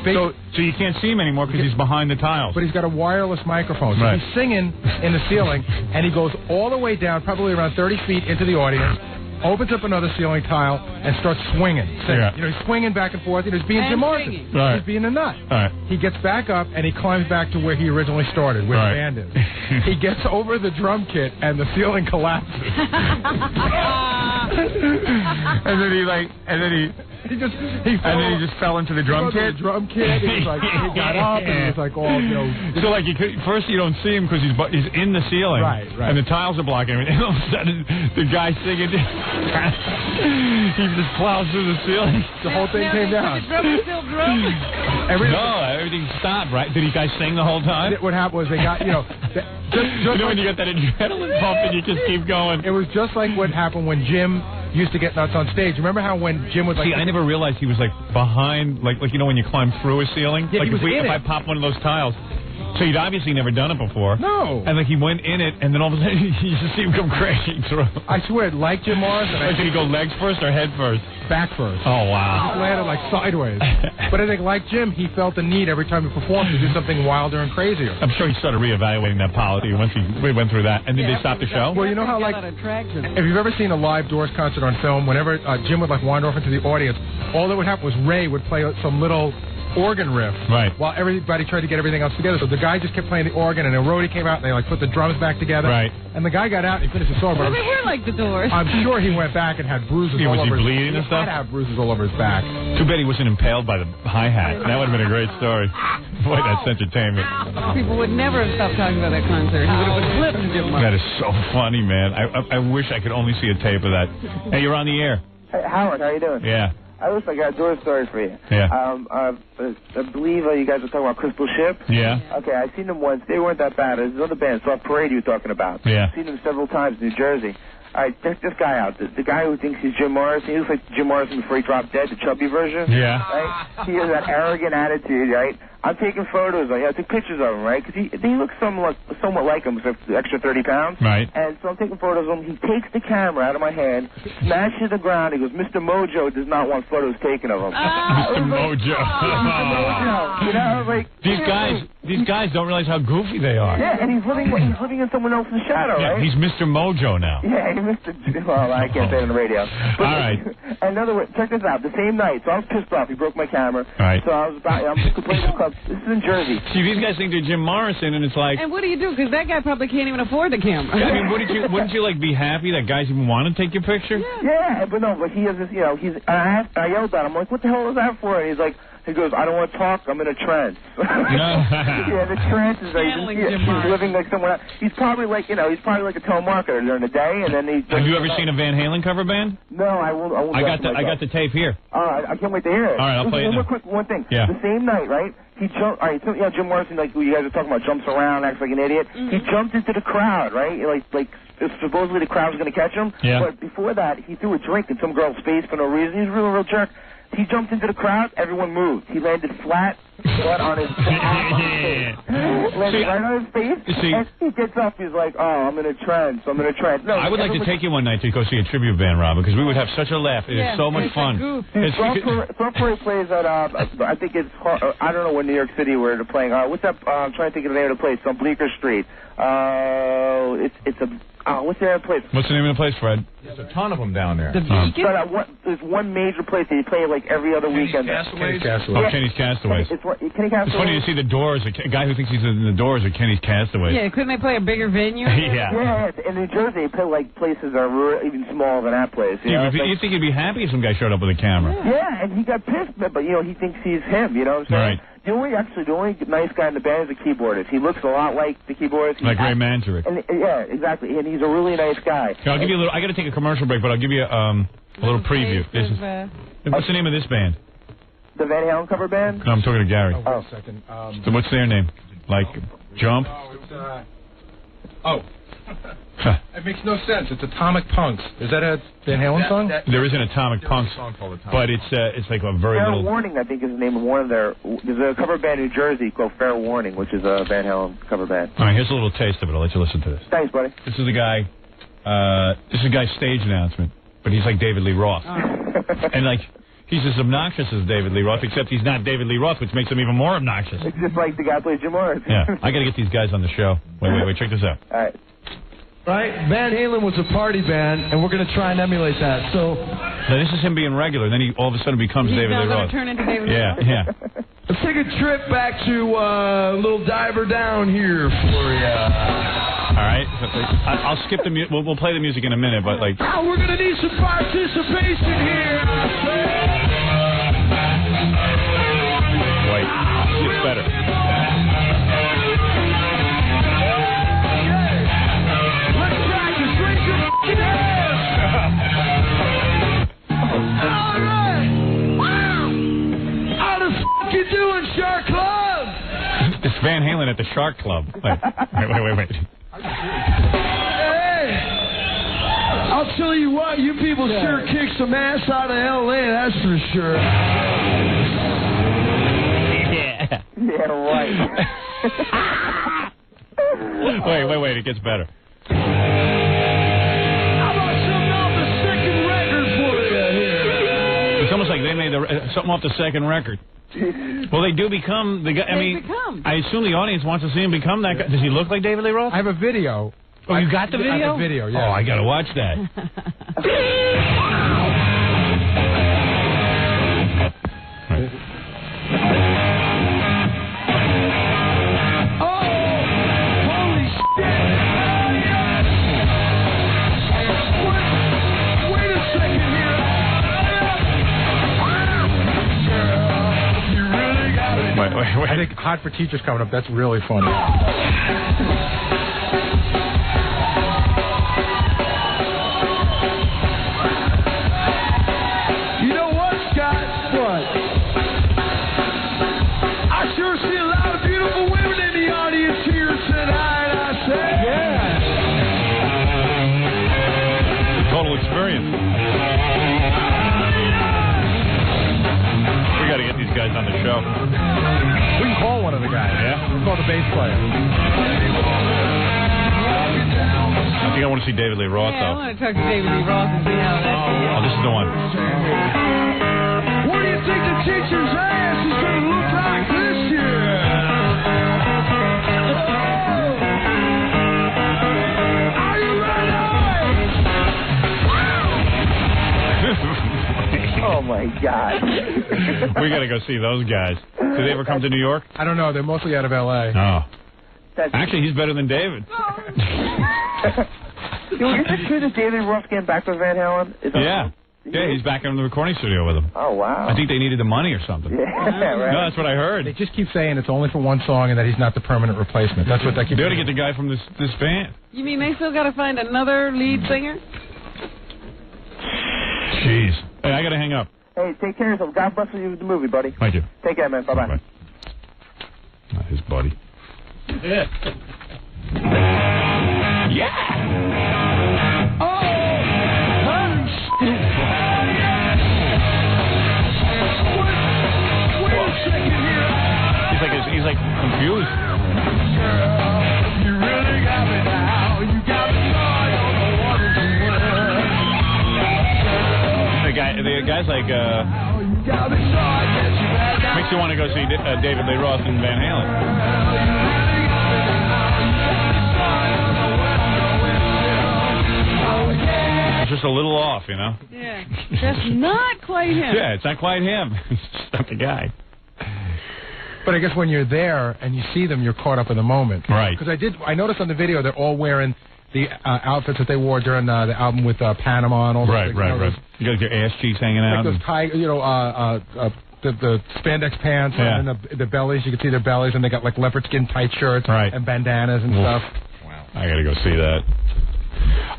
big... So you can't see him anymore because he's behind the tiles. But he's got a wireless microphone. So he's singing in the ceiling, and he goes all the way down, probably around 30 feet into the audience, opens up another ceiling tile, and starts swinging. Yeah. He's swinging back and forth. He's being Jim Morrison. Right. He's being a nut. All right. He gets back up, and he climbs back to where he originally started, where the band is. He gets over the drum kit, and the ceiling collapses. And then he just fell into the drum kit. The drum kit. He was like, he got up, and he was like, So like first you don't see him because he's in the ceiling, right, and the tiles are blocking him. And all of a sudden the guy singing, he just plows through the ceiling. The whole thing came down. The drummer still drumming? Everything stopped. Right? Did you guys sing the whole time? What happened was they got just when you get that adrenaline pump and you just keep going. It was just like what happened when Jim used to get nuts on stage. Remember how when Jim was like... See, I never realized he was like behind, like when you climb through a ceiling. Yeah, like he was if in I pop one of those tiles, So he'd obviously never done it before. No. And like he went in it, and then all of a sudden you just see him come crashing through. I swear, like Jim Morrison. Did he go legs first or head first? Back first. Oh, wow. He landed like sideways. But I think, like Jim, he felt the need every time he performed to do something wilder and crazier. I'm sure he started reevaluating that policy once we went through that. And did they stop the show? Well, you know how, like, if you've ever seen a live Doors concert on film, whenever Jim would, like, wander off into the audience, all that would happen was Ray would play some little organ riff while everybody tried to get everything else together. So the guy just kept playing the organ, and a roadie came out, and they, like, put the drums back together. Right. And the guy got out, and he finished the song. Well, they were like the Doors. I'm sure he went back and had bruises all was over he bleeding his and stuff? He had to have bruises all over his back. Too bad he wasn't impaled by the hi-hat. That would have been a great story. Boy, that's entertainment. People would never have stopped talking about that concert. He would have been flipped to Jim Morrison. That is so funny, man. I wish I could only see a tape of that. Hey, you're on the air. Hey, Howard, how you doing? Yeah. I wish I got a Doors story for you. Yeah. I believe you guys were talking about Crystal Ship. Yeah. Okay, I seen them once. They weren't that bad. There's another band, Soft Parade, you were talking about. Yeah. I've seen them several times in New Jersey. All right, check this guy out. The guy who thinks he's Jim Morrison, he looks like Jim Morrison before he dropped dead, the chubby version. Yeah. Right? He has that arrogant attitude, right? I'm taking photos of him. I took pictures of him, right? Because he looks somewhat like him, except the extra 30 pounds. Right. And so I'm taking photos of him. He takes the camera out of my hand, smashes the ground. He goes, Mr. Mojo does not want photos taken of him. Mr. Mojo. Mr. Mojo. You know, like These guys don't realize how goofy they are. Yeah, and he's living in someone else's shadow, right? He's Mr. Mojo now. Yeah, he's Mr. Well, I can't say it on the radio. But all right. Another way, check this out. The same night, so I was pissed off. He broke my camera. All right. So I'm complaining to the club. This is in Jersey. See, these guys think they're Jim Morrison, and it's like. And what do you do? Because that guy probably can't even afford the camera. I mean, wouldn't you like be happy that guys even want to take your picture? Yeah, but he has this, I yelled at him, I'm like, what the hell is that for? And he goes, I don't want to talk, I'm in a trance. Yeah, the trance is he's living like someone else. He's probably like a telemarketer during the day, and then Have you ever seen a Van Halen cover band? No, I won't. I got the tape here. All right, I can't wait to hear it. All right, I'll play it now. One thing. Yeah. The same night, right? He jumped. All right, so Jim Morrison, like who you guys are talking about, jumps around, acts like an idiot. Mm-hmm. He jumped into the crowd, right? Like supposedly the crowd was going to catch him. Yeah. But before that, he threw a drink in some girl's face for no reason. He's a real jerk. He jumped into the crowd. Everyone moved. He landed flat, flat on his face. Landed right on his face. And he gets up. He's like, "Oh, I'm in a trance. I'm in a trance." No, I would like to take you one night to go see a tribute band, Robin, because we would have such a laugh. It is so much fun. Soft Parade plays at I think it's I don't know what New York City where they're playing. What's that? I'm trying to think of the name of the place. It's on Bleecker Street. What's the other place? What's the name of the place, Fred? There's a ton of them down there. There's one major place that you play like every other weekend. Kenny's Castaways. Oh, Kenny's Castaways. Kenny Castaways. It's funny to see the Doors, a guy who thinks he's in the Doors or Kenny's Castaways. Yeah, couldn't they play a bigger venue? Yeah. In New Jersey, they play like places that are even smaller than that place. You think he'd be happy if some guy showed up with a camera? Yeah, and he got pissed, but he thinks he's him. You know what I'm saying? Right. The only nice guy in the band is the keyboardist. He looks a lot like the keyboardist. Like Ray Manzarek. Yeah, exactly. And he's a really nice guy. I'll give you a little. I got to take a commercial break, but I'll give you a little preview. What's the name of this band? The Van Halen cover band? No, I'm talking to Gary. Oh, wait a second. So what's their name? Like Jump? It makes no sense. It's Atomic Punks. Is that a Van Halen song? There is an Atomic Punks, but it's like a very Fair little. Warning, I think, is the name of one of their. There's a cover band in New Jersey called Fair Warning, which is a Van Halen cover band. All right, here's a little taste of it. I'll let you listen to this. Thanks, buddy. This is a guy. This is a guy's stage announcement, but he's like David Lee Roth, and like. He's as obnoxious as David Lee Roth, except he's not David Lee Roth, which makes him even more obnoxious. It's just like the guy who plays Jim Morrison. Yeah, I got to get these guys on the show. Wait, check this out. All right. Right? Van Halen was a party band, and we're going to try and emulate that. So now, this is him being regular. Then he all of a sudden becomes David Lee Roth. Turn into David Lee Roth. Yeah. Let's take a trip back to a little diver down here for you. All right. I'll skip the music. We'll play the music in a minute, but like. Now we're going to need some participation here. Wait, it's better. Let's practice. Raise your f***ing hands. All right. Wow. How the f*** you doing, Shark Club? It's Van Halen at the Shark Club. Wait. Hey, I'll tell you what, you people sure kick some ass out of L.A., that's for sure. Yeah, right. Wait. It gets better. It's almost like they made something off the second record. Well, they do become the guy. I assume the audience wants to see him become that guy. Does he look like David Lee Roth? I have a video. Oh, you got the video? I have a video, yeah. Oh, I got to watch that. Wait. I think Hot for Teachers coming up. That's really funny. You know what, Scott? What? I sure see a lot of beautiful women in the audience here tonight, I say. Yeah. Total experience. We got to get these guys on the show. We can call one of the guys. Yeah? We'll call the bass player. I think I want to see David Lee Roth, I though. want to talk to David Lee Roth and see how that goes. Oh, this is the one. What do you think the teacher's ass is going to look like this year? Are you ready? Oh, my God. We got to go see those guys. Did they ever come to New York? I don't know. They're mostly out of L.A. Oh. Actually, he's better than David. Is it true that David Roth getting back with Van Halen? Yeah, he's back in the recording studio with them. Oh, wow. I think they needed the money or something. Yeah, right. No, that's what I heard. They just keep saying it's only for one song and that he's not the permanent replacement. That's what they keep They ought to saying. get the guy from this band. You mean they still got to find another lead singer? Jeez. Hey, I got to hang up. Hey, take care of yourself. God bless you with the movie, buddy. Thank you. Take care, man. Bye-bye. Bye. Not his buddy. Yeah. Oh, wait a second here. He's like confused. You really got me now. You got me on the water. The guy's like, makes you want to go see David Lee Roth and Van Halen. It's just a little off, you know? Yeah. That's not quite him. Yeah, it's not quite him. It's just not the guy. But I guess when you're there and you see them, you're caught up in the moment. Right. Because I noticed on the video they're all wearing the outfits that they wore during the album with Panama and all those things. Right. You got your ass cheeks hanging out. Like those the spandex pants and the bellies. You can see their bellies, and they got like leopard skin tight shirts and bandanas and stuff. Wow. I got to go see that.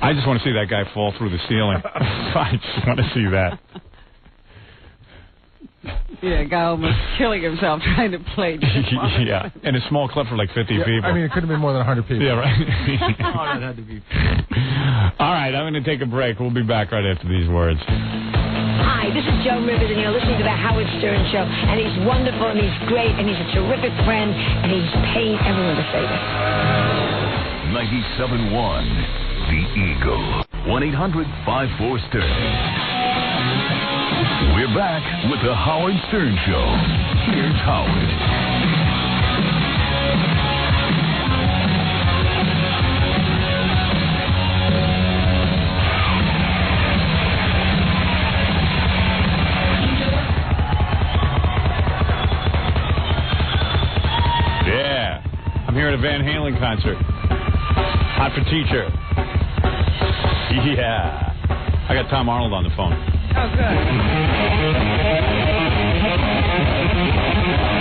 I just want to see that guy fall through the ceiling. I just want to see that. Yeah, a guy almost killing himself trying to play. Yeah, and a small club for like 50 people. I mean, it could have been more than 100 people. Yeah, right. That had to be. All right, I'm going to take a break. We'll be back right after these words. Hi, this is Joan Rivers, and you're listening to The Howard Stern Show. And he's wonderful, and he's great, and he's a terrific friend, and he's paying everyone to say this. 97.1, The Eagle. 1-800-54-STERN. We're back with The Howard Stern Show. Here's Howard. Yeah, I'm here at a Van Halen concert. Hot for Teacher. Yeah. I got Tom Arnold on the phone. Oh, good.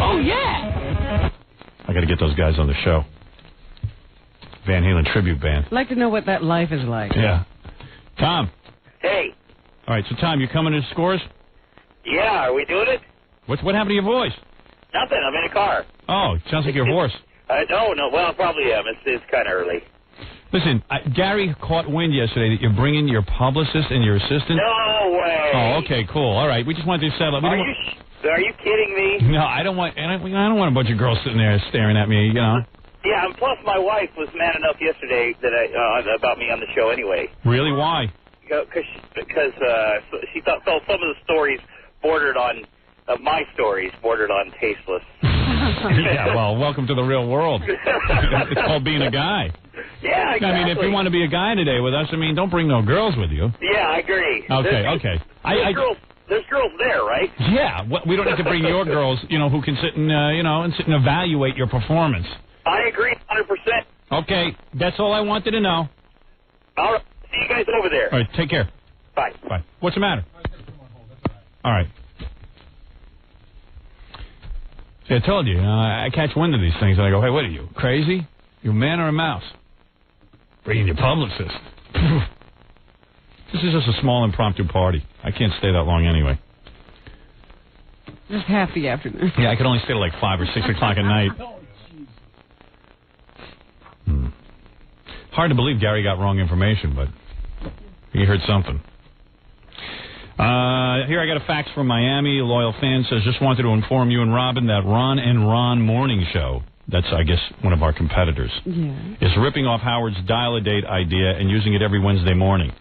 Oh, yeah. I got to get those guys on the show. Van Halen tribute band. I'd like to know what that life is like. Yeah. Tom. Hey. All right, so Tom, you coming to Scores? Yeah, are we doing it? What happened to your voice? Nothing. I'm in a car. Oh, it sounds like you're hoarse. No. Well, I probably am. It's kind of early. Listen, Gary caught wind yesterday that you're bringing your publicist and your assistant. No way. Oh, okay, cool. All right, we just wanted to settle. Are you kidding me? No, I don't want a bunch of girls sitting there staring at me, you know. Yeah, and plus my wife was mad enough yesterday that about me on the show anyway. Really? Why? Because she felt some of the stories bordered on, my stories bordered on tasteless. Yeah, well, welcome to the real world. It's called being a guy. Yeah, exactly. I mean, if you want to be a guy today with us, I mean, don't bring no girls with you. Yeah, I agree. Okay. There's girls there, right? Yeah, we don't need to bring your girls, you know, who can sit and, sit and evaluate your performance. I agree 100%. Okay, that's all I wanted to know. All right, see you guys over there. All right, take care. Bye. Bye. What's the matter? All right. See, I told you, I catch wind of these things, and I go, hey, what are you, crazy? You a man or a mouse? Bring in your publicist. This is just a small impromptu party. I can't stay that long anyway. Just half the afternoon. Yeah, I could only stay till like 5 or 6 o'clock at night. Hard to believe Gary got wrong information, but he heard something. Here I got a fax from Miami. A loyal fan says, just wanted to inform you and Robin that Ron and Ron morning show, that's, I guess, one of our competitors, is ripping off Howard's Dial-A-Date idea and using it every Wednesday morning.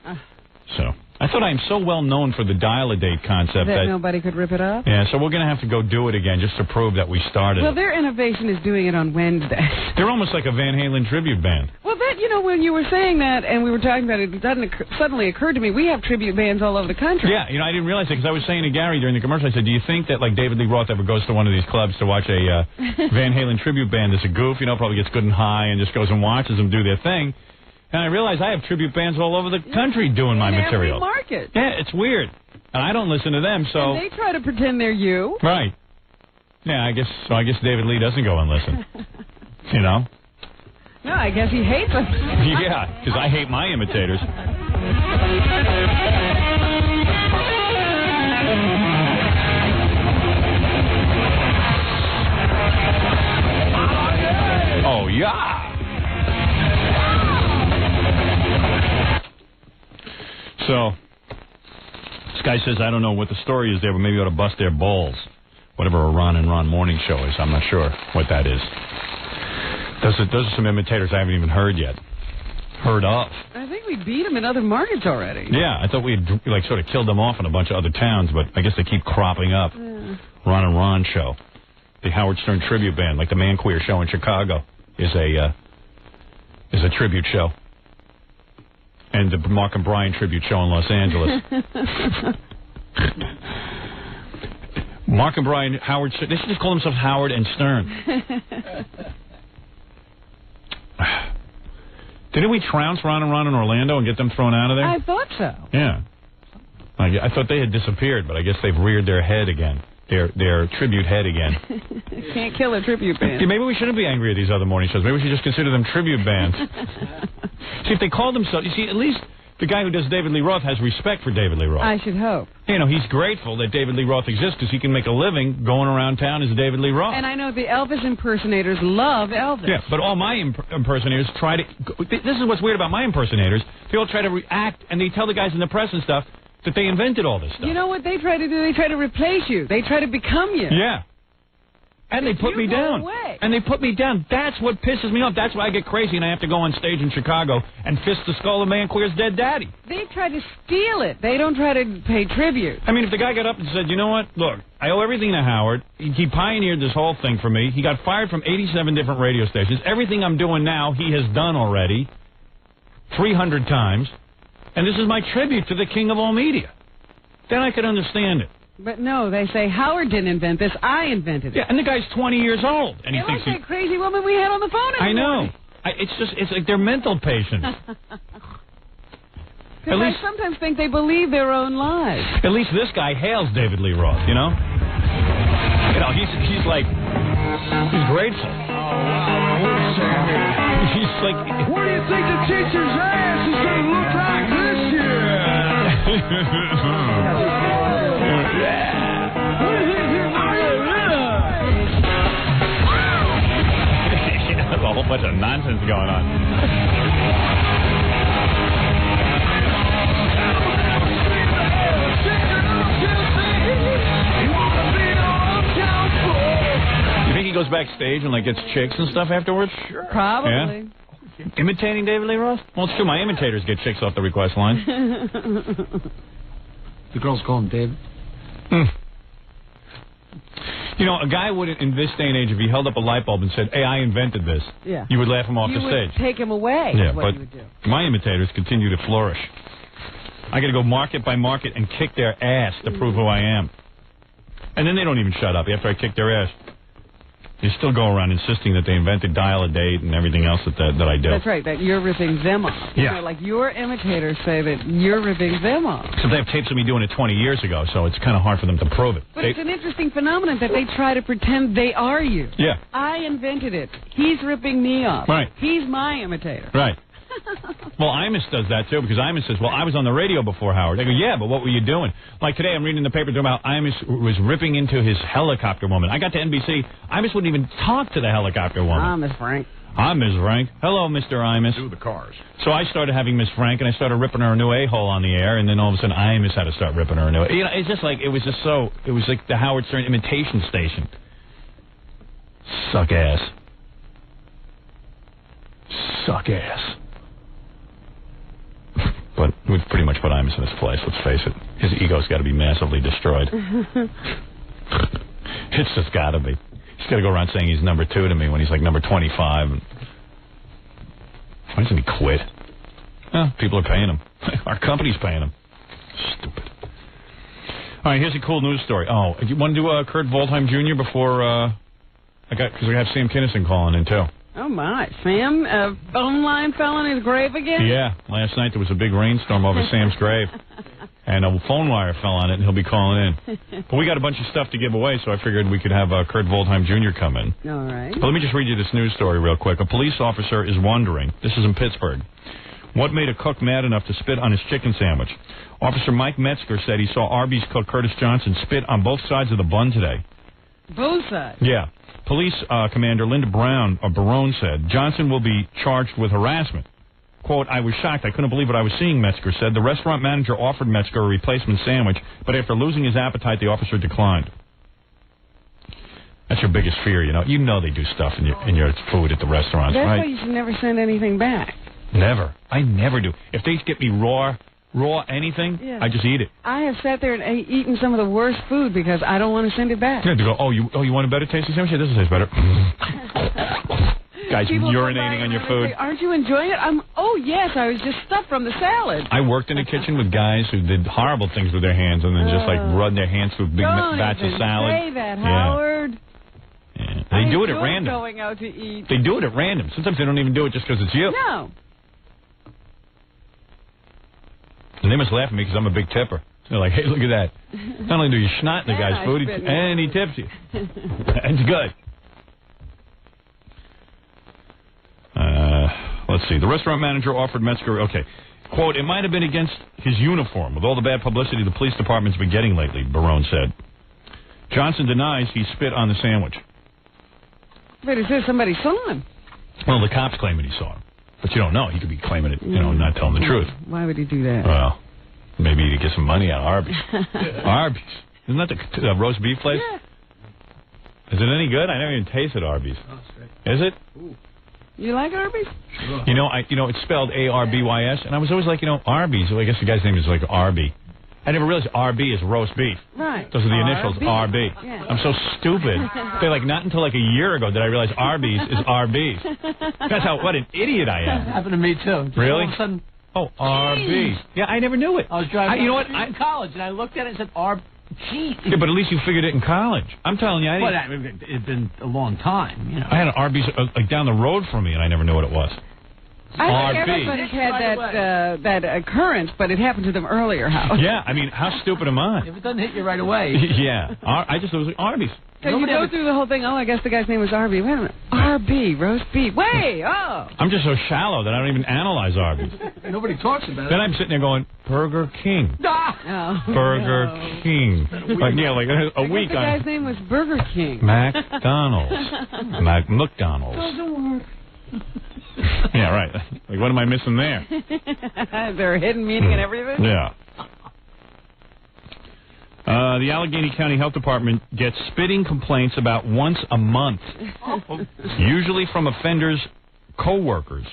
So I thought I'm so well known for the Dial-A-Date concept that nobody could rip it up? Yeah, so we're going to have to go do it again just to prove that we started Well, it. their innovation is doing it on Wednesdays. They're almost like a Van Halen tribute band. Well, that, when you were saying that and we were talking about it, suddenly occurred to me, we have tribute bands all over the country. Yeah, I didn't realize it because I was saying to Gary during the commercial, I said, do you think that, like, David Lee Roth ever goes to one of these clubs to watch a Van Halen tribute band that's a goof, probably gets good and high and just goes and watches them do their thing? And I realized I have tribute bands all over the country doing my material. Every market. Yeah, it's weird. And I don't listen to them, so... And they try to pretend they're you. Right. Yeah, I guess David Lee doesn't go and listen. No, I guess he hates us. Yeah, because I hate my imitators. Oh, yeah. So, this guy says, I don't know what the story is there, but maybe you ought to bust their balls. Whatever a Ron and Ron morning show is, I'm not sure what that is. Those are some imitators I haven't even heard yet. Heard of. I think we beat them in other markets already. Yeah, I thought we had sort of killed them off in a bunch of other towns, but I guess they keep cropping up. Yeah. Ron and Ron show. The Howard Stern tribute band, like the Man Queer show in Chicago, is a tribute show. And the Mark and Brian tribute show in Los Angeles. Mark and Brian, Howard, they should just call themselves Howard and Stern. Didn't we trounce Ron and Ron in Orlando and get them thrown out of there? I thought so. Yeah. I thought they had disappeared, but I guess they've reared their head again. Their tribute head again. Can't kill a tribute band. Yeah, maybe we shouldn't be angry at these other morning shows. Maybe we should just consider them tribute bands. See, if they call themselves... You see, at least the guy who does David Lee Roth has respect for David Lee Roth. I should hope. He's grateful that David Lee Roth exists because he can make a living going around town as David Lee Roth. And I know the Elvis impersonators love Elvis. Yeah, but all my impersonators try to... This is what's weird about my impersonators. They all try to react, and they tell the guys in the press and stuff that they invented all this stuff. You know what they try to do? They try to replace you. They try to become you. Yeah. And they put me down. And they put me down. That's what pisses me off. That's why I get crazy and I have to go on stage in Chicago and fist the skull of Man Queer's dead daddy. They try to steal it. They don't try to pay tribute. I mean, if the guy got up and said, you know what, look, I owe everything to Howard. He pioneered this whole thing for me. He got fired from 87 different radio stations. Everything I'm doing now, he has done already 300 times. And this is my tribute to the king of all media. Then I could understand it. But no, they say, Howard didn't invent this, I invented it. Yeah, and the guy's 20 years old. And he thinks like that crazy woman we had on the phone every morning. It's like they're mental patients. Because I sometimes think they believe their own lies. At least this guy hails David Lee Roth, he's like, he's grateful. Oh, wow. He's like... What do you think the teacher's ass is going to look like this year? There's a whole bunch of nonsense going on. You wanna be goes backstage and like gets chicks and stuff afterwards? Sure. Probably. Yeah? Imitating David Lee Roth? Well, it's true. My imitators get chicks off the request line. The girls call him David. You know, a guy wouldn't, in this day and age, if he held up a light bulb and said, "Hey, I invented this," you would laugh him off the stage. You would take him away. Yeah, what but you would do. my imitators continue to flourish. I got to go market by market and kick their ass to prove who I am. And then they don't even shut up after I kick their ass. They still go around insisting that they invented dial-a-date and everything else that I do. That's right, that you're ripping them off. Yeah. You know, like your imitators say that you're ripping them off. Except they have tapes of me doing it 20 years ago, so it's kind of hard for them to prove it. But it's an interesting phenomenon that they try to pretend they are you. Yeah. I invented it. He's ripping me off. Right. He's my imitator. Right. Well, Imus does that, too, because Imus says, well, I was on the radio before Howard. I go, yeah, but what were you doing? Like today, I'm reading in the paper about Imus was ripping into his helicopter woman. I got to NBC. Imus wouldn't even talk to the helicopter woman. I'm Miss Frank. I'm Ms. Frank. Hello, Mr. Imus. Do the cars. So I started having Miss Frank, and I started ripping her a new a-hole on the air, and then all of a sudden Imus had to start ripping her a new a-hole. You know, it's just like, it was like the Howard Stern imitation station. Suck ass. Suck ass. But we've pretty much put Imus in his place, let's face it. His ego's got to be massively destroyed. It's just got to be. He's got to go around saying he's number 2 to me when he's like number 25. Why doesn't he quit? People are paying him. Our company's paying him. Stupid. All right, here's a cool news story. Oh, do you want to do Kurt Waldheim Jr. before because we have Sam Kinison calling in, too. Oh, my. Sam, phone line fell on his grave again? Yeah. Last night there was a big rainstorm over Sam's grave. And a phone wire fell on it, and he'll be calling in. But we got a bunch of stuff to give away, so I figured we could have Kurt Waldheim Jr. come in. All right. But let me just read you this news story real quick. A police officer is wondering, this is in Pittsburgh, what made a cook mad enough to spit on his chicken sandwich. Officer Mike Metzger said he saw Arby's cook Curtis Johnson spit on both sides of the bun today. Both sides? Yeah. Police Commander Linda Barone said Johnson will be charged with harassment. Quote, I was shocked. I couldn't believe what I was seeing, Metzger said. The restaurant manager offered Metzger a replacement sandwich, but after losing his appetite, the officer declined. That's your biggest fear, you know. You know they do stuff in your food at the restaurants, That's right? That's why you should never send anything back. Never. I never do. If they get me raw anything, I just eat it. I have sat there and eaten some of the worst food because I don't want to send it back. Yeah, they go, oh, you want a better tasting sandwich? Yeah, this will taste better. Guys People urinating on your food. Say, aren't you enjoying it? Oh, yes, I was just stuffed from the salad. I worked in a kitchen with guys who did horrible things with their hands and then just like run their hands through big vats of salad. Don't say that, Howard. Yeah. They do it at random. Going out to eat. They do it at random. Sometimes they don't even do it just because it's you. No. And they must laugh at me because I'm a big tipper. They're like, hey, look at that. Not only do you snot in the guy's food, and he tips you. It's good. Let's see. The restaurant manager offered Metzger, okay, quote, it might have been against his uniform with all the bad publicity the police department's been getting lately, Barone said. Johnson denies he spit on the sandwich. But he says somebody saw him. Well, the cops claiming he saw him. But you don't know. He could be claiming it, not telling the truth. Why would he do that? Well, maybe to get some money out of Arby's. Arby's. Isn't that the roast beef place? Yeah. Is it any good? I never even tasted Arby's. Oh, that's great. Is it? Ooh. You like Arby's? You know, it's spelled Arbys, and I was always like, Arby's. Well, I guess the guy's name is like Arby. I never realized RB is roast beef. Right. Those are the initials, RB. Yeah. I'm so stupid. Not until like a year ago did I realize Arby's is RB's. That's what an idiot I am. Happened to me too. Just really? All of a sudden, RB. Yeah, I never knew it. I was driving in college, and I looked at it and said, RB. Yeah, but at least you figured it in college. I'm telling you, it's been a long time, I had an Arby's like down the road from me, and I never knew what it was. I think everybody's had that occurrence, but it happened to them earlier, Howard. Yeah, how stupid am I? If it doesn't hit you right away. Yeah, I just was like, Arby's. So you go through the whole thing, I guess the guy's name was Arby. Wait a minute. RB, roast beef. Wait, I'm just so shallow that I don't even analyze Arby's. Nobody talks about it. Then I'm sitting there going, Burger King. Burger King. Like a week. The guy's name was Burger King. McDonald's. McDonald's. Doesn't work. Yeah, right. Like, what am I missing there? Is there a hidden meaning in everything? Yeah. The Allegheny County Health Department gets spitting complaints about once a month, usually from offenders' co-workers,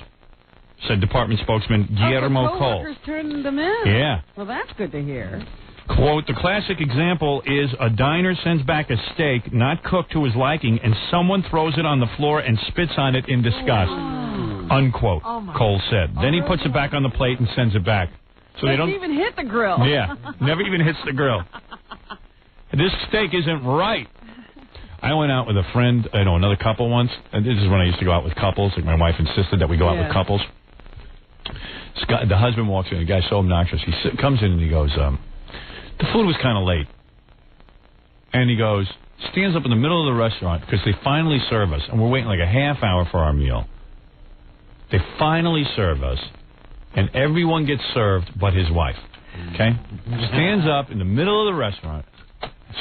said department spokesman Guillermo Cole. Co-workers turning them in. Yeah. Well, that's good to hear. Quote, the classic example is a diner sends back a steak not cooked to his liking and someone throws it on the floor and spits on it in disgust. Unquote, Cole said. Then he puts it back on the plate and sends it back. So they don't even hit the grill. Yeah, never even hits the grill. This steak isn't right. I went out with a friend, another couple once. And this is when I used to go out with couples. Like my wife insisted that we go out with couples. Scott, the husband walks in. The guy's so obnoxious. He comes in and he goes, the food was kind of late. And he goes, stands up in the middle of the restaurant because they finally serve us. And we're waiting like a half hour for our meal. They finally serve us. And everyone gets served but his wife. Okay? Stands up in the middle of the restaurant.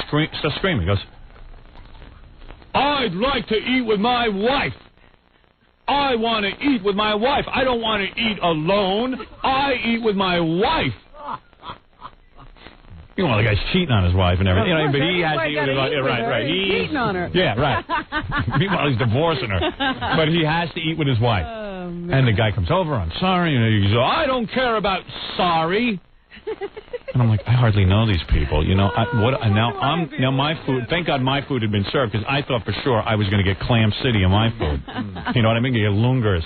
Starts screaming. He goes, I'd like to eat with my wife. I want to eat with my wife. I don't want to eat alone. I eat with my wife. You know, the guy's cheating on his wife and everything. But he has to eat with his wife. Right. He's cheating on her. Yeah, right. Meanwhile, he's divorcing her. But he has to eat with his wife. And the guy comes over, I'm sorry. And he goes, I don't care about sorry. And I'm like, I hardly know these people. Now my food, thank God my food had been served because I thought for sure I was going to get Clam City in my food. You know what I mean? You get Lungers.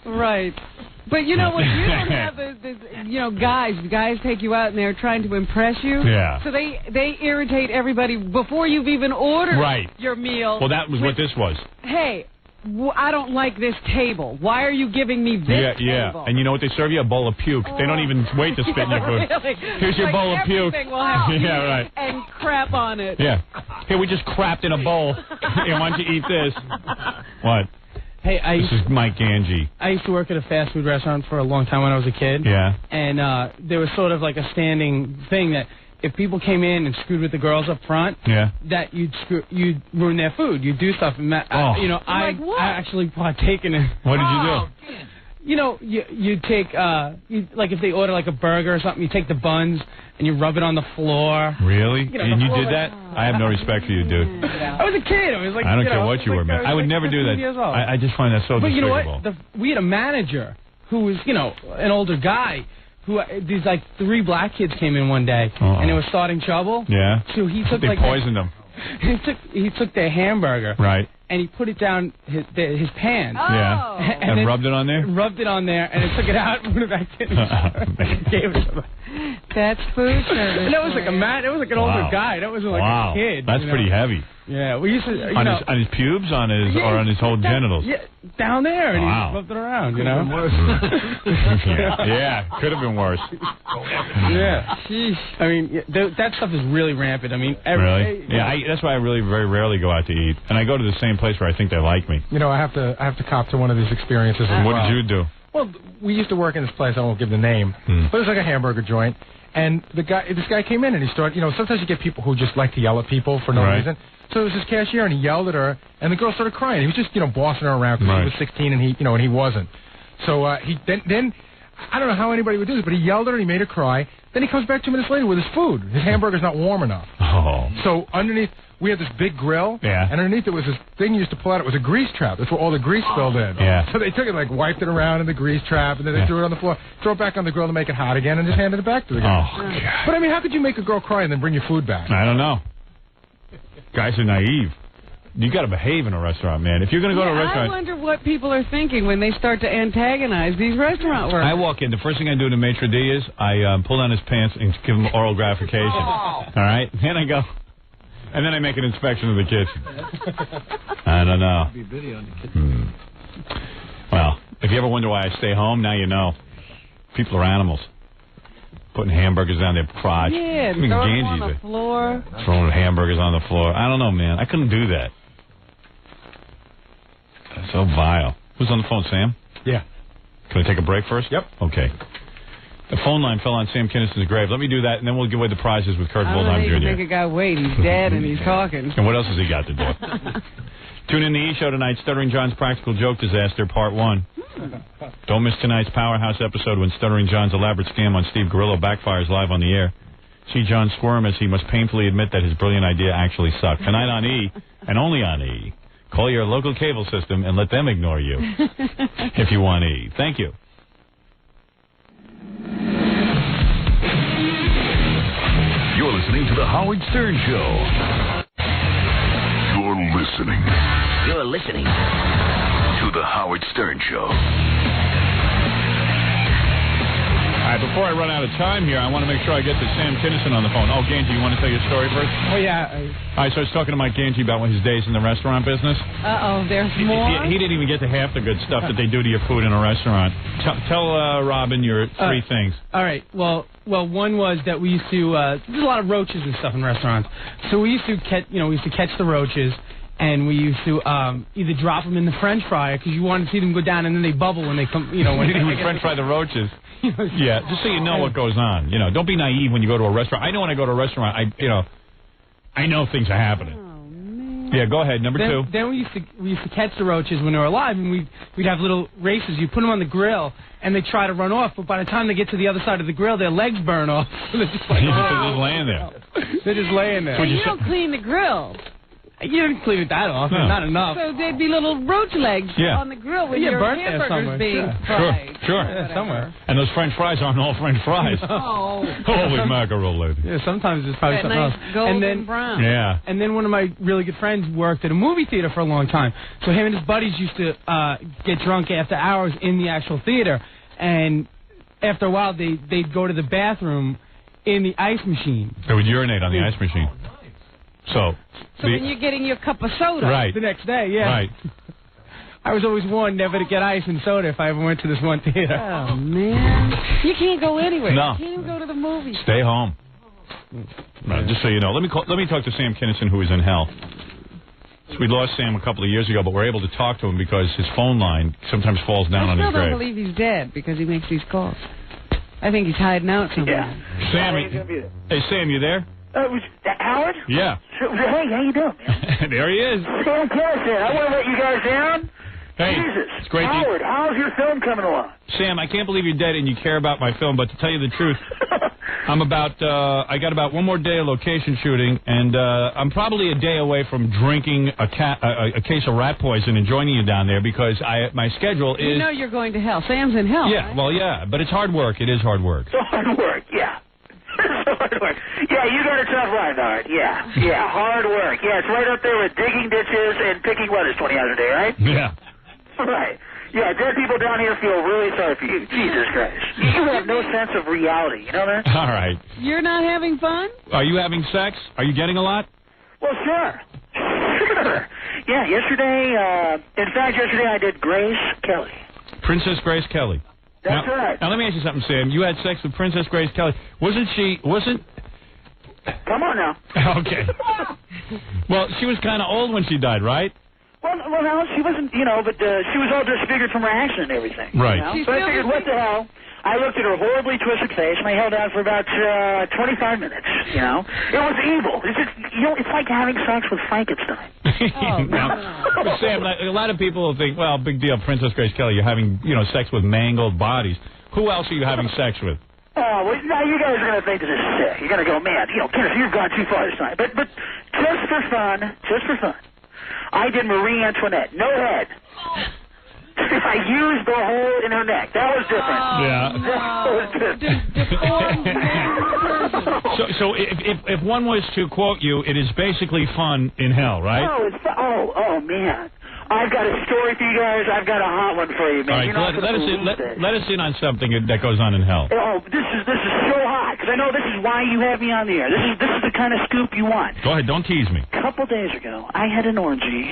Right. But you know what? You don't have guys take you out and they're trying to impress you. Yeah. So they irritate everybody before you've even ordered your meal. Well, that was what this was. Hey, I don't like this table. Why are you giving me this table? Yeah. And you know what they serve you? A bowl of puke. They don't even wait to spit in your food. Really? Here's your bowl of puke. Will have yeah, right. And crap on it. Yeah. Here, we just crapped in a bowl. Here, why don't you eat this? What? Hey, this is Mike Ganji. I used to work at a fast food restaurant for a long time when I was a kid. Yeah. And there was sort of like a standing thing that if people came in and screwed with the girls up front, that you'd ruin their food. You'd do stuff. And I actually partake in it. What did you do? You take like if they order like a burger or something, you take the buns and you rub it on the floor. Really? And you did that? I have no respect for you, dude. I was a kid. I was like, I don't care what you were, man. I would never do that. I just find that so despicable. But you know what? We had a manager who was, an older guy. These like 3 black kids came in one day, and it was starting trouble. Yeah. So he took they poisoned them. He took their hamburger. Right. And he put it down his pan. Yeah. And rubbed it on there? Rubbed it on there, and it took it out and put it back in. Gave it to him. That's food service. And that was like it was like an older guy. That wasn't like a kid. That's pretty heavy. Yeah, we used to on his pubes, or on his whole genitals. Yeah, down there, and he just rubbed it around. Yeah, could have been worse. Yeah, sheesh. I mean, that stuff is really rampant. I mean, really? Yeah, that's why I really very rarely go out to eat, and I go to the same place where I think they like me. I have to cop to one of these experiences. What did you do? Well, we used to work in this place. I won't give the name, but it was like a hamburger joint. And this guy came in and he started, sometimes you get people who just like to yell at people for no reason. So it was this cashier and he yelled at her and the girl started crying. He was just, bossing her around because he was 16 and he wasn't. So he then I don't know how anybody would do this, but he yelled at her and he made her cry. Then he comes back 2 minutes later with his food. His hamburger's not warm enough. Oh. So underneath, we had this big grill. Yeah. And underneath it was this thing you used to pull out. It was a grease trap. That's where all the grease spilled in. Yeah. So they took it, wiped it around in the grease trap, and then they threw it on the floor, throw it back on the grill to make it hot again, and just handed it back to the guy. Oh, God. But, I mean, how could you make a girl cry and then bring your food back? I don't know. Guys are naive. You got to behave in a restaurant, man. If you're going to go to a restaurant... I wonder what people are thinking when they start to antagonize these restaurant workers. I walk in. The first thing I do to maitre d' is I pull down his pants and give him oral gratification. All right? Then I go... And then I make an inspection of the kitchen. I don't know. Well, if you ever wonder why I stay home, now you know. People are animals. Putting hamburgers down their crotch. Yeah, throwing them on the floor. Throwing hamburgers on the floor. I don't know, man. I couldn't do that. That's so vile. Who's on the phone, Sam? Yeah. Can I take a break first? Yep. Okay. The phone line fell on Sam Kinnison's grave. Let me do that, and then we'll give away the prizes with Kurt Waldheim Jr. Make a guy wait. He's dead and he's talking. And what else has he got to do? Tune in the E-Show tonight, Stuttering John's Practical Joke Disaster, Part 1. Don't miss tonight's Powerhouse episode when Stuttering John's elaborate scam on Steve Gorillo backfires live on the air. see John squirm as he must painfully admit that his brilliant idea actually sucked. Tonight on E, and only on E, call your local cable system and let them ignore you if you want E. Thank you. You're listening to The Howard Stern Show. You're listening to The Howard Stern Show. All right, before I run out of time here, I want to make sure I get to Sam Kinison on the phone. Oh, Ganji, you want to tell your story first? Oh, yeah. All right, so I was talking to Mike Ganji about his days in the restaurant business. Uh-oh, there's more? He didn't even get to half the good stuff that they do to your food in a restaurant. Tell Robin your three things. All right, well, one was that we used to, there's a lot of roaches and stuff in restaurants. So we used to catch the roaches, and we used to either drop them in the French fryer because you wanted to see them go down, and then they bubble when they come, when you would French fry the roaches. Yeah, just so you know what goes on. Don't be naive when you go to a restaurant. I know when I go to a restaurant, I know things are happening. Oh, man. Yeah, go ahead. Number two. Then we used to catch the roaches when they were alive, and we'd have little races. You put them on the grill, and they try to run off, but by the time they get to the other side of the grill, their legs burn off. So they're just like, they're just laying there. They're just laying there. So you don't clean the grill. You didn't clean it that often, not enough. So there'd be little roach legs on the grill with your hamburgers being fried. Sure. Somewhere. And those French fries aren't all French fries. Oh. Holy mackerel, lady. Yeah, sometimes it's probably something nice else. Golden brown. Yeah. And then one of my really good friends worked at a movie theater for a long time. So him and his buddies used to get drunk after hours in the actual theater. And after a while, they'd go to the bathroom in the ice machine. They would urinate on the ice machine. So when you're getting your cup of soda. Right. The next day, yeah. Right. I was always warned never to get ice and soda if I ever went to this one theater. Oh, man. You can't go anywhere. No. You can't even go to the movies. Stay home. Right, just so you know. Let me talk to Sam Kinison, who is in hell. So we lost Sam a couple of years ago, but we're able to talk to him because his phone line sometimes falls down on his grave. I still don't believe he's dead because he makes these calls. I think he's hiding out somewhere. Yeah. Sam, hey, Sam, you there? Was that Howard? Yeah. Hey, how you doing, man? There he is. Sam Kinison. I want to let you guys down. Hey, Jesus. it's great. Howard, how's your film coming along? Sam, I can't believe you're dead and you care about my film, but to tell you the truth, I got about one more day of location shooting, and I'm probably a day away from drinking a case of rat poison and joining you down there because my schedule is... You know you're going to hell. Sam's in hell, Yeah, right? Well, yeah, but it's hard work. It is hard work. It's hard work, yeah. Hard work. Yeah, you got a tough life, Howard. Yeah, hard work. Yeah, it's right up there with digging ditches and picking lettuce 20 hours a day, right? Yeah. Right. Yeah, dead people down here feel really sorry for you. Jesus Christ. You have no sense of reality, you know that? All right. You're not having fun? Are you having sex? Are you getting a lot? Well, sure. Sure. Yeah, yesterday I did Grace Kelly. Princess Grace Kelly. That's right. Now, let me ask you something, Sam. You had sex with Princess Grace Kelly. Wasn't... Come on now. Okay. Well, she was kind of old when she died, right? Well, no, she wasn't, but she was all disfigured from her accident and everything. Right. So I figured, what the hell? I looked at her horribly twisted face, and I held out for about 25 minutes, It was evil. It's just, it's like having sex with Frankenstein. But Sam, a lot of people think, well, big deal, Princess Grace Kelly, you're having, sex with mangled bodies. Who else are you having sex with? Oh, well, now you guys are going to think this is sick. You're going to go, man, Kenneth, you've gone too far this time. But just for fun, I did Marie Antoinette. No head. I used the hole in her neck. That was different. Yeah. That was different. So if one was to quote you, it is basically fun in hell, right? Oh, oh, man. I've got a story for you guys. I've got a hot one for you, man. All right, let us in on something that goes on in hell. Oh, this is so hot because I know this is why you have me on the air. This is the kind of scoop you want. Go ahead, don't tease me. A couple days ago, I had an orgy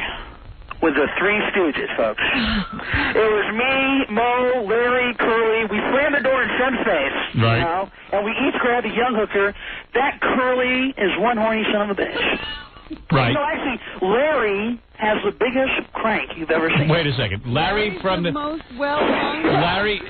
with the Three Stooges, folks. It was me, Mo, Larry, Curly. We slammed the door in Sam's face, right? And we each grabbed a young hooker. That Curly is one horny son of a bitch. Right. No, actually, Larry has the biggest crank you've ever seen. Wait a second. Larry from the most well-hung.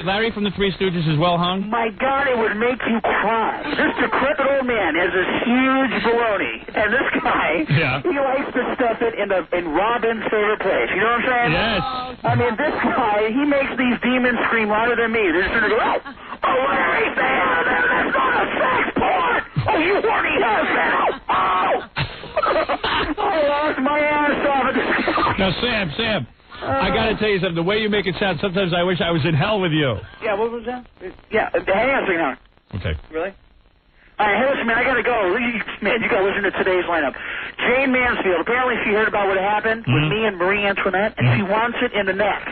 Larry from the Three Stooges is well hung? My God, it would make you cry. This decrepit old man has this huge baloney, and this guy, he likes to stuff it in Robin's favorite place. You know what I'm saying? Yes. I mean, this guy, he makes these demons scream louder than me. They're just going to go, oh, Larry, man, that's not a sex porn. Oh, you horny ass! Oh! I lost my ass off. Now, Sam, I got to tell you something. The way you make it sound, sometimes I wish I was in hell with you. Yeah, what was that? Yeah, hang on a second now. Okay. Really? All right, hey, listen, man, I got to go. Man, you got to listen to today's lineup. Jane Mansfield, apparently she heard about what happened with me and Marie Antoinette, and she wants it in the neck.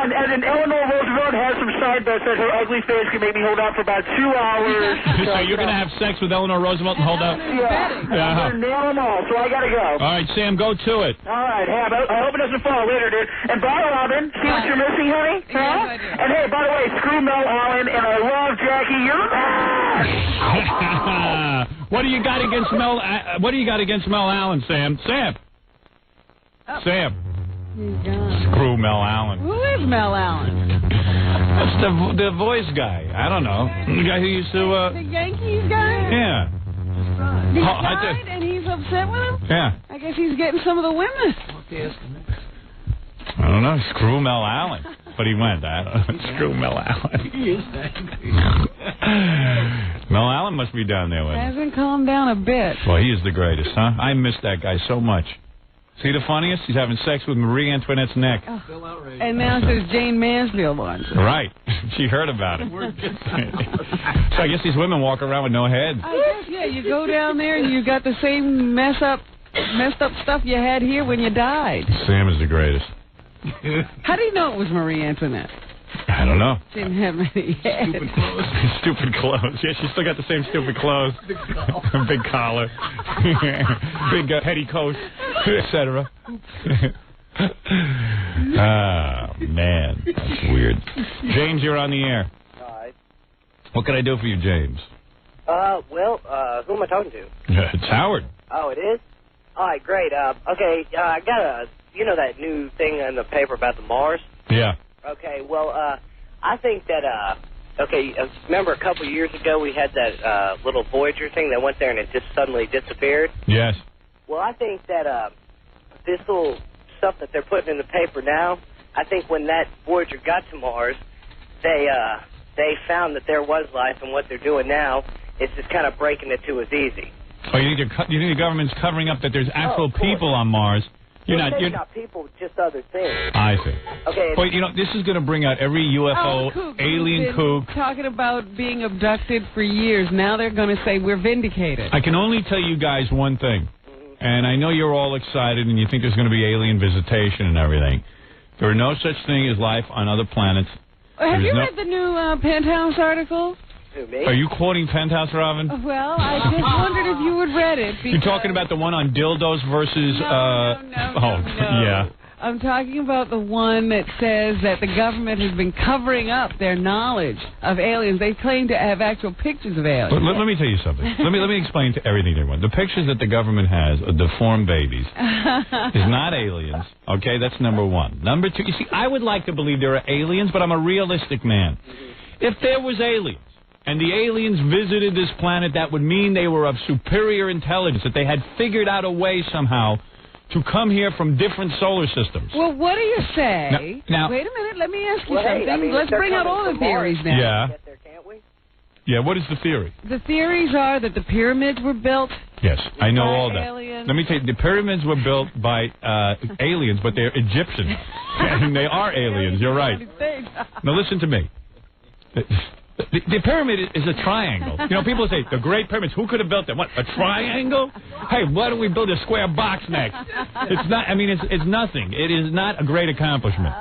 And then Eleanor Roosevelt has some side bets that her ugly face can make me hold out for about 2 hours. So you're going to have sex with Eleanor Roosevelt and hold out? Yeah. I'm going to nail them all, so I got to go. All right, Sam, go to it. All right, hey, I hope it doesn't fall later, dude. And bye, Robin. See what you're missing, honey? Huh? And hey, by the way, screw Mel Allen, and I love Jackie. You're the best! What do you got against Mel? What do you got against Mel Allen, Sam? Sam. Screw Mel Allen. Who is Mel Allen? That's the voice guy. I don't know. The guy who used to. The Yankees guy? Yeah. He died and he's upset with him? Yeah. I guess he's getting some of the women. I don't know. Screw Mel Allen. But he went. I don't know. Screw Mel Allen. He is Mel Allen must be down there with him. Hasn't calmed down a bit. Well, he is the greatest, huh? I miss that guy so much. See the funniest? He's having sex with Marie Antoinette's neck. Oh. And now says Jane Mansfield wants it. Right. She heard about it. So I guess these women walk around with no head. I guess, yeah. You go down there and you got the same messed up stuff you had here when you died. Sam is the greatest. How do you know it was Marie Antoinette? I don't know. Didn't have any head. Stupid clothes. Stupid clothes. Yeah, she's still got the same stupid clothes. Big collar. Big petticoat, etc. Man. That's weird. James, you're on the air. Hi. What can I do for you, James? Who am I talking to? It's Howard. Oh, it is? All right, great. Okay, I got that new thing in the paper about the Mars? Yeah. Okay, well, I think that, remember a couple of years ago we had that little Voyager thing that went there and it just suddenly disappeared? Yes. Well, I think that this little stuff that they're putting in the paper now, I think when that Voyager got to Mars, they found that there was life, and what they're doing now is just kind of breaking it to us easy. Oh, you think the government's covering up that there's actual people on Mars? You're not people, just other things. I see. Okay. But, this is going to bring out every UFO, alien kook. Talking about being abducted for years. Now they're going to say we're vindicated. I can only tell you guys one thing. And I know you're all excited and you think there's going to be alien visitation and everything. There are no such thing as life on other planets. Have you read the new Penthouse article? Who, me? Are you quoting Penthouse, Robin? Well, I just wondered if you had read it. You're talking about the one on dildos versus... No. Yeah. I'm talking about the one that says that the government has been covering up their knowledge of aliens. They claim to have actual pictures of aliens. Let me tell you something. Let me explain to everything to everyone. The pictures that the government has of deformed babies is not aliens. Okay, that's number one. Number two, you see, I would like to believe there are aliens, but I'm a realistic man. If there was aliens, and the aliens visited this planet, that would mean they were of superior intelligence, that they had figured out a way somehow to come here from different solar systems. Well, what do you say? Now, wait a minute, let me ask you something. Hey, Let's bring out all the theories now. Yeah. Get there, can't we? Yeah, what is the theory? The theories are that the pyramids were built. Yes, I know all that. Aliens. Let me tell you, the pyramids were built by aliens, but they're Egyptian. And they are aliens, you're right. Now listen to me. The pyramid is a triangle. People say, the Great Pyramids, who could have built them? What, a triangle? Hey, why don't we build a square box next? It's not, it's nothing. It is not a great accomplishment.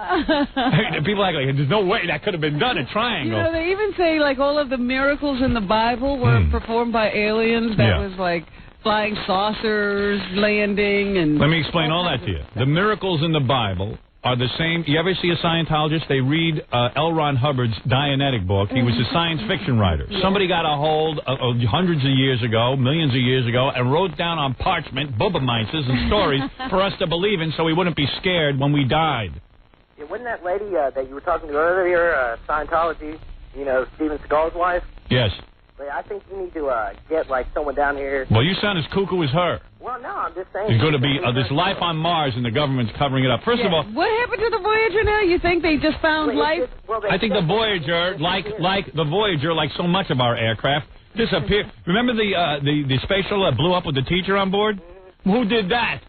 People act like, there's no way that could have been done, a triangle. They even say, all of the miracles in the Bible were performed by aliens. That was like flying saucers, landing, and... Let me explain all that to you. The miracles in the Bible are the same. You ever see a Scientologist? They read L. Ron Hubbard's Dianetic book. He was a science fiction writer. Somebody got a hold hundreds of years ago, millions of years ago, and wrote down on parchment Bubameises and stories for us to believe in so we wouldn't be scared when we died. Yeah, wasn't that lady that you were talking to earlier, Scientology, Steven Seagal's wife? Yes. But I think you need to get, like, someone down here. Well, you sound as cuckoo as her. Well, no, I'm just saying. There's going to be this life on Mars, and the government's covering it up. First of all, what happened to the Voyager now? You think they just found life? I think the Voyager, like so much of our aircraft, disappeared. Remember the space shuttle that blew up with the teacher on board? Mm-hmm. Who did that?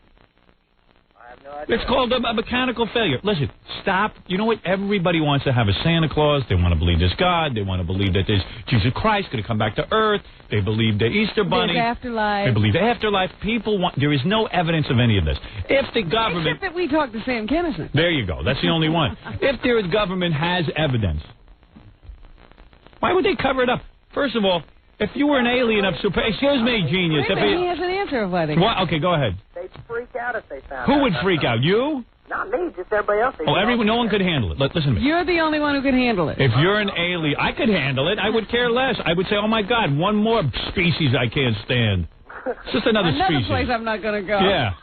It's called a mechanical failure. Listen, stop. You know what? Everybody wants to have a Santa Claus. They want to believe there's God. They want to believe that there's Jesus Christ going to come back to Earth. They believe the Easter Bunny. There's afterlife. They believe the afterlife. People want. There is no evidence of any of this. If the government. Except that we talked to Sam Kinison. There you go. That's the only one. If their government has evidence, why would they cover it up? First of all, if you were an alien of super... Excuse me, genius. He has an answer of why they... What? Okay, go ahead. They'd freak out if they found out. Who would freak out? You? Not me, just everybody else. No one could handle it. Listen to me. You're the only one who could handle it. If you're an alien, I could handle it. I would care less. I would say, oh, my God, one more species I can't stand. It's just another species. Another place I'm not going to go. Yeah.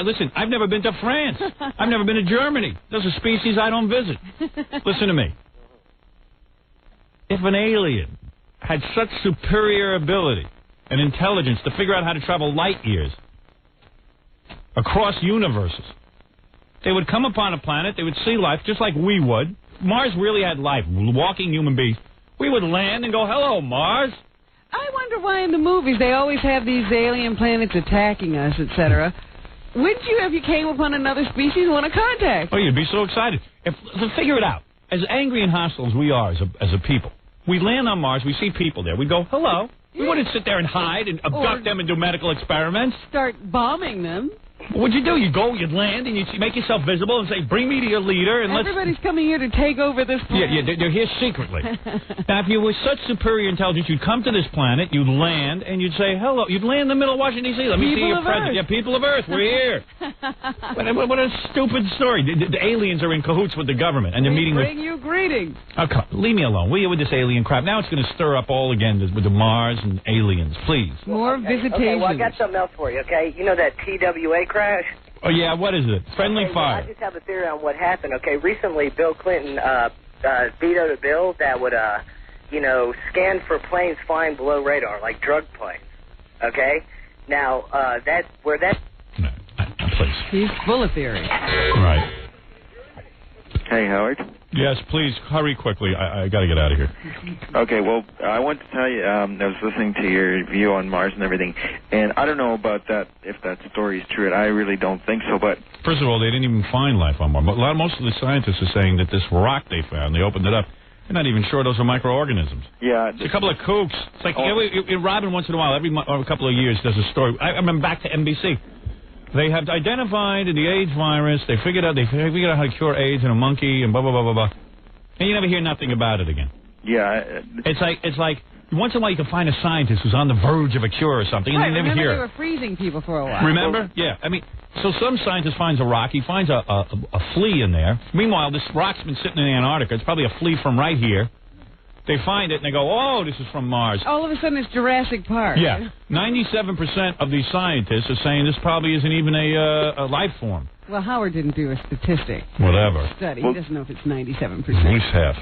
Listen, I've never been to France. I've never been to Germany. Those are species I don't visit. Listen to me. If an alien had such superior ability and intelligence to figure out how to travel light years across universes, they would come upon a planet, they would see life just like we would. Mars really had life, walking human beings. We would land and go, hello, Mars. I wonder why in the movies they always have these alien planets attacking us, etc. Wouldn't you, if you came upon another species, want to contact? Oh, you'd be so excited. So figure it out. As angry and hostile as we are as a people, we land on Mars, we see people there. We go, hello. We wouldn't sit there and hide and abduct them and do medical experiments. Start bombing them. What'd you do? You'd land and you'd make yourself visible and say, bring me to your leader. And everybody's coming here to take over this planet. Yeah, they're here secretly. Now, if you were such superior intelligence, you'd come to this planet, you'd land, and you'd say, hello. You'd land in the middle of Washington, D.C. Let me see your presence. Yeah, people of Earth, we're here. What a stupid story. The aliens are in cahoots with the government, and they're meeting with... bring you greetings. Oh, come, leave me alone, will you, with this alien crap? Now it's going to stir up all again with the Mars and aliens, please. More visitations. Okay, well, I got something else for you, okay? You know that TWA crash? Oh, yeah, what is it? Friendly fire. Well, I just have a theory on what happened, okay? Recently, Bill Clinton vetoed a bill that would, scan for planes flying below radar, like drug planes, okay? Now, please. He's full of theories. Right. Hey, Howard. Yes, please, hurry quickly. I got to get out of here. Okay, well, I want to tell you, I was listening to your view on Mars and everything, and I don't know about that, if that story is true, and I really don't think so, but... First of all, they didn't even find life on Mars. Most of the scientists are saying that this rock they found, they opened it up, they're not even sure those are microorganisms. Yeah. It's a couple of kooks. It's like, Robin once in a while, every couple of years, does a story. I remember back to NBC. They have identified the AIDS virus. They figured out how to cure AIDS in a monkey and blah, blah, blah, blah, blah. And you never hear nothing about it again. Yeah. It's like once in a while you can find a scientist who's on the verge of a cure or something, and right, you never hear. They were freezing people for a while. Remember? Yeah. I mean, so some scientist finds a rock. He finds a flea in there. Meanwhile, this rock's been sitting in Antarctica. It's probably a flea from right here. They find it, and they go, oh, this is from Mars. All of a sudden, it's Jurassic Park. Yeah. 97% of these scientists are saying this probably isn't even a life form. Well, Howard didn't do a statistic. Whatever. Study. Well, he doesn't know if it's 97%. At least half.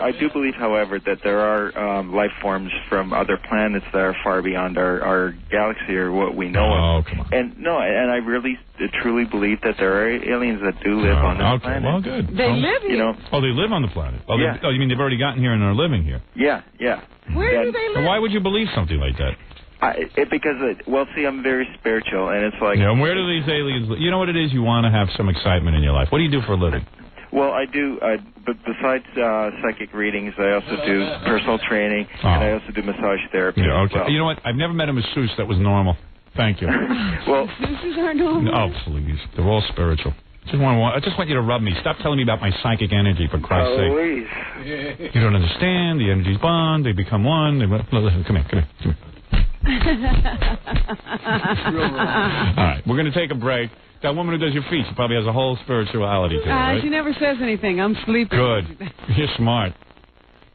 I do believe, however, that there are life forms from other planets that are far beyond our galaxy or what we know of. Come on. And I really truly believe that there are aliens that do live on this planet. Well, good. They live here. Oh, they live on the planet. Oh, yeah. You mean they've already gotten here and are living here? Yeah. Where do they live? Why would you believe something like that? See, I'm very spiritual, and it's like... Yeah, and where do these aliens live? You know what it is? You want to have some excitement in your life. What do you do for a living? Well, I do, but besides psychic readings, I also do personal training, and I also do massage therapy. Yeah, okay. As well. You know what? I've never met a masseuse that was normal. Thank you. Well, masseuses are normal. Oh, please. They're all spiritual. I just want you to rub me. Stop telling me about my psychic energy, for Christ's sake. Please. You don't understand. The energies bond. They become one. Come here. All right, we're going to take a break. That woman who does your feet, she probably has a whole spirituality to her, right? She never says anything. I'm sleeping. Good. You're smart.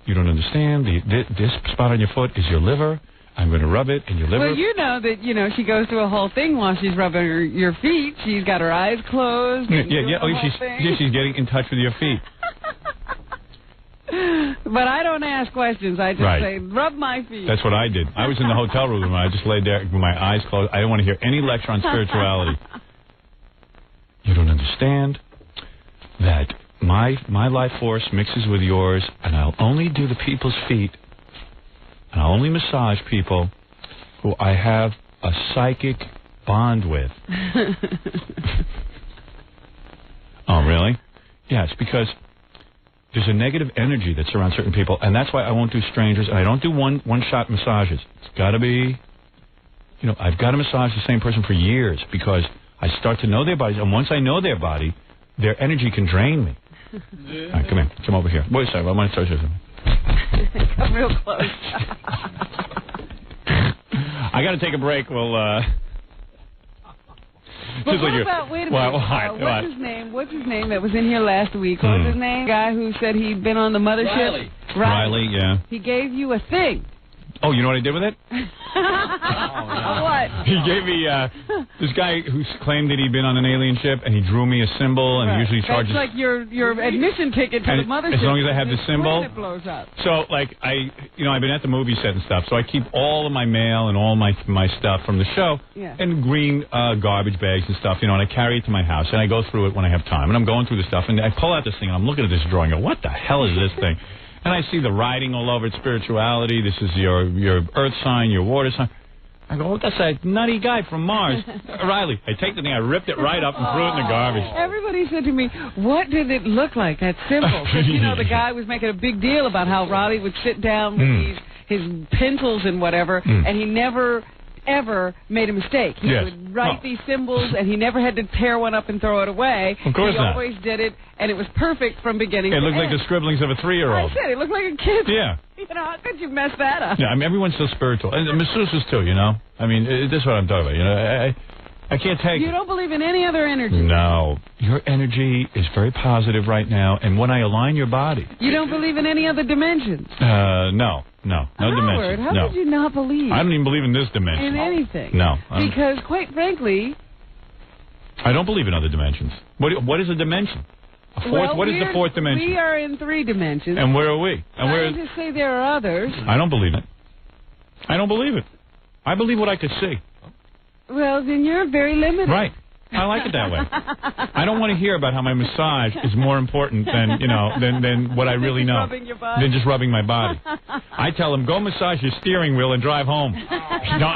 You don't understand. This spot on your foot is your liver. I'm going to rub it in your liver. Well, you know that, she goes through a whole thing while she's rubbing your feet. She's got her eyes closed. Yeah. Oh, she's getting in touch with your feet. But I don't ask questions. I just say, rub my feet. That's what I did. I was in the hotel room and I just laid there with my eyes closed. I didn't want to hear any lecture on spirituality. You don't understand that my life force mixes with yours, and I'll only do the people's feet, and I'll only massage people who I have a psychic bond with. Oh, really? Yes, because there's a negative energy that surrounds certain people, and that's why I won't do strangers, and I don't do one-shot massages. It's got to be, I've got to massage the same person for years because I start to know their bodies, and once I know their body, their energy can drain me. All right, come here. Come over here. Wait a second. I want to touch something. Come real close. I got to take a break. Well, but what about, wait a minute, what's his name that was in here last week? What's his name? Guy who said he'd been on the mothership? Riley, yeah. He gave you a thing. Oh, you know what I did with it? What? He gave me, this guy who claimed that he'd been on an alien ship, and he drew me a symbol, and usually charges... That's like your admission ticket to the mothership. As long as I have the symbol. It blows up. So, like, I've been at the movie set and stuff, so I keep all of my mail and all my stuff from the show in green garbage bags and stuff, and I carry it to my house, and I go through it when I have time. And I'm going through the stuff, and I pull out this thing, and I'm looking at this drawing, and go, what the hell is this thing? And I see the writing all over it, spirituality. This is your earth sign, your water sign. I go, that's a nutty guy from Mars. Riley, I take the thing, I ripped it right up and threw it in the garbage. Everybody said to me, what did it look like, that symbol? Because, the guy was making a big deal about how Riley would sit down with his pencils and whatever, and he never... ever made a mistake. He would write these symbols, and he never had to tear one up and throw it away. Of course not. He always did it, and it was perfect from beginning to end. It looked like the scribblings of a 3-year-old. I said, it looked like a kid. Yeah. How could you mess that up? Yeah, I mean, everyone's so spiritual. And masseuses, too, I mean, this is what I'm talking about, I can't take You don't believe in any other energy? No. Your energy is very positive right now, and when I align your body... You don't believe in any other dimensions? No Howard, dimensions. How could you not believe? I don't even believe in this dimension. In anything? No. Because, quite frankly... I don't believe in other dimensions. What is a dimension? What is the fourth dimension? We are in 3 dimensions. And where are we? And I just say there are others. I don't believe it. I don't believe it. I believe what I could see. Well, then you're very limited. Right. I like it that way. I don't want to hear about how my massage is more important than, than what I really know. Than just rubbing my body. I tell them, go massage your steering wheel and drive home.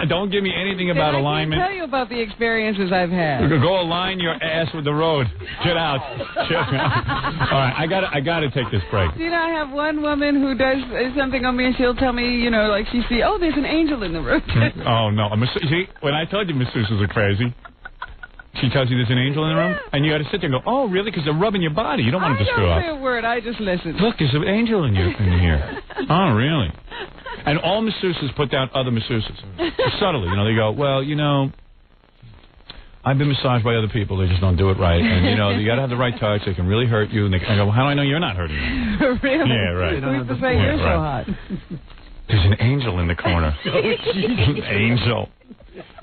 Don't give me anything about alignment. I can't tell you about the experiences I've had. Go align your ass with the road. Get out. All right, I gotta take this break. I have one woman who does something on me, and she'll tell me, like she sees, there's an angel in the room. Oh, no. See, when I told you masseuses are crazy... She tells you there's an angel in the room, and you got to sit there and go, oh, really? Because they're rubbing your body. You don't want them to screw up. I don't say a word. I just listen. Look, there's an angel in here. Oh, really? And all masseuses put down other masseuses. Subtly. They go, well, I've been massaged by other people. They just don't do it right. And, you got to have the right touch. They can really hurt you. And I go, well, how do I know you're not hurting me? Really? Yeah, right. Who's to say you're so hot? There's an angel in the corner. An angel.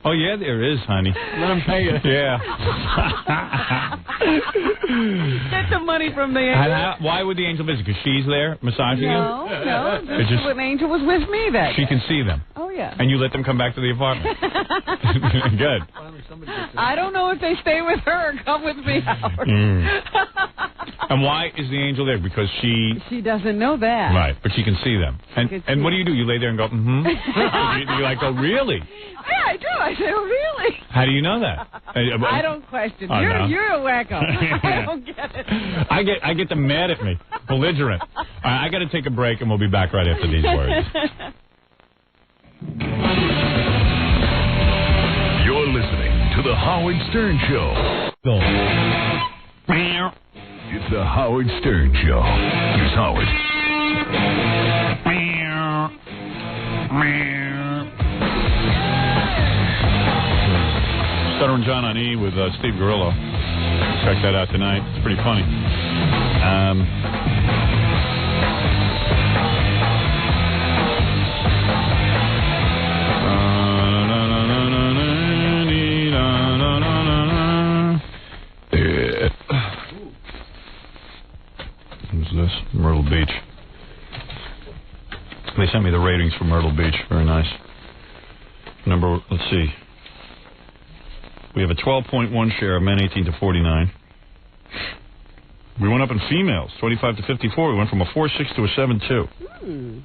Oh, yeah, there is, honey. Let him pay you. Yeah. Get the money from the angel. Why would the angel visit? Because she's there massaging you? No. An angel was with me that She can see them. Oh, yeah. And you let them come back to the apartment. Good. I don't know if they stay with her or come with me, Howard. And why is the angel there? Because she doesn't know that. Right, but she can see them. And what do? You lay there and go, mm-hmm? You like, oh, really? Yeah, I do. I say, oh, really? How do you know that? I don't question. Oh, you're a wacko. I don't get it. I get them mad at me. Belligerent. I got to take a break, and we'll be back right after these words. You're listening to The Howard Stern Show. It's The Howard Stern Show. Here's Howard. Stuttering John on E with Steve Gorillo. Check that out tonight. It's pretty funny. Who's this? Myrtle Beach. They sent me the ratings for Myrtle Beach. Very nice. Let's see. We have a 12.1 share of men 18 to 49. We went up in females, 25 to 54. We went from a 4.6 to a 7.2.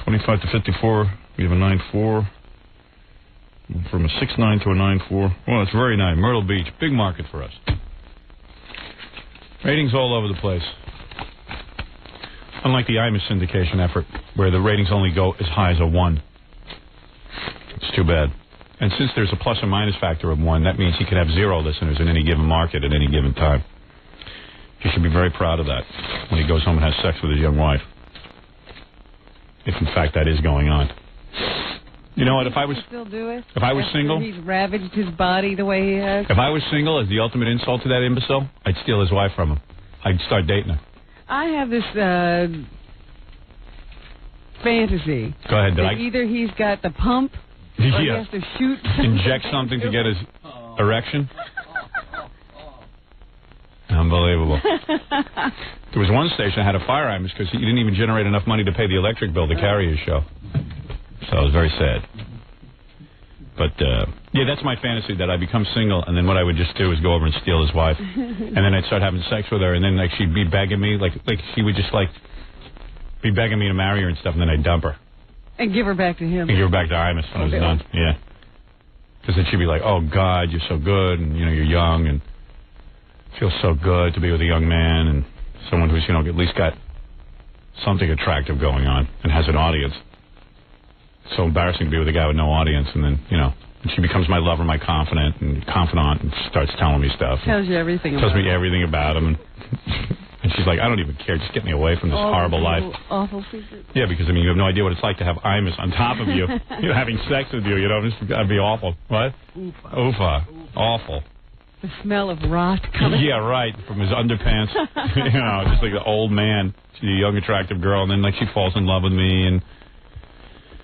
25 to 54, we have a 9.4. From a 6.9 to a 9.4. Well, it's very nice. Myrtle Beach, big market for us. Ratings all over the place. Unlike the Imus syndication effort, where the ratings only go as high as a 1. It's too bad. And since there's a plus or minus factor of 1, that means he could have 0 listeners in any given market at any given time. He should be very proud of that when he goes home and has sex with his young wife. If, in fact, that is going on. You know what? If I was still do it? If I was single, he's ravaged his body the way he has. If I was single, as the ultimate insult to that imbecile, I'd steal his wife from him. I'd start dating her. I have this fantasy. Go ahead. Either he's got the pump, or he has to shoot. Inject something to get his erection. Unbelievable. There was one station that had a fire Imus because he didn't even generate enough money to pay the electric bill to carry his show. So it was very sad. But, yeah, that's my fantasy, that I become single, and then what I would just do is go over and steal his wife. And then I'd start having sex with her, and then, like, she'd be begging me. Like she would just, like, be begging me to marry her and stuff, and then I'd dump her. And give her back to him. And give her back to Imus when I was done. Yeah. Because then she'd be like, oh, God, you're so good, and, you know, you're young, and it feels so good to be with a young man, and someone who's, you know, at least got something attractive going on and has an audience. It's so embarrassing to be with a guy with no audience, and then, you know, she becomes my lover, my confidant, and starts telling me stuff. Tells you everything tells about him. me everything about him, and she's like, I don't even care, just get me away from this horrible life. Awful secret. Yeah, because, I mean, you have no idea what it's like to have Imus on top of you, you know, having sex with you, you know, that'd be awful. What? Oofa. Awful. The smell of rot coming. Yeah, right, from his underpants. You know, just like an old man. She's a young, attractive girl, and then, like, she falls in love with me, and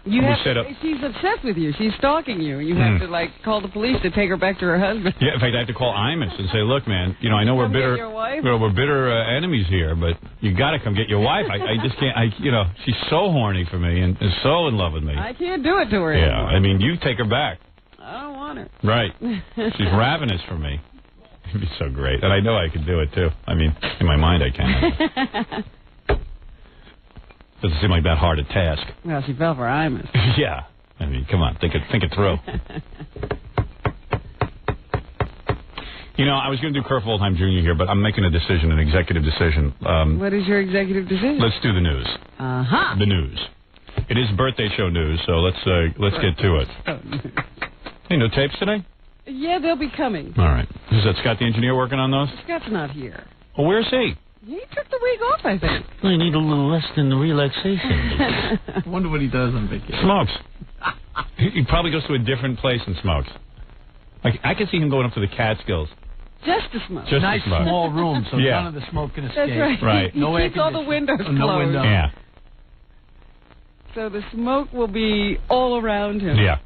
she's obsessed with you. She's stalking you. You have to, like, call the police to take her back to her husband. Yeah, in fact, I have to call Imus and say, look, man, you know, I know we're bitter. We're bitter enemies here, but you got to come get your wife. I just can't. You know, she's so horny for me and is so in love with me. I can't do it to her Yeah, anymore. I mean, you take her back. I don't want her. Right. She's ravenous for me. It'd be so great, and I know I could do it too. I mean, in my mind, I can. Doesn't seem like that hard a task. Well, she fell for Imus. Yeah. I mean, come on, think it through. You know, I was going to do Kurt Waldheim Jr. here, but I'm making a decision, an executive decision. What is your executive decision? Let's do the news. Uh-huh. The news. It is birthday show news, so let's get to it. Hey, no tapes today? Yeah, they'll be coming. All right. Is that Scott the engineer working on those? Scott's not here. Well, where's he? He took the week off, I think. I need a little rest and relaxation. I wonder what he does on vacation. Smokes. He probably goes to a different place and smokes. Like, I can see him going up to the Catskills. Just to smoke. Just nice small room, so none of the smoke can escape. That's right. He keeps all the windows closed. No window. Yeah. So the smoke will be all around him. Yeah.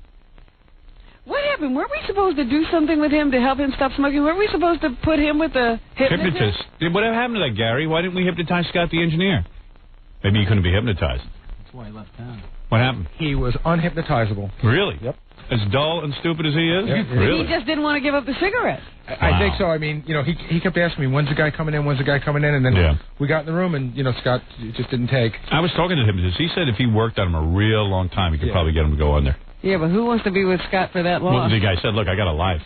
What happened? Weren't we supposed to do something with him to help him stop smoking? Weren't we supposed to put him with a hypnotist? Whatever happened to that, Gary? Why didn't we hypnotize Scott the engineer? Maybe he couldn't be hypnotized. That's why he left town. What happened? He was unhypnotizable. Really? Yep. As dull and stupid as he is? Yeah. Really? He just didn't want to give up the cigarette. I think so. I mean, you know, he kept asking me, when's the guy coming in, when's the guy coming in? And then we got in the room, and, you know, Scott just didn't take. I was talking to him. He said if he worked on him a real long time, he could probably get him to go under. Yeah, but who wants to be with Scott for that long? Well, the guy said, look, I got a life.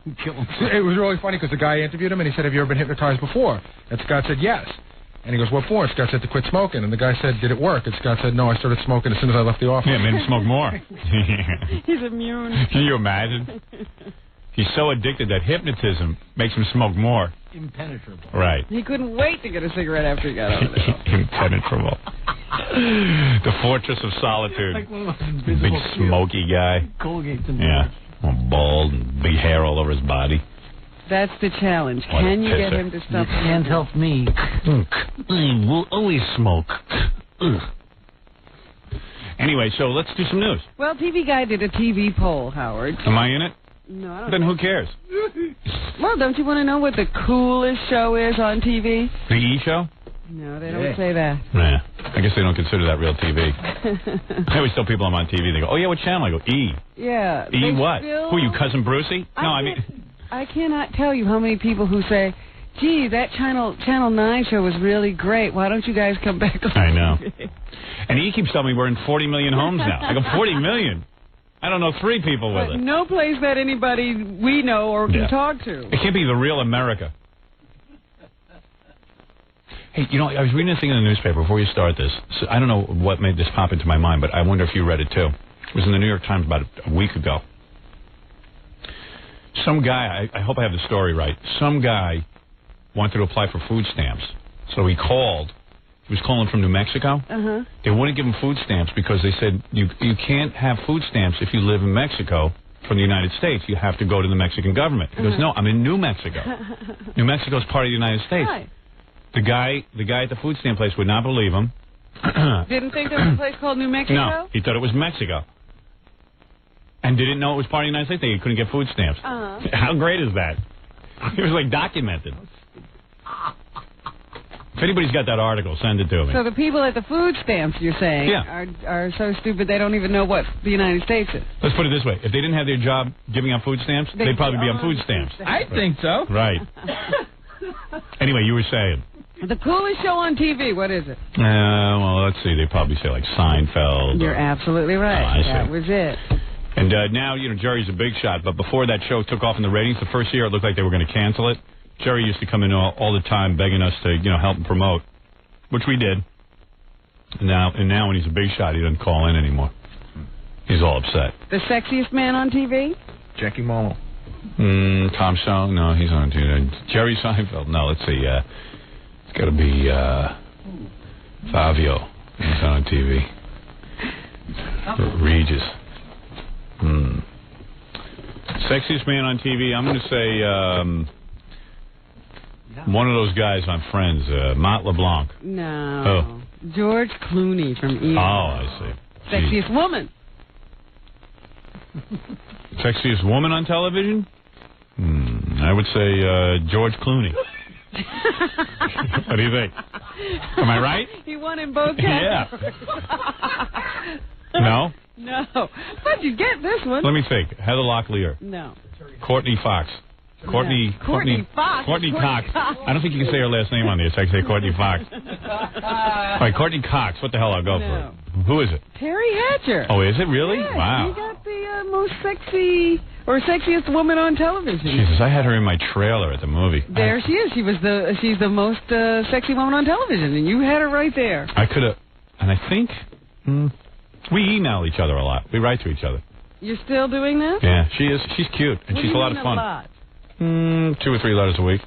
It was really funny because the guy interviewed him, and he said, have you ever been hypnotized before? And Scott said, yes. And he goes, what for? And Scott said, to quit smoking. And the guy said, did it work? And Scott said, no, I started smoking as soon as I left the office. Yeah, it made him smoke more. He's immune. Can you imagine? He's so addicted that hypnotism makes him smoke more. Impenetrable. Right. He couldn't wait to get a cigarette after he got out of there. Impenetrable. The fortress of solitude. Like one of those invisible big smoky guy. Colgate's in all bald and big hair all over his body. That's the challenge. Can you get him to stop? You can't help me. I will always smoke. Anyway, so let's do some news. Well, TV Guy did a TV poll, Howard. Am I in it? No, I don't. Then who cares? Well, don't you want to know what the coolest show is on TV? The E! Show? No, they don't say that. Nah, I guess they don't consider that real TV. I always tell people I'm on TV, they go, oh, yeah, what channel? I go, E. Yeah. E what? Who, you Cousin Brucey? No, I mean... I cannot tell you how many people who say, gee, that Channel 9 show was really great. Why don't you guys come back on I know. TV? And he keeps telling me we're in 40 million homes now. I go, 40 million? I don't know 3 people with But it. no place that anybody we know or can talk to. It can't be the real America. Hey, you know, I was reading this thing in the newspaper before you start this. So I don't know what made this pop into my mind, but I wonder if you read it too. It was in the New York Times about a week ago. Some guy, I hope I have the story right, some guy wanted to apply for food stamps. So he called. He was calling from New Mexico. Uh-huh. They wouldn't give him food stamps because they said, you can't have food stamps if you live in Mexico from the United States. You have to go to the Mexican government. He goes, no, I'm in New Mexico. New Mexico's part of the United States. Right. The guy at the food stamp place would not believe him. Didn't think there was a place called New Mexico? No, he thought it was Mexico. And didn't know it was part of the United States. He couldn't get food stamps. Uh-huh. How great is that? It was like documented. If anybody's got that article, send it to me. So the people at the food stamps, you're saying, are so stupid they don't even know what the United States is. Let's put it this way. If they didn't have their job giving out food stamps, they'd probably be on food stamps. I think so. Right. Anyway, you were saying. The coolest show on TV, what is it? Well, let's see. They probably say like Seinfeld. You're absolutely right. I see. That was it. And now, you know, Jerry's a big shot, but before that show took off in the ratings, the first year it looked like they were going to cancel it. Jerry used to come in all the time begging us to, you know, help him promote, which we did. And now when he's a big shot, he doesn't call in anymore. He's all upset. The sexiest man on TV? Jackie Marlowe. Tom Stone? No, he's on TV. Jerry Seinfeld? No, let's see. It's got to be Fabio. He's on TV. Regis. Sexiest man on TV, I'm going to say one of those guys on Friends, Matt LeBlanc. No. Oh. George Clooney from E! Oh, I see. Sexiest woman. Sexiest woman on television? I would say George Clooney. What do you think? Am I right? He won in both categories. Yeah. No? No. How'd you get this one? Let me think. Heather Locklear. No. Courtney Fox. Courtney Fox. Courtney Cox. I don't think you can say her last name on this. I can say Courtney Fox. All right, Courtney Cox. What the hell? I'll go for it. Who is it? Terry Hatcher. Oh, is it really? Yeah, wow. He got the most sexy or sexiest woman on television. Jesus, I had her in my trailer at the movie. There she is. She's the most sexy woman on television, and you had her right there. I could have, and I think we email each other a lot. We write to each other. You're still doing that? Yeah, she is. She's cute, and she's a lot of fun. A lot? 2 or 3 letters a week.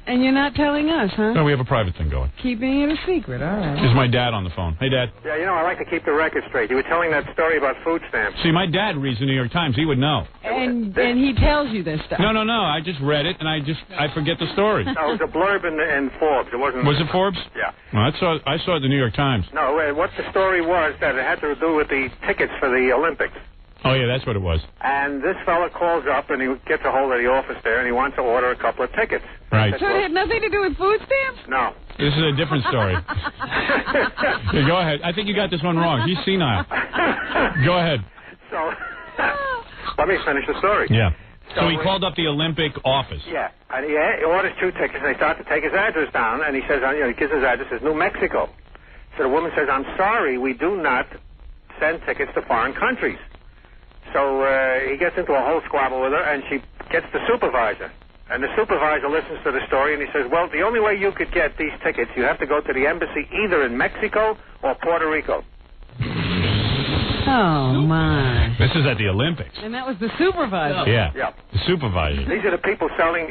And you're not telling us, huh? No, we have a private thing going. Keeping it a secret, all right. This is my dad on the phone. Hey, Dad. Yeah, you know, I like to keep the record straight. You were telling that story about food stamps. See, my dad reads the New York Times. He would know. And he tells you this stuff. No. I just read it, and I forget the story. No, it was a blurb in Forbes. It wasn't. Was it Forbes? Yeah. Well, I saw it in the New York Times. No, what the story was that it had to do with the tickets for the Olympics. Oh, yeah, that's what it was. And this fella calls up, and he gets a hold of the office there, and he wants to order a couple of tickets. Right. So it had nothing to do with food stamps? No. This is a different story. Yeah, go ahead. I think you got this one wrong. He's senile. Go ahead. So, let me finish the story. Yeah. So he called up the Olympic office. Yeah. And he orders 2 tickets, and they start to take his address down, and he says, he gives his address, says New Mexico. So the woman says, I'm sorry, we do not send tickets to foreign countries. So he gets into a whole squabble with her, and she gets the supervisor. And the supervisor listens to the story, and he says, well, the only way you could get these tickets, you have to go to the embassy either in Mexico or Puerto Rico. Oh, my. This is at the Olympics. And that was the supervisor. Yeah. Yeah. The supervisor. These are the people selling,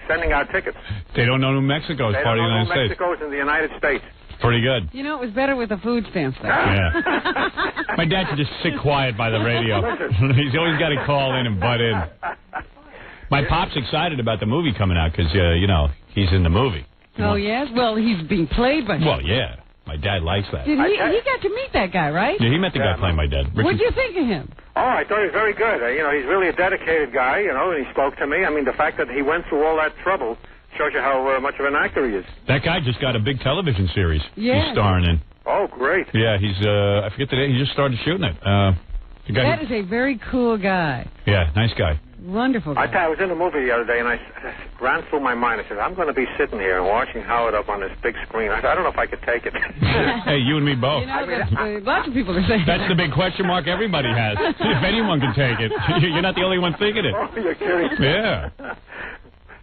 sending out tickets. They don't know New Mexico is part of the United States. Mexico is in the United States. Pretty good. You know, it was better with the food stamps, though. Yeah. My dad should just sit quiet by the radio. He's always got to call in and butt in. My pop's excited about the movie coming out because, he's in the movie. Oh, yes? Well, he's being played by him. Well, yeah. My dad likes that. He got to meet that guy, right? Yeah, he met the guy playing my dad. What did you think of him? Oh, I thought he was very good. He's really a dedicated guy, and he spoke to me. I mean, the fact that he went through all that trouble shows you how much of an actor he is. That guy just got a big television series Yeah. he's starring in. Oh, great. Yeah, he's, I forget the name, he just started shooting it. The guy That is a very cool guy. Yeah, nice guy. Wonderful guy. I was in a movie the other day, and I ran through my mind. I said, I'm going to be sitting here and watching Howard up on this big screen. I don't know if I could take it. Hey, you and me both. You know, lots of people are saying That's the big question mark everybody has. If anyone can take it. You're not the only one thinking it. Oh, you're kidding. Yeah.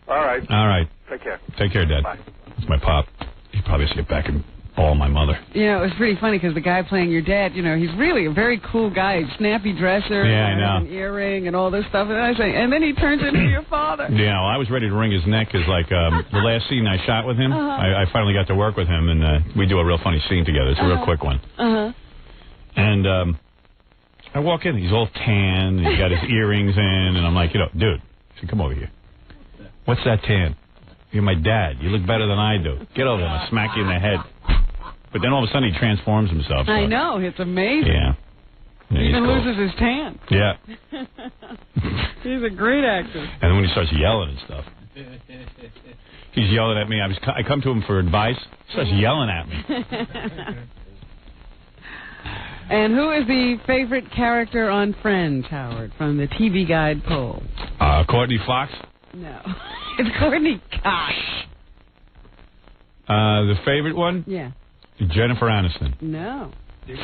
All right. All right. Take care. Take care, Dad. Bye. It's my pop. He probably has to get back and ball my mother. You know, it was pretty funny because the guy playing your dad, you know, he's really a very cool guy. Snappy dresser, Yeah, I know. an earring, and all this stuff. And I say, and then he turns into your father. Yeah, well, I was ready to wring his neck because, like, the last scene I shot with him, Uh-huh. I finally got to work with him, and we do a real funny scene together. It's a real quick one. Uh-huh. And I walk in, he's all tan, and he's got his earrings in, and I'm like, you know, dude, I said, come over here. What's that tan? You're my dad. You look better than I do. Get over there. I'll smack you in the head. But then all of a sudden he transforms himself. So. I know. It's amazing. Yeah. He he's even cool. loses his tan. Yeah. He's a great actor. And then when he starts yelling and stuff. He's yelling at me. I come to him for advice. He starts yelling at me. And who is the favorite character on Friends, Howard, from the TV Guide poll? Courtney Fox. No. It's Courtney Cox. The favorite one? Yeah. Jennifer Aniston. No.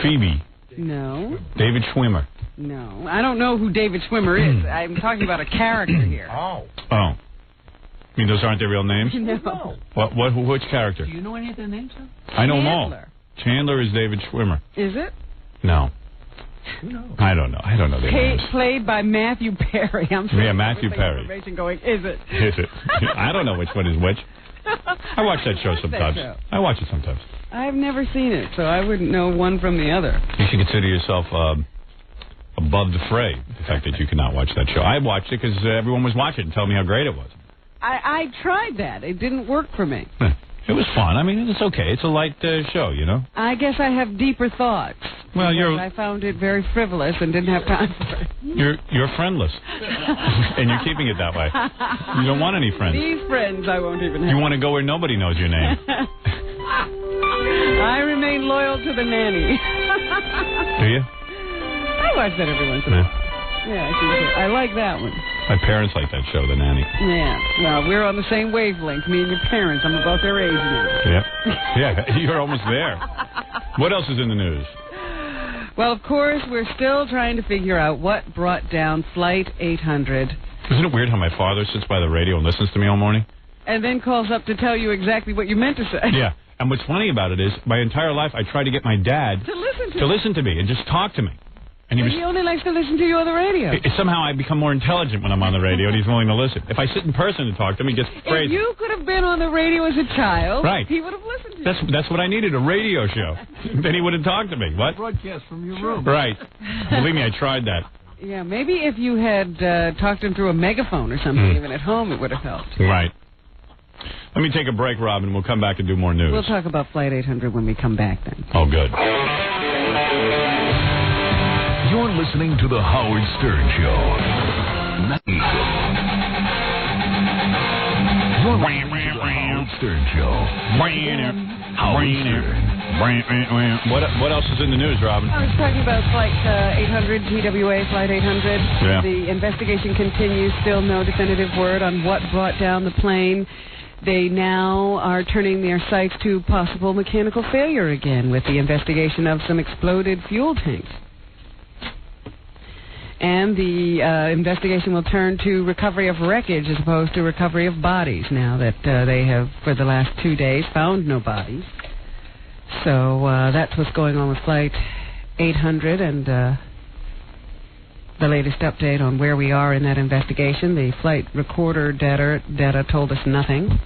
Phoebe. No. David Schwimmer. No. I don't know who David Schwimmer is. I'm talking about a character here. Oh. I mean, those aren't their real names? No. Which character? Do you know any of their names, sir? I know them all. Chandler is David Schwimmer. Is it? No. I don't know. I don't know their names. Played by Matthew Perry. I'm sorry. Yeah, Matthew Perry. Information going, is it? Is it? I don't know which one is which. I watch that show sometimes. I watch it sometimes. I've never seen it, so I wouldn't know one from the other. You should consider yourself above the fray, the fact that you cannot watch that show. I watched it because everyone was watching and telling me how great it was. I tried that. It didn't work for me. It was fun. I mean, it's okay. It's a light show, you know? I guess I have deeper thoughts. Well, I found it very frivolous and didn't have time for it. You're friendless. And you're keeping it that way. You don't want any friends. These friends I won't even have. You want to go where nobody knows your name. I remain loyal to the nanny. Do you? I watch that every once in a while. Yeah, I like that one. My parents like that show, The Nanny. Yeah. Well, we're on the same wavelength, me and your parents. I'm about their age now. Yep. Yeah, you're almost there. What else is in the news? Well, of course, we're still trying to figure out what brought down Flight 800. Isn't it weird how my father sits by the radio and listens to me all morning? And then calls up to tell you exactly what you meant to say. Yeah. And what's funny about it is, my entire life, I tried to get my dad to listen to me and just talk to me. And he only likes to listen to you on the radio. Somehow I become more intelligent when I'm on the radio, and he's willing to listen. If I sit in person and talk to him, he gets crazy. If you could have been on the radio as a child, right, he would have listened to you. That's what I needed, a radio show. Then he would have talked to me. What? Broadcast from your room. Right. Believe me, I tried that. Yeah, maybe if you had talked him through a megaphone or something, even at home, it would have helped. Right. Let me take a break, Robin. We'll come back and do more news. We'll talk about Flight 800 when we come back then. Oh, good. You're listening to The Howard Stern Show. You're listening to The Howard Stern Show. Howard Stern. What else is in the news, Robin? I was talking about Flight 800, TWA Flight 800. Yeah. The investigation continues. Still no definitive word on what brought down the plane. They now are turning their sights to possible mechanical failure again with the investigation of some exploded fuel tanks. And the investigation will turn to recovery of wreckage as opposed to recovery of bodies now that they have, for the last 2 days, found no bodies. So that's what's going on with Flight 800 and the latest update on where we are in that investigation. The flight recorder data told us nothing.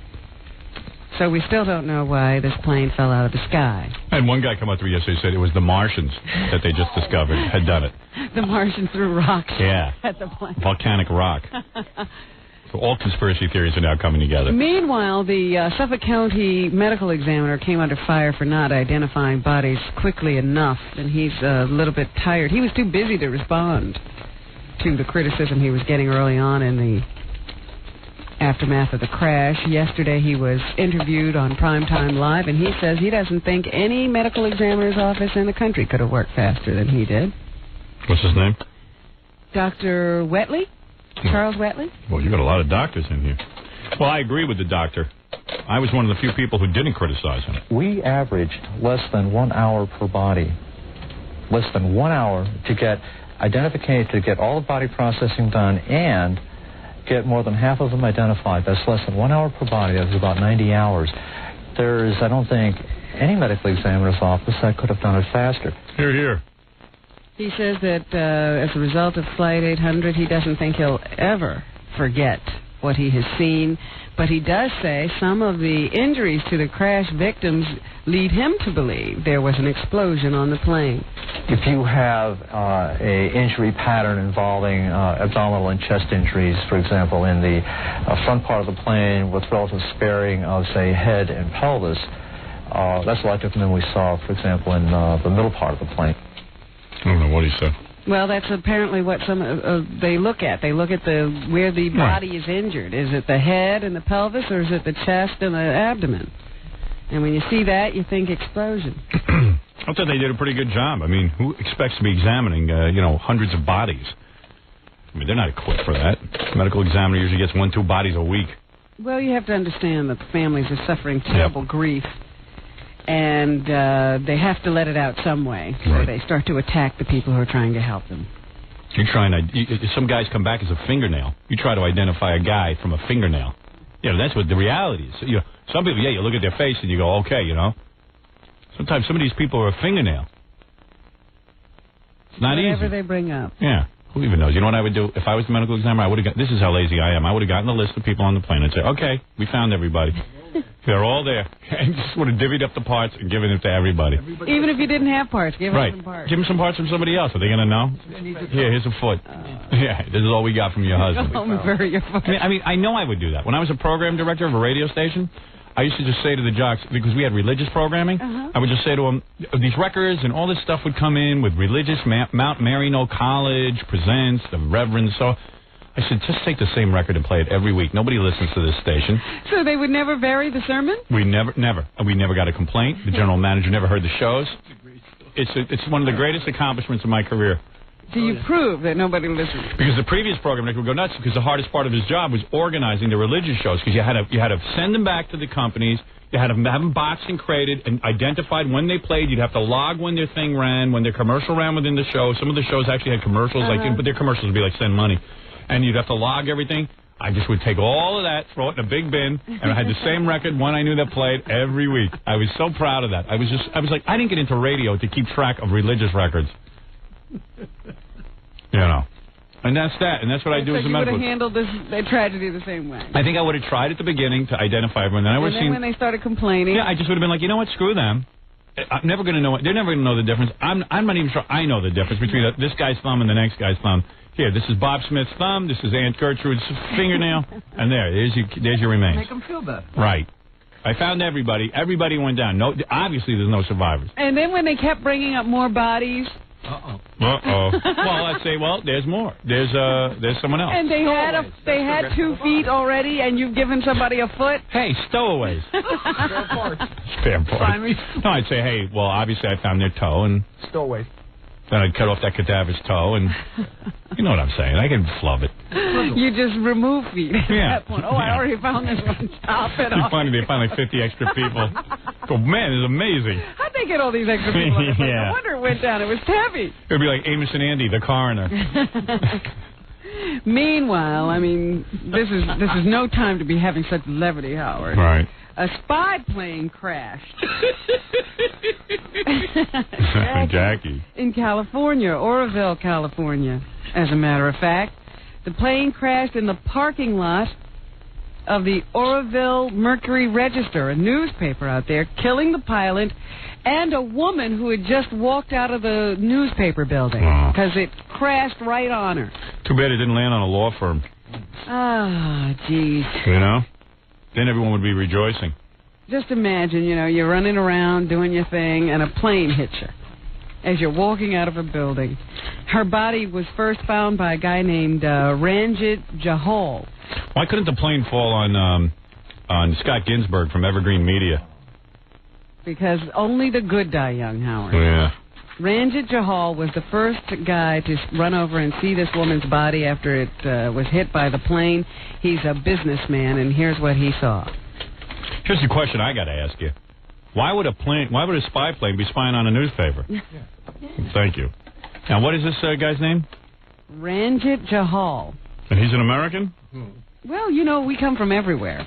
So we still don't know why this plane fell out of the sky. I had one guy come up to me yesterday and said it was the Martians that they just discovered had done it. The Martians threw rocks at the plane. Volcanic rock. So all conspiracy theories are now coming together. Meanwhile, the Suffolk County medical examiner came under fire for not identifying bodies quickly enough, and he's a little bit tired. He was too busy to respond to the criticism he was getting early on in the aftermath of the crash. Yesterday he was interviewed on Primetime Live, and he says he doesn't think any medical examiner's office in the country could have worked faster than he did. What's his name? Dr. Wetley? Charles Wetley? Well, you got a lot of doctors in here. Well, I agree with the doctor. I was one of the few people who didn't criticize him. We average less than 1 hour per body. Less than 1 hour to get identification, to get all the body processing done and get more than half of them identified. That's less than 1 hour per body. That's about 90 hours. There is, I don't think, any medical examiner's office that could have done it faster. Hear, hear. He says that as a result of Flight 800, he doesn't think he'll ever forget what he has seen. But he does say some of the injuries to the crash victims lead him to believe there was an explosion on the plane. If you have a injury pattern involving abdominal and chest injuries, for example, in the front part of the plane with relative sparing of, say, head and pelvis, that's a lot different than we saw, for example, in the middle part of the plane. I don't know what he said. Well, that's apparently what some they look at. They look at where the body is injured. Is it the head and the pelvis, or is it the chest and the abdomen? And when you see that, you think explosion. I thought they did a pretty good job. I mean, who expects to be examining, hundreds of bodies? I mean, they're not equipped for that. The medical examiner usually gets 1-2 bodies a week. Well, you have to understand that the families are suffering terrible grief. And they have to let it out some way. So they start to attack the people who are trying to help them. Some guys come back as a fingernail. You try to identify a guy from a fingernail. That's what the reality is. Some people, you look at their face and you go, okay, Sometimes some of these people are a fingernail. It's not easy. Whatever they bring up. Yeah. Who even knows? You know what I would do? If I was the medical examiner, I would have this is how lazy I am. I would have gotten the list of people on the plane and say, okay, we found everybody. They're all there. And just would have divvied up the parts and given it to everybody. Even if you didn't have parts, give them some parts. Give them some parts from somebody else. Are they going to know? Here, here's a foot. This is all we got from your husband. Go home and bury your foot. I mean, I know I would do that. When I was a program director of a radio station, I used to just say to the jocks, because we had religious programming, I would just say to them, these records and all this stuff would come in with religious Mount Maryknoll College presents, the Reverend, so I said, just take the same record and play it every week. Nobody listens to this station. So they would never vary the sermon? We never. We never got a complaint. The general manager never heard the shows. It's one of the greatest accomplishments of my career. So you prove that nobody listens. Because the previous program director would go nuts because the hardest part of his job was organizing the religious shows because you had to send them back to the companies. You had to have them boxed and crated and identified when they played. You'd have to log when their thing ran, when their commercial ran within the show. Some of the shows actually had commercials, but their commercials would be like send money. And you'd have to log everything. I just would take all of that, throw it in a big bin, and I had the same record, one I knew that played every week. I was so proud of that. I was like, I didn't get into radio to keep track of religious records. And that's that. And that's what I do as a medical. You would have handled this tragedy the same way. I think I would have tried at the beginning to identify everyone. Then when they started complaining. Yeah, I just would have been like, you know what, screw them. I'm never going to know. They're never going to know the difference. I'm not even sure I know the difference between this guy's thumb and the next guy's thumb. Here, this is Bob Smith's thumb. This is Aunt Gertrude's fingernail. And there's your remains. Make them feel better. Right. I found everybody. Everybody went down. No, obviously, there's no survivors. And then when they kept bringing up more bodies. Well, I'd say, there's more. There's someone else. And they had 2 feet already, and you've given somebody a foot. Hey, stowaways. Spare parts. Spare parts. No, I'd say, hey, well, obviously I found their toe and stowaways. Then I'd cut off that cadaver's toe, and you know what I'm saying. I can flub it. You just remove feet at that point. I already found this one. Chop it off. They find like 50 extra people. Oh, man, it's amazing. How'd they get all these extra people? No wonder it went down. It was heavy. It would be like Amos and Andy, the coroner. Meanwhile, I mean, this is no time to be having such levity, Howard. Right. A spy plane crashed. Jackie. In California, Oroville, California, as a matter of fact. The plane crashed in the parking lot of the Oroville Mercury Register, a newspaper out there, killing the pilot and a woman who had just walked out of the newspaper building because it crashed right on her. Too bad it didn't land on a law firm. Ah, geez. Then everyone would be rejoicing. Just imagine, you're running around doing your thing, and a plane hits you as you're walking out of a building. Her body was first found by a guy named Ranjit Jahal. Why couldn't the plane fall on Scott Ginsburg from Evergreen Media? Because only the good die young, Howard. Yeah. Ranjit Johal was the first guy to run over and see this woman's body after it was hit by the plane. He's a businessman, and here's what he saw. Here's the question I got to ask you. Why would a spy plane be spying on a newspaper? Thank you. Now, what is this guy's name? Ranjit Johal. And he's an American? Well, you know, we come from everywhere.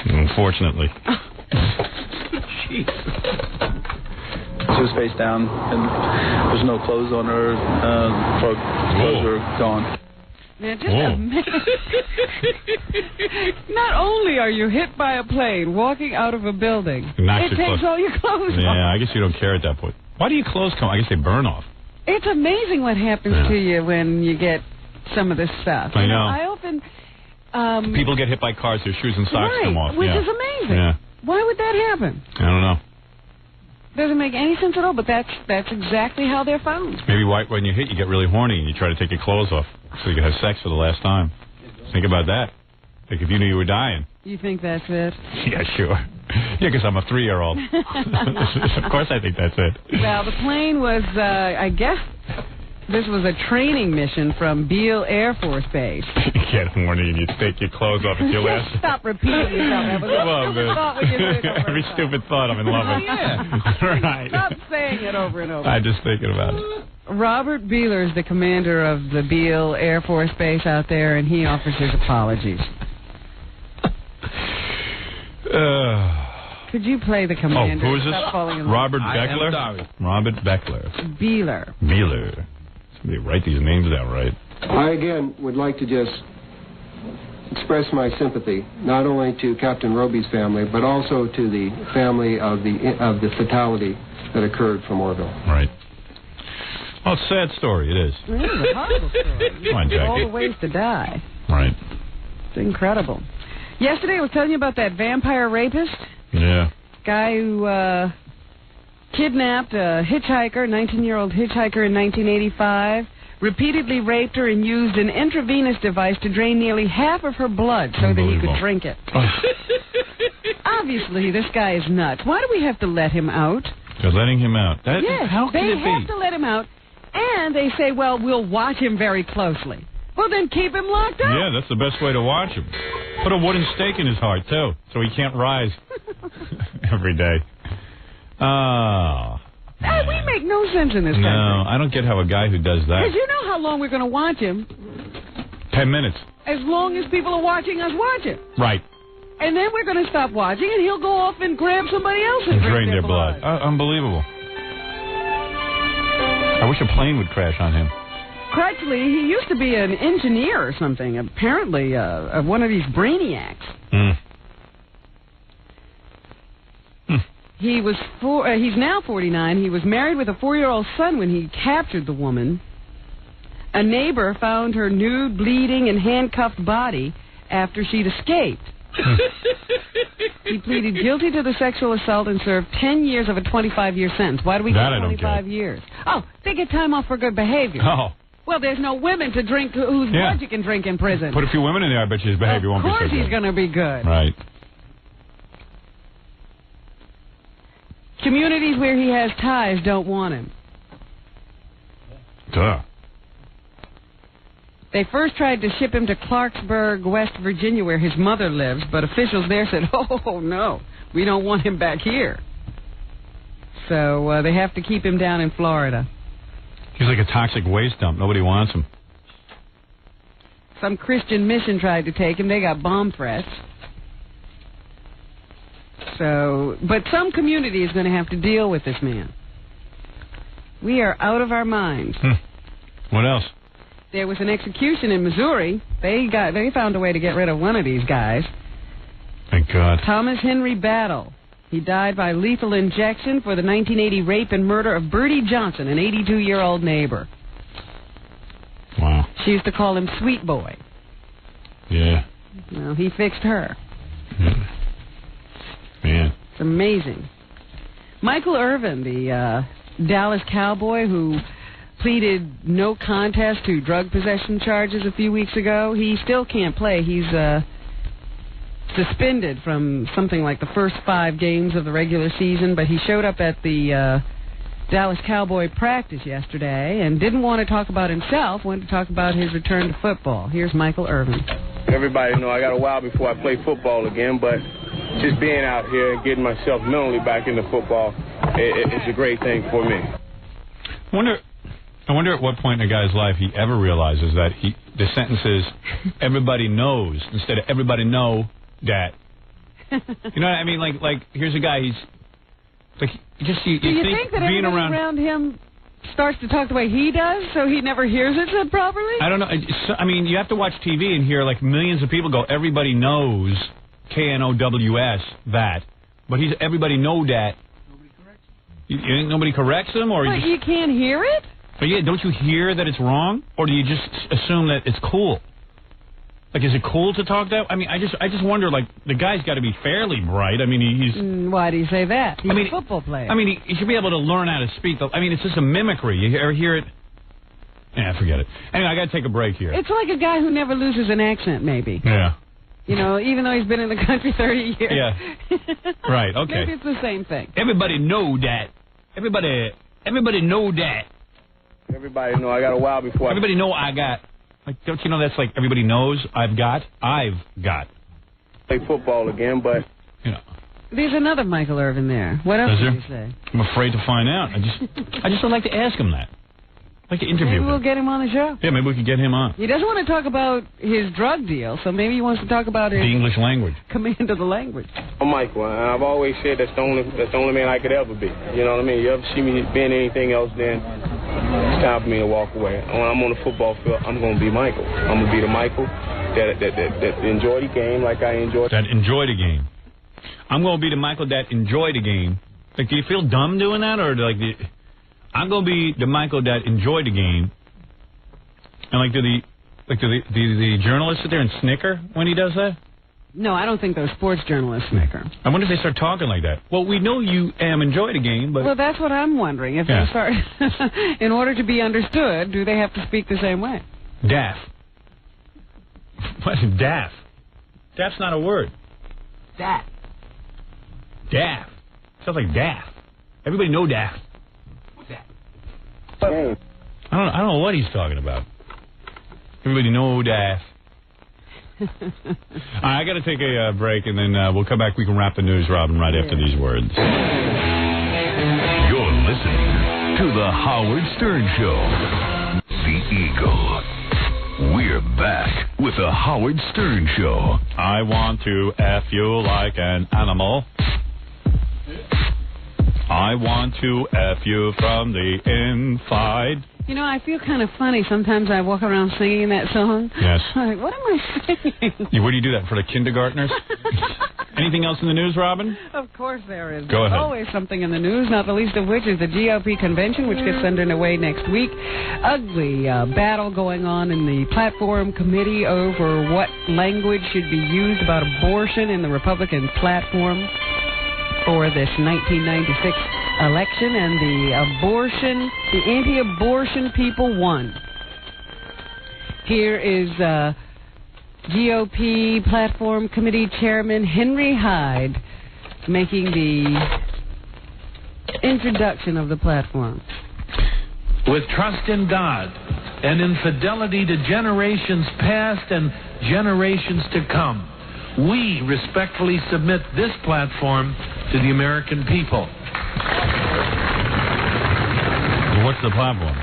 Unfortunately. She was face down, and there's no clothes on her. Clothes are gone. Now, just not only are you hit by a plane walking out of a building, it takes all your clothes off. Yeah, I guess you don't care at that point. Why do your clothes come? I guess they burn off. It's amazing what happens to you when you get some of this stuff. I know. I often... people get hit by cars, their shoes and socks come off. Which is amazing. Yeah. Why would that happen? I don't know. Doesn't make any sense at all, but that's exactly how they're found. Maybe when you hit, you get really horny and you try to take your clothes off so you can have sex for the last time. Think about that. Like if you knew you were dying. You think that's it? Yeah, sure. Yeah, because I'm a 3-year-old. Of course I think that's it. Well, the plane was, I guess, this was a training mission from Beale Air Force Base. You get horny and you take your clothes off at your last... Stop repeating yourself. That was a stupid thought when you said it over Every stupid thought I'm in love with. Yeah. Right. Stop saying it over and over. I'm just thinking about it. Robert Beeler is the commander of the Beale Air Force Base out there, and he offers his apologies. Could you play the commander? Oh, who is this? Robert Beckler? Robert Beckler. Beeler. Beeler. Somebody write these names down right. I, again, would like to just express my sympathy, not only to Captain Roby's family, but also to the family of the fatality that occurred from Orville. Right. Well, it's a sad story. It is. It is a horrible story. Come on, Jackie. All the ways to die. Right. It's incredible. Yesterday I was telling you about that vampire rapist. Yeah. Guy who kidnapped a hitchhiker, 19-year-old hitchhiker in 1985, repeatedly raped her and used an intravenous device to drain nearly half of her blood so that he could drink it. Obviously, this guy is nuts. Why do we have to let him out? They're letting him out. Yes, how can they it be? have to let him out, and they say, well, we'll watch him very closely. Well, then keep him locked up. Yeah, that's the best way to watch him. Put a wooden stake in his heart, too, so he can't rise every day. Oh. We make no sense in this country. No, I don't get how a guy who does that. Because you know how long we're going to watch him. 10 minutes. As long as people are watching us watch it. Right. And then we're going to stop watching, and he'll go off and grab somebody else and drain their blood. Unbelievable. I wish a plane would crash on him. Crutchley, he used to be an engineer or something, apparently one of these brainiacs. He was he's now 49. He was married with a 4-year-old son when he captured the woman. A neighbor found her nude, bleeding, and handcuffed body after she'd escaped. He pleaded guilty to the sexual assault and served 10 years of a 25-year sentence. Why do we get 25 years? Oh, they get time off for good behavior. Oh. Well, there's no women to drink whose blood you can drink in prison. Put a few women in there, I bet you his behavior won't be so good. Of course he's going to be good. Right. Communities where he has ties don't want him. Duh. They first tried to ship him to Clarksburg, West Virginia, where his mother lives, but officials there said, oh, no, we don't want him back here. So they have to keep him down in Florida. He's like a toxic waste dump. Nobody wants him. Some Christian mission tried to take him. They got bomb threats. So, but some community is going to have to deal with this man. We are out of our minds. What else? There was an execution in Missouri. They found a way to get rid of one of these guys. Thank God. Thomas Henry Battle. He died by lethal injection for the 1980 rape and murder of Bertie Johnson, an 82-year-old neighbor. Wow. She used to call him Sweet Boy. Yeah. Well, he fixed her. Yeah. Man. It's amazing. Michael Irvin, the Dallas Cowboy who pleaded no contest to drug possession charges a few weeks ago. He still can't play. He's suspended from something like the first 5 games of the regular season, but he showed up at the Dallas Cowboy practice yesterday and didn't want to talk about himself, wanted to talk about his return to football. Here's Michael Irvin. Everybody know I got a while before I play football again, but just being out here and getting myself mentally back into football, it's a great thing for me. I wonder at what point in a guy's life he ever realizes that the sentence is everybody knows instead of everybody know that. You know what I mean? Like here's a guy. He's like just you. Do you think that being everybody around him starts to talk the way he does, so he never hears it said properly? I don't know. I mean, you have to watch TV and hear like millions of people go, everybody knows KNOWS that, but everybody know that. You think nobody corrects him, or you can't hear it? But yeah, don't you hear that it's wrong, or do you just assume that it's cool? Like, is it cool to talk that? I mean, I just wonder. Like, the guy's got to be fairly bright. I mean, he's. Why do you say that? He's a football player. I mean, he should be able to learn how to speak. I mean, it's just a mimicry. You ever hear it? Yeah, forget it. Anyway, I got to take a break here. It's like a guy who never loses an accent, maybe. Yeah. You know, even though he's been in the country 30 years. Yeah. Right. Okay. Maybe it's the same thing. Everybody know that. Everybody know that. Everybody know I got a while before. Everybody know I got. Like, don't you know that's like everybody knows I've got. Play football again, but you know. There's another Michael Irvin there. What else did you say? I'm afraid to find out. I just would like to ask him that. I'd like to interview him. Maybe we'll get him on the show. Yeah, maybe we could get him on. He doesn't want to talk about his drug deal, so maybe he wants to talk about his the English language. Command of the language. Oh, Michael, I've always said that's the only man I could ever be. You know what I mean? You ever see me being anything else, then it's time for me to walk away. When I'm on the football field, I'm going to be Michael. I'm going to be the Michael that enjoyed the game like I enjoyed. That enjoyed the game. I'm going to be the Michael that enjoyed the game. Like, do you feel dumb doing that, or like I'm going to be the Michael that enjoyed the game? And like, do the journalists sit there and snicker when he does that? No, I don't think those sports journalists snicker. I wonder if they start talking like that. Well, we know you enjoy the game, but... Well, that's what I'm wondering. If they start... in order to be understood, do they have to speak the same way? Daff. What is daff? Daff's not a word. Daff. Daff. Sounds like daff. Everybody know daff. What's that? I don't know what he's talking about. Everybody know daff. I got to take a break, and then we'll come back. We can wrap the news, Robin, right after these words. You're listening to The Howard Stern Show. The Eagle. We're back with The Howard Stern Show. I want to F you like an animal. I want to F you from the inside. You know, I feel kind of funny. Sometimes I walk around singing that song. Yes. I'm like, what am I singing? Where do you do that, for the kindergartners? Anything else in the news, Robin? Of course there is. Go ahead. There's always something in the news, not the least of which is the GOP convention, which gets underway next week. Ugly battle going on in the platform committee over what language should be used about abortion in the Republican platform for this 1996 election, and the anti-abortion people won. Here is GOP Platform Committee Chairman Henry Hyde making the introduction of the platform. With trust in God and in fidelity to generations past and generations to come, we respectfully submit this platform to the American people. What's the platform?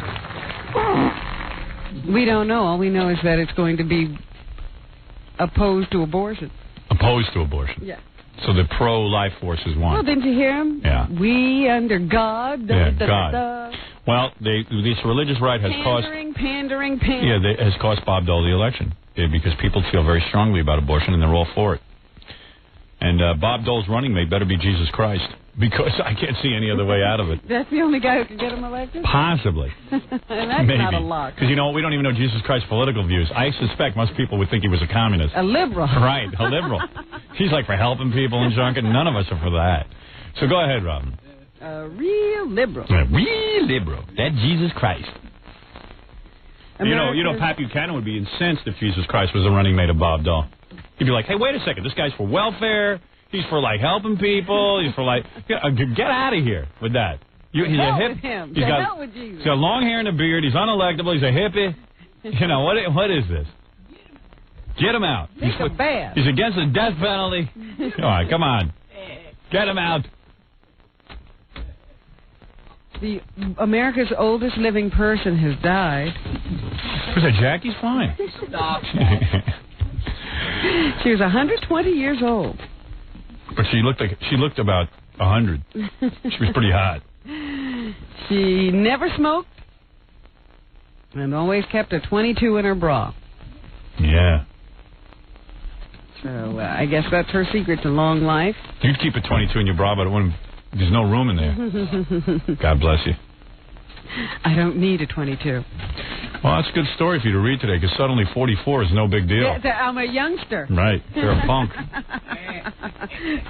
We don't know. All we know is that it's going to be opposed to abortion. Opposed to abortion? Yeah. So the pro-life forces won. Well, didn't you hear him? Yeah. We under God. God. Well, this religious right has Pandering. Yeah, has cost Bob Dole the election because people feel very strongly about abortion and they're all for it. And Bob Dole's running mate better be Jesus Christ, because I can't see any other way out of it. That's the only guy who can get him elected? Possibly. And that's Maybe. not a lot. Because, you know, we don't even know Jesus Christ's political views. I suspect most people would think he was a communist. A liberal. Right, a liberal. He's like for helping people and junk, and none of us are for that. So go ahead, Robin. A real liberal. A real liberal. That Jesus Christ. You know, Pat Buchanan would be incensed if Jesus Christ was a running mate of Bob Dole. He'd be like, hey, wait a second, this guy's for welfare. He's for, like, helping people. He's for, like, get out of here with that. He's a hip. With him. He's got long hair and a beard. He's unelectable. He's a hippie. You know, what is this? Get him out. He's bad. He's against the death penalty. All right, come on. Get him out. America's oldest living person has died. Who's that? Jackie's fine. Stop. She was 120 years old. But she looked about 100. She was pretty hot. She never smoked and always kept a 22 in her bra. Yeah. So I guess that's her secret to long life. You'd keep a 22 in your bra, but there's no room in there. God bless you. I don't need a 22. Well, that's a good story for you to read today, because suddenly 44 is no big deal. Yeah, I'm a youngster. Right. You're a punk.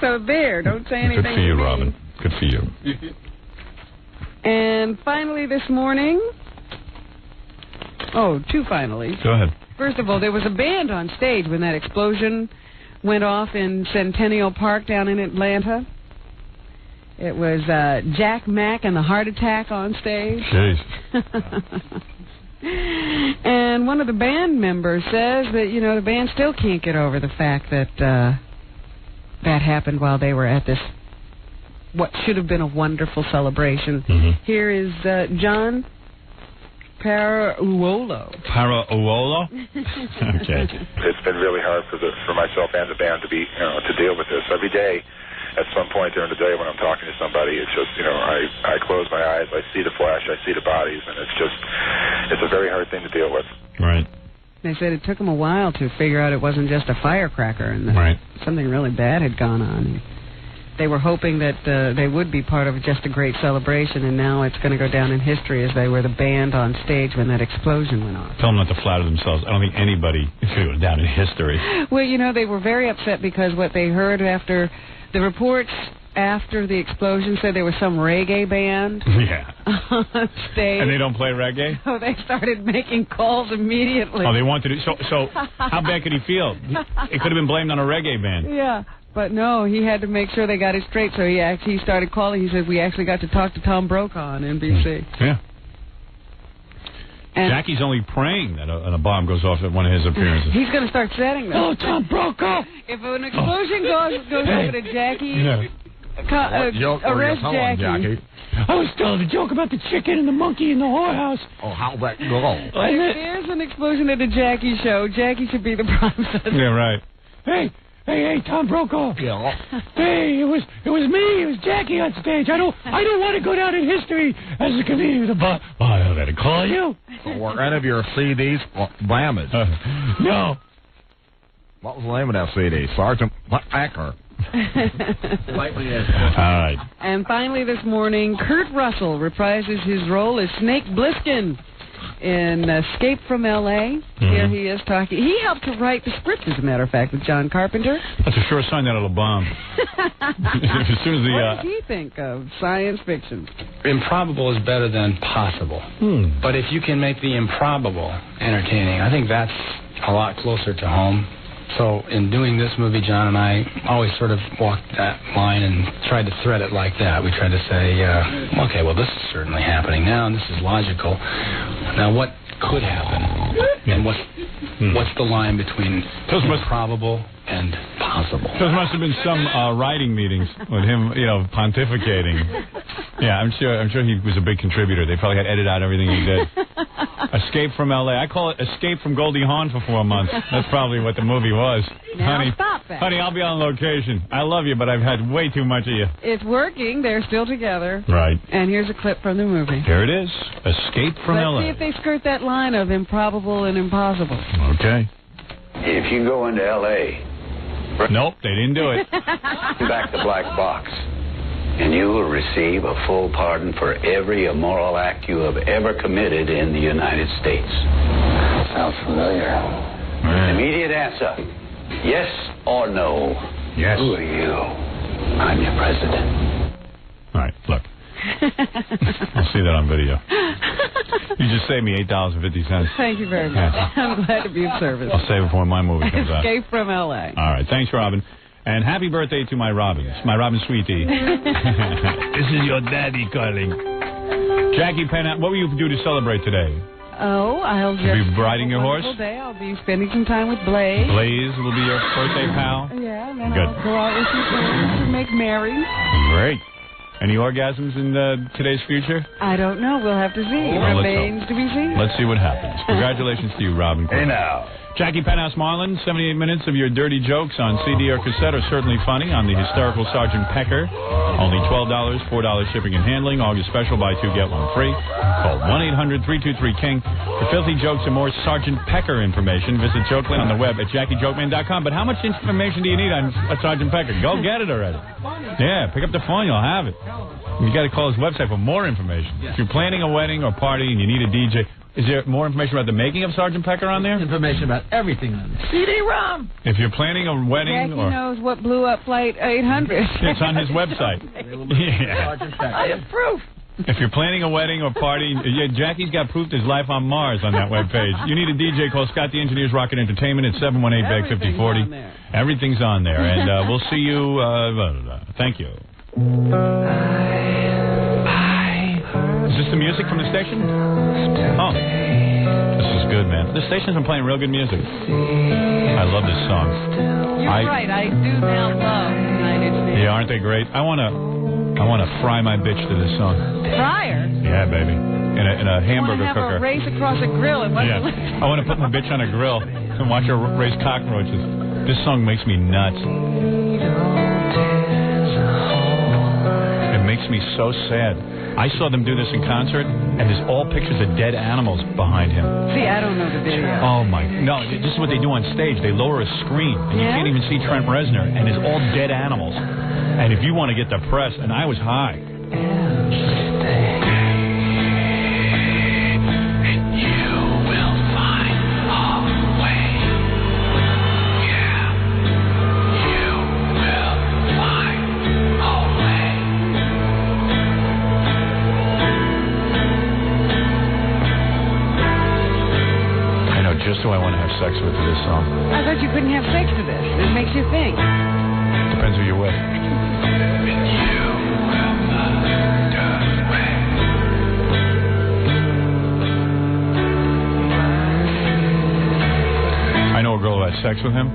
So there, don't say anything. Good for you, Robin. Good for you. And finally this morning... Oh, two finalies. Go ahead. First of all, there was a band on stage when that explosion went off in Centennial Park down in Atlanta. It was Jack Mack and the Heart Attack on stage. Jeez. And one of the band members says that, the band still can't get over the fact that that happened while they were at this, what should have been a wonderful celebration. Mm-hmm. Here is John Parauolo. Parauolo? Okay. It's been really hard for myself and the band to deal with this. Every day, at some point during the day when I'm talking to somebody, it's just, I close my eyes, I see the flash, I see the bodies, and it's a very hard thing to deal with. Right. They said it took them a while to figure out it wasn't just a firecracker and that something really bad had gone on. They were hoping that they would be part of just a great celebration, and now it's going to go down in history as they were the band on stage when that explosion went off. Tell them not to flatter themselves. I don't think anybody is going to go down in history. Well, they were very upset because what they heard after the reports after the explosion said there was some reggae band on stage. And they don't play reggae? So they started making calls immediately. Oh, they wanted to. So how bad could he feel? It could have been blamed on a reggae band. Yeah. But no, he had to make sure they got it straight, so he started calling. He said, we actually got to talk to Tom Brokaw on NBC. Yeah. And Jackie's only praying that a bomb goes off at one of his appearances. He's going to start setting them. Oh, Tom Brokaw! If an explosion goes over to Jackie, arrest Jackie. I was telling a joke about the chicken and the monkey in the whorehouse. Oh, how'd that go? If there's an explosion at a Jackie show, Jackie should be the prime suspect. Yeah, right. Hey, Tom Brokaw. Yeah. Hey, it was me. It was Jackie on stage. I don't want to go down in history as a comedian with a bomb. Oh, I better call you. Were any of your CDs blammed? No. What was the name of that CD? Sergeant Acker. All right. And finally this morning, Kurt Russell reprises his role as Snake Plissken in Escape from L.A. Here he is talking. He helped to write the script, as a matter of fact, with John Carpenter. That's a sure sign that it'll bomb. As soon as what does he think of science fiction? Improbable is better than possible. But if you can make the improbable entertaining, I think that's a lot closer to home. So in doing this movie, John and I always sort of walked that line and tried to thread it like that. We tried to say, okay, well, this is certainly happening now, and this is logical. Now, what could happen? And what's the line between improbable and possible? Those must have been some writing meetings with him, pontificating. Yeah, I'm sure he was a big contributor. They probably had to edit out everything he did. Escape from L.A. I call it Escape from Goldie Hawn for 4 months. That's probably what the movie was. Now stop that. Honey, I'll be on location. I love you, but I've had way too much of you. It's working. They're still together. Right. And here's a clip from the movie. Here it is. Escape from L.A. Let's see if they skirt that line of improbable and impossible. Okay. If you go into L.A. Nope, they didn't do it. Back the black box. And you will receive a full pardon for every immoral act you have ever committed in the United States. Sounds familiar. Immediate answer. Yes or no? Yes. Who are you? I'm your president. All right, look. I'll see that on video. You just saved me $8.50. Thank you very much. I'm glad to be of service. I'll save it for when my movie comes out. Escape from L.A. All right. Thanks, Robin. And happy birthday to my Robins. My Robin sweetie. This is your daddy calling. Jackie Penn, what will you do to celebrate today? Oh, I'll just be riding your horse? Day. I'll be spending some time with Blaze. Blaze will be your birthday pal? Yeah, and then Good. I'll go out with some friends to make merry. Great. Any orgasms in today's future? I don't know. We'll have to see. It Well, remains to be seen. Let's see what happens. Congratulations to you, Robin. Hey, now. Jackie Penthouse Marlin, 78 minutes of your dirty jokes on CD or cassette are certainly funny on the hysterical Sergeant Pecker. Only $12, $4 shipping and handling. August special, buy two, get one free. Call 1-800-323-KING. For filthy jokes and more Sergeant Pecker information, visit Jokeman on the web at JackieJokeman.com. But how much information do you need on Sergeant Pecker? Go get it already. Yeah, pick up the phone, you'll have it. You got to call his website for more information. If you're planning a wedding or party and you need a DJ, is there more information about the making of Sergeant Pecker on there? Information about everything on there. CD-ROM. If you're planning a wedding Jackie knows what blew up Flight 800. It's on his website. Yeah. I have proof. If you're planning a wedding or party, Jackie's got proof there's life on Mars on that webpage. You need a DJ, call Scott the Engineer's Rocket Entertainment at 718-BEG-5040. Everything's on there. And we'll see you. Thank you. Is this the music from the station? Oh. This is good, man. The station's been playing real good music. I love this song. You're right. I do now love United States. Yeah, aren't they great? I wanna fry my bitch to this song. Fryer? Yeah, baby. In a hamburger cooker. I want to have a race across a grill. Yeah. I want to put my bitch on a grill and watch her raise cockroaches. This song makes me nuts. It makes me so sad. I saw them do this in concert, and there's all pictures of dead animals behind him. See, I don't know the video. Oh, my. No, this is what they do on stage. They lower a screen, and you can't even see Trent Reznor, and it's all dead animals. And if you want to get depressed, and I was high. Just who I want to have sex with this song. I thought you couldn't have sex to this. It makes you think. Depends who you're with. I know a girl who had sex with him.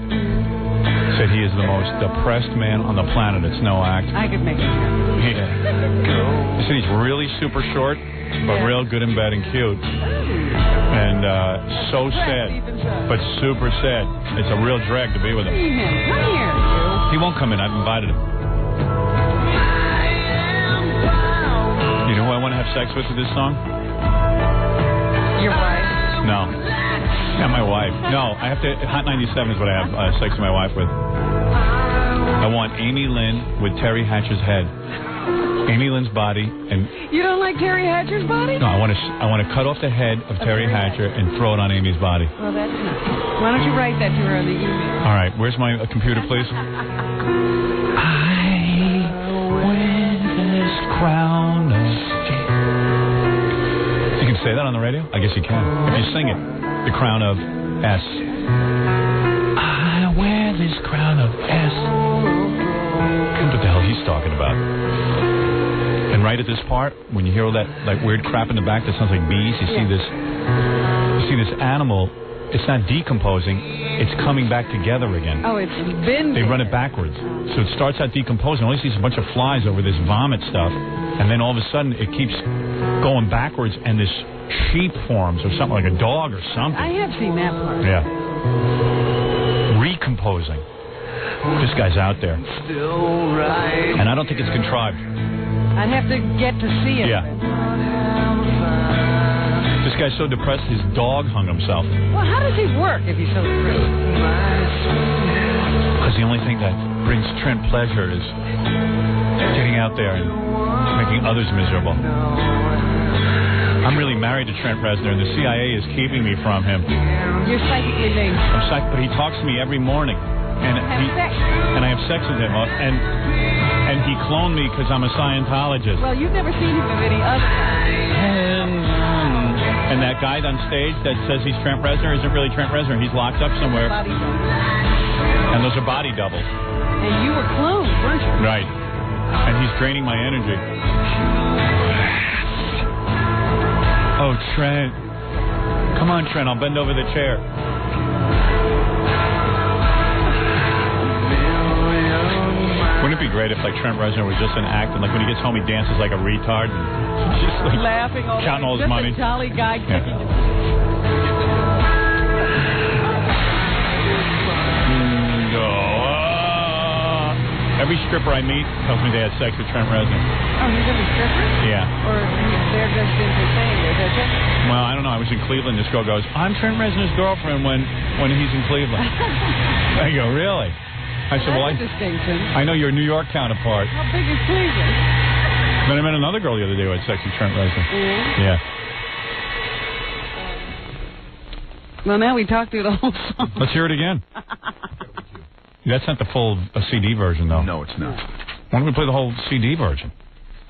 Said he is the most depressed man on the planet. It's no act. I could make it happen. Yeah. He said he's really super short, but real good in bed and cute. And so sad, but super sad. It's a real drag to be with him. Come here, He won't come in. I've invited him. You know who I want to have sex with this song? Your wife? No. Not my wife. No, I have to. Hot 97 is what I have sex with my wife with. I want Amy Lynn with Terry Hatcher's head. Amy Lynn's body, and you don't like Terry Hatcher's body? No, I want to cut off the head of Terry Hatcher and throw it on Amy's body. Well, that's nice. Why don't you write that to her on the email? All right, where's my computer, please? I wear this crown of... You can say that on the radio? I guess you can. If you sing it, the crown of S. I wear this crown of S. What the hell he's talking about? And right at this part, when you hear all that weird crap in the back that sounds like bees, you see this animal. It's not decomposing; it's coming back together again. Oh, it's been. They run it backwards, so it starts out decomposing. Only sees a bunch of flies over this vomit stuff, and then all of a sudden it keeps going backwards, and this sheep forms or something like a dog or something. I have seen that part. Yeah, recomposing. This guy's out there, and I don't think it's contrived. I'd have to get to see it. Yeah. This guy's so depressed, his dog hung himself. Well, how does he work if he's so depressed? Because the only thing that brings Trent pleasure is getting out there and making others miserable. I'm really married to Trent Reznor, and the CIA is keeping me from him. You're psychically linked. I'm psychic, but he talks to me every morning. And I have sex with him, and he cloned me because I'm a Scientologist. Well, you've never seen him of any other kind. And that guy on stage that says he's Trent Reznor isn't really Trent Reznor. He's locked up somewhere. Body double. And those are body doubles. And you were cloned, weren't you? Right. And he's draining my energy. Oh, Trent. Come on, Trent. I'll bend over the chair. Wouldn't it be great if, like, Trent Reznor was just an act, and, like, when he gets home, he dances like a retard, and just, like, laughing all counting all his just money. A jolly guy kicking his Every stripper I meet tells me they had sex with Trent Reznor. Oh, he's a stripper? Yeah. Or they're just entertaining. Well, I don't know. I was in Cleveland. This girl goes, I'm Trent Reznor's girlfriend when he's in Cleveland. I go, really? I said, well, That's a distinction. I know your New York counterpart. How big is Cleveland? Then I met another girl the other day who had sex with Trent Reznor. Yeah. Well, now we talked through the whole song. Let's hear it again. That's not the full CD version, though. No, it's not. Why don't we play the whole CD version?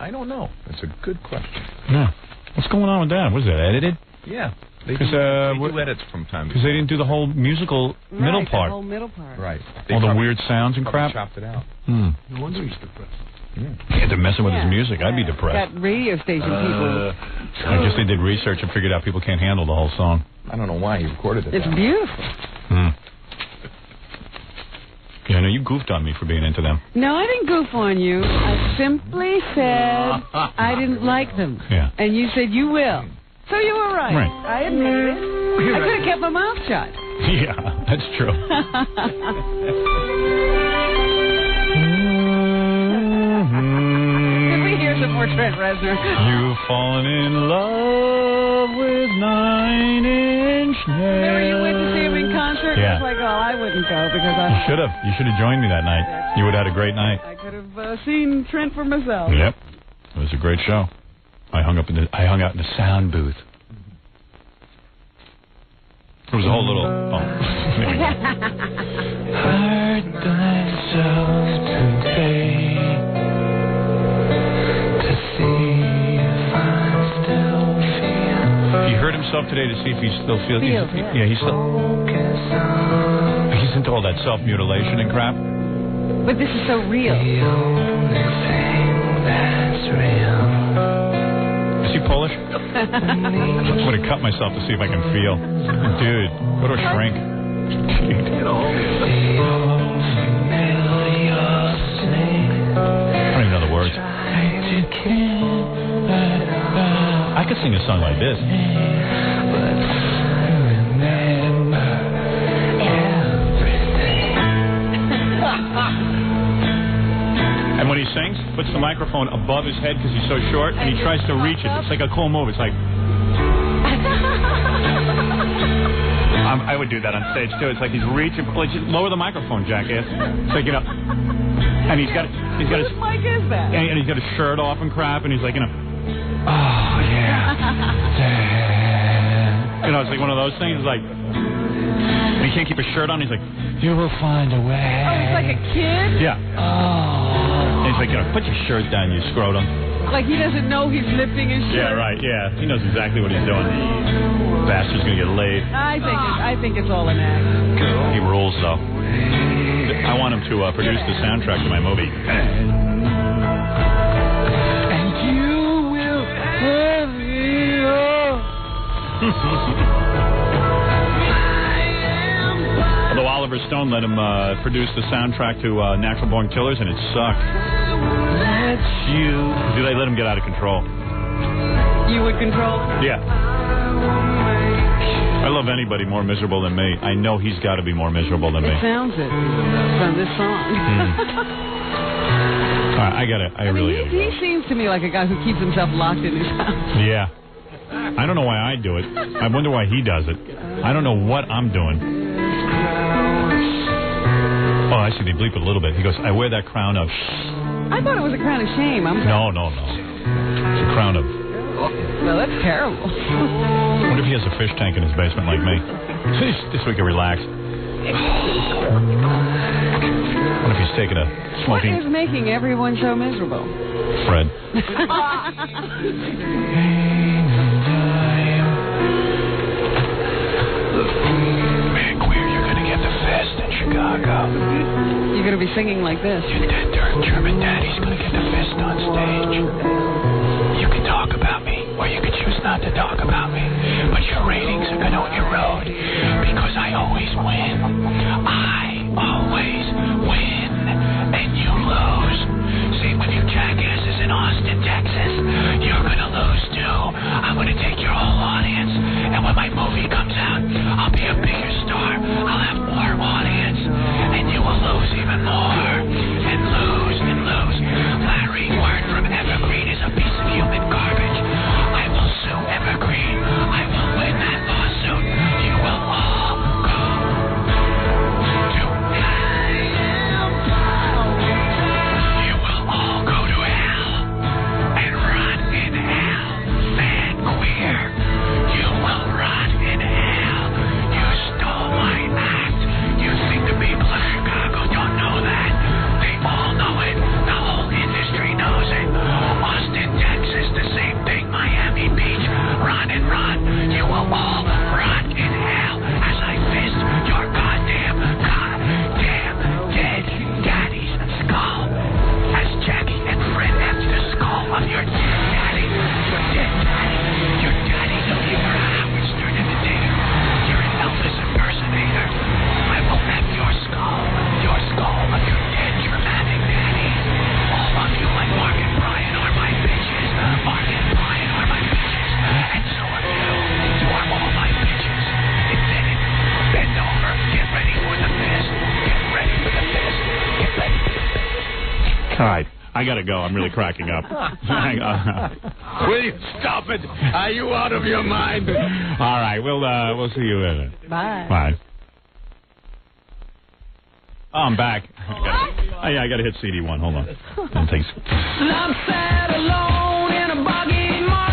I don't know. That's a good question. Yeah. What's going on with that? Was that edited? Yeah. They do edits from time to time. Because they didn't do the whole musical middle part. The whole middle part. Right. All the weird sounds and crap. Chopped it out. No wonder he's depressed. Yeah, they're messing with his music. I'd be depressed. Got radio station people. I guess they did research and figured out people can't handle the whole song. I don't know why he recorded it. It's beautiful. Yeah, I know you goofed on me for being into them. No, I didn't goof on you. I simply said I didn't like them. Yeah. And you said you will. So you were right. Right. I admitted it. I could have kept my mouth shut. Yeah, that's true. Could we hear some more Trent Reznor? You've fallen in love with 9 Inch Nails. Remember you went to see him in concert? Yeah. I was like, oh, I wouldn't go because You should have. You should have joined me that night. You would have had a great night. I could have seen Trent for myself. Yep. It was a great show. I hung out in the sound booth. It was a whole little. Hurt myself today to see if I still feel. He hurt himself today to see if he still feels. Yeah, he's into all that self-mutilation and crap. But this is so real. The only thing that's real. Is he Polish? I'm going to cut myself to see if I can feel. Dude, go to a shrink. I don't even know the words. I could sing a song like this. And when he sings, puts the microphone above his head because he's so short, and he tries to reach it. It's like a cool move. It's like... I would do that on stage, too. It's like he's reaching... Like, just lower the microphone, jackass. It's like, and he's got Whose mic is that? And he's got his shirt off and crap, and he's like, oh, yeah. It's like one of those things. It's like... And he can't keep his shirt on. He's like, you will find a way. Oh, he's like a kid? Yeah. And he's like, put your shirt down, you scrotum. Like he doesn't know he's lifting his shirt. Yeah, right, yeah. He knows exactly what he's doing. Bastard's gonna get laid. I think it's all an act. He rules, though. I want him to produce the soundtrack to my movie. And you will have it all. Although Oliver Stone let him produce the soundtrack to Natural Born Killers, and it sucked. Did they let him get out of control? You would control him? Yeah. I love anybody more miserable than me. I know he's got to be more miserable than me. It sounds it from this song. All right, I got it. I really got He seems to me like a guy who keeps himself locked in his house. Yeah. I don't know why I do it. I wonder why he does it. I don't know what I'm doing. Oh, I see. They bleep it a little bit. He goes, I wear that crown of... I thought it was a crown of shame. No. It's a crown of... Well, that's terrible. I wonder if he has a fish tank in his basement like me. This we can relax. I wonder if he's taking a smoking... What is making everyone so miserable? Fred. Man, Queer, you're gonna get the fist in Chicago. You're going to be singing like this. Your German daddy's gonna get the fist on stage. You can talk about me, or you can choose not to talk about me, but your ratings are gonna erode because I always win. I always win, and you lose. Same with you jackasses in Austin, Texas. You're gonna lose too. I'm gonna take your whole audience, and when my movie comes out, I'll be a bigger star. I'll have more audience, and you will lose even more, and lose and lose. Larry Word from Evergreen is a piece of human garbage. I will sue Evergreen. I will win that lawsuit. You will all go to hell. You will all go to hell and rot in hell. Man, Queer, you will rot in hell. You stole my act. You think the people of Chicago don't know that? They all know it. The whole industry knows it. Austin, Texas, the same thing. Miami Beach, Ron and Ron, you will all rot in hell as I fist your goddamn dead daddy's skull. As Jackie and Fred F. the skull of your dead daddy. Your dead daddy. Your daddy knew you were a Howard Stern imitator. You're an Elvis impersonator. I will F your skull of your dead Germanic daddies. All of you like Mark and Brian are my bitches. Mark and Brian are my bitches. And so are you. You are all my bitches. Admit it. Bend over. Get ready for the fist. Get ready for the fist. Get ready for the fist. All right. I got to go. I'm really cracking up. Will you stop it? Are you out of your mind? All right. We'll see you later. Bye. Bye. Oh, I'm back. I got to hit CD1. Hold on. Thanks. I'm sat alone in a boggy market.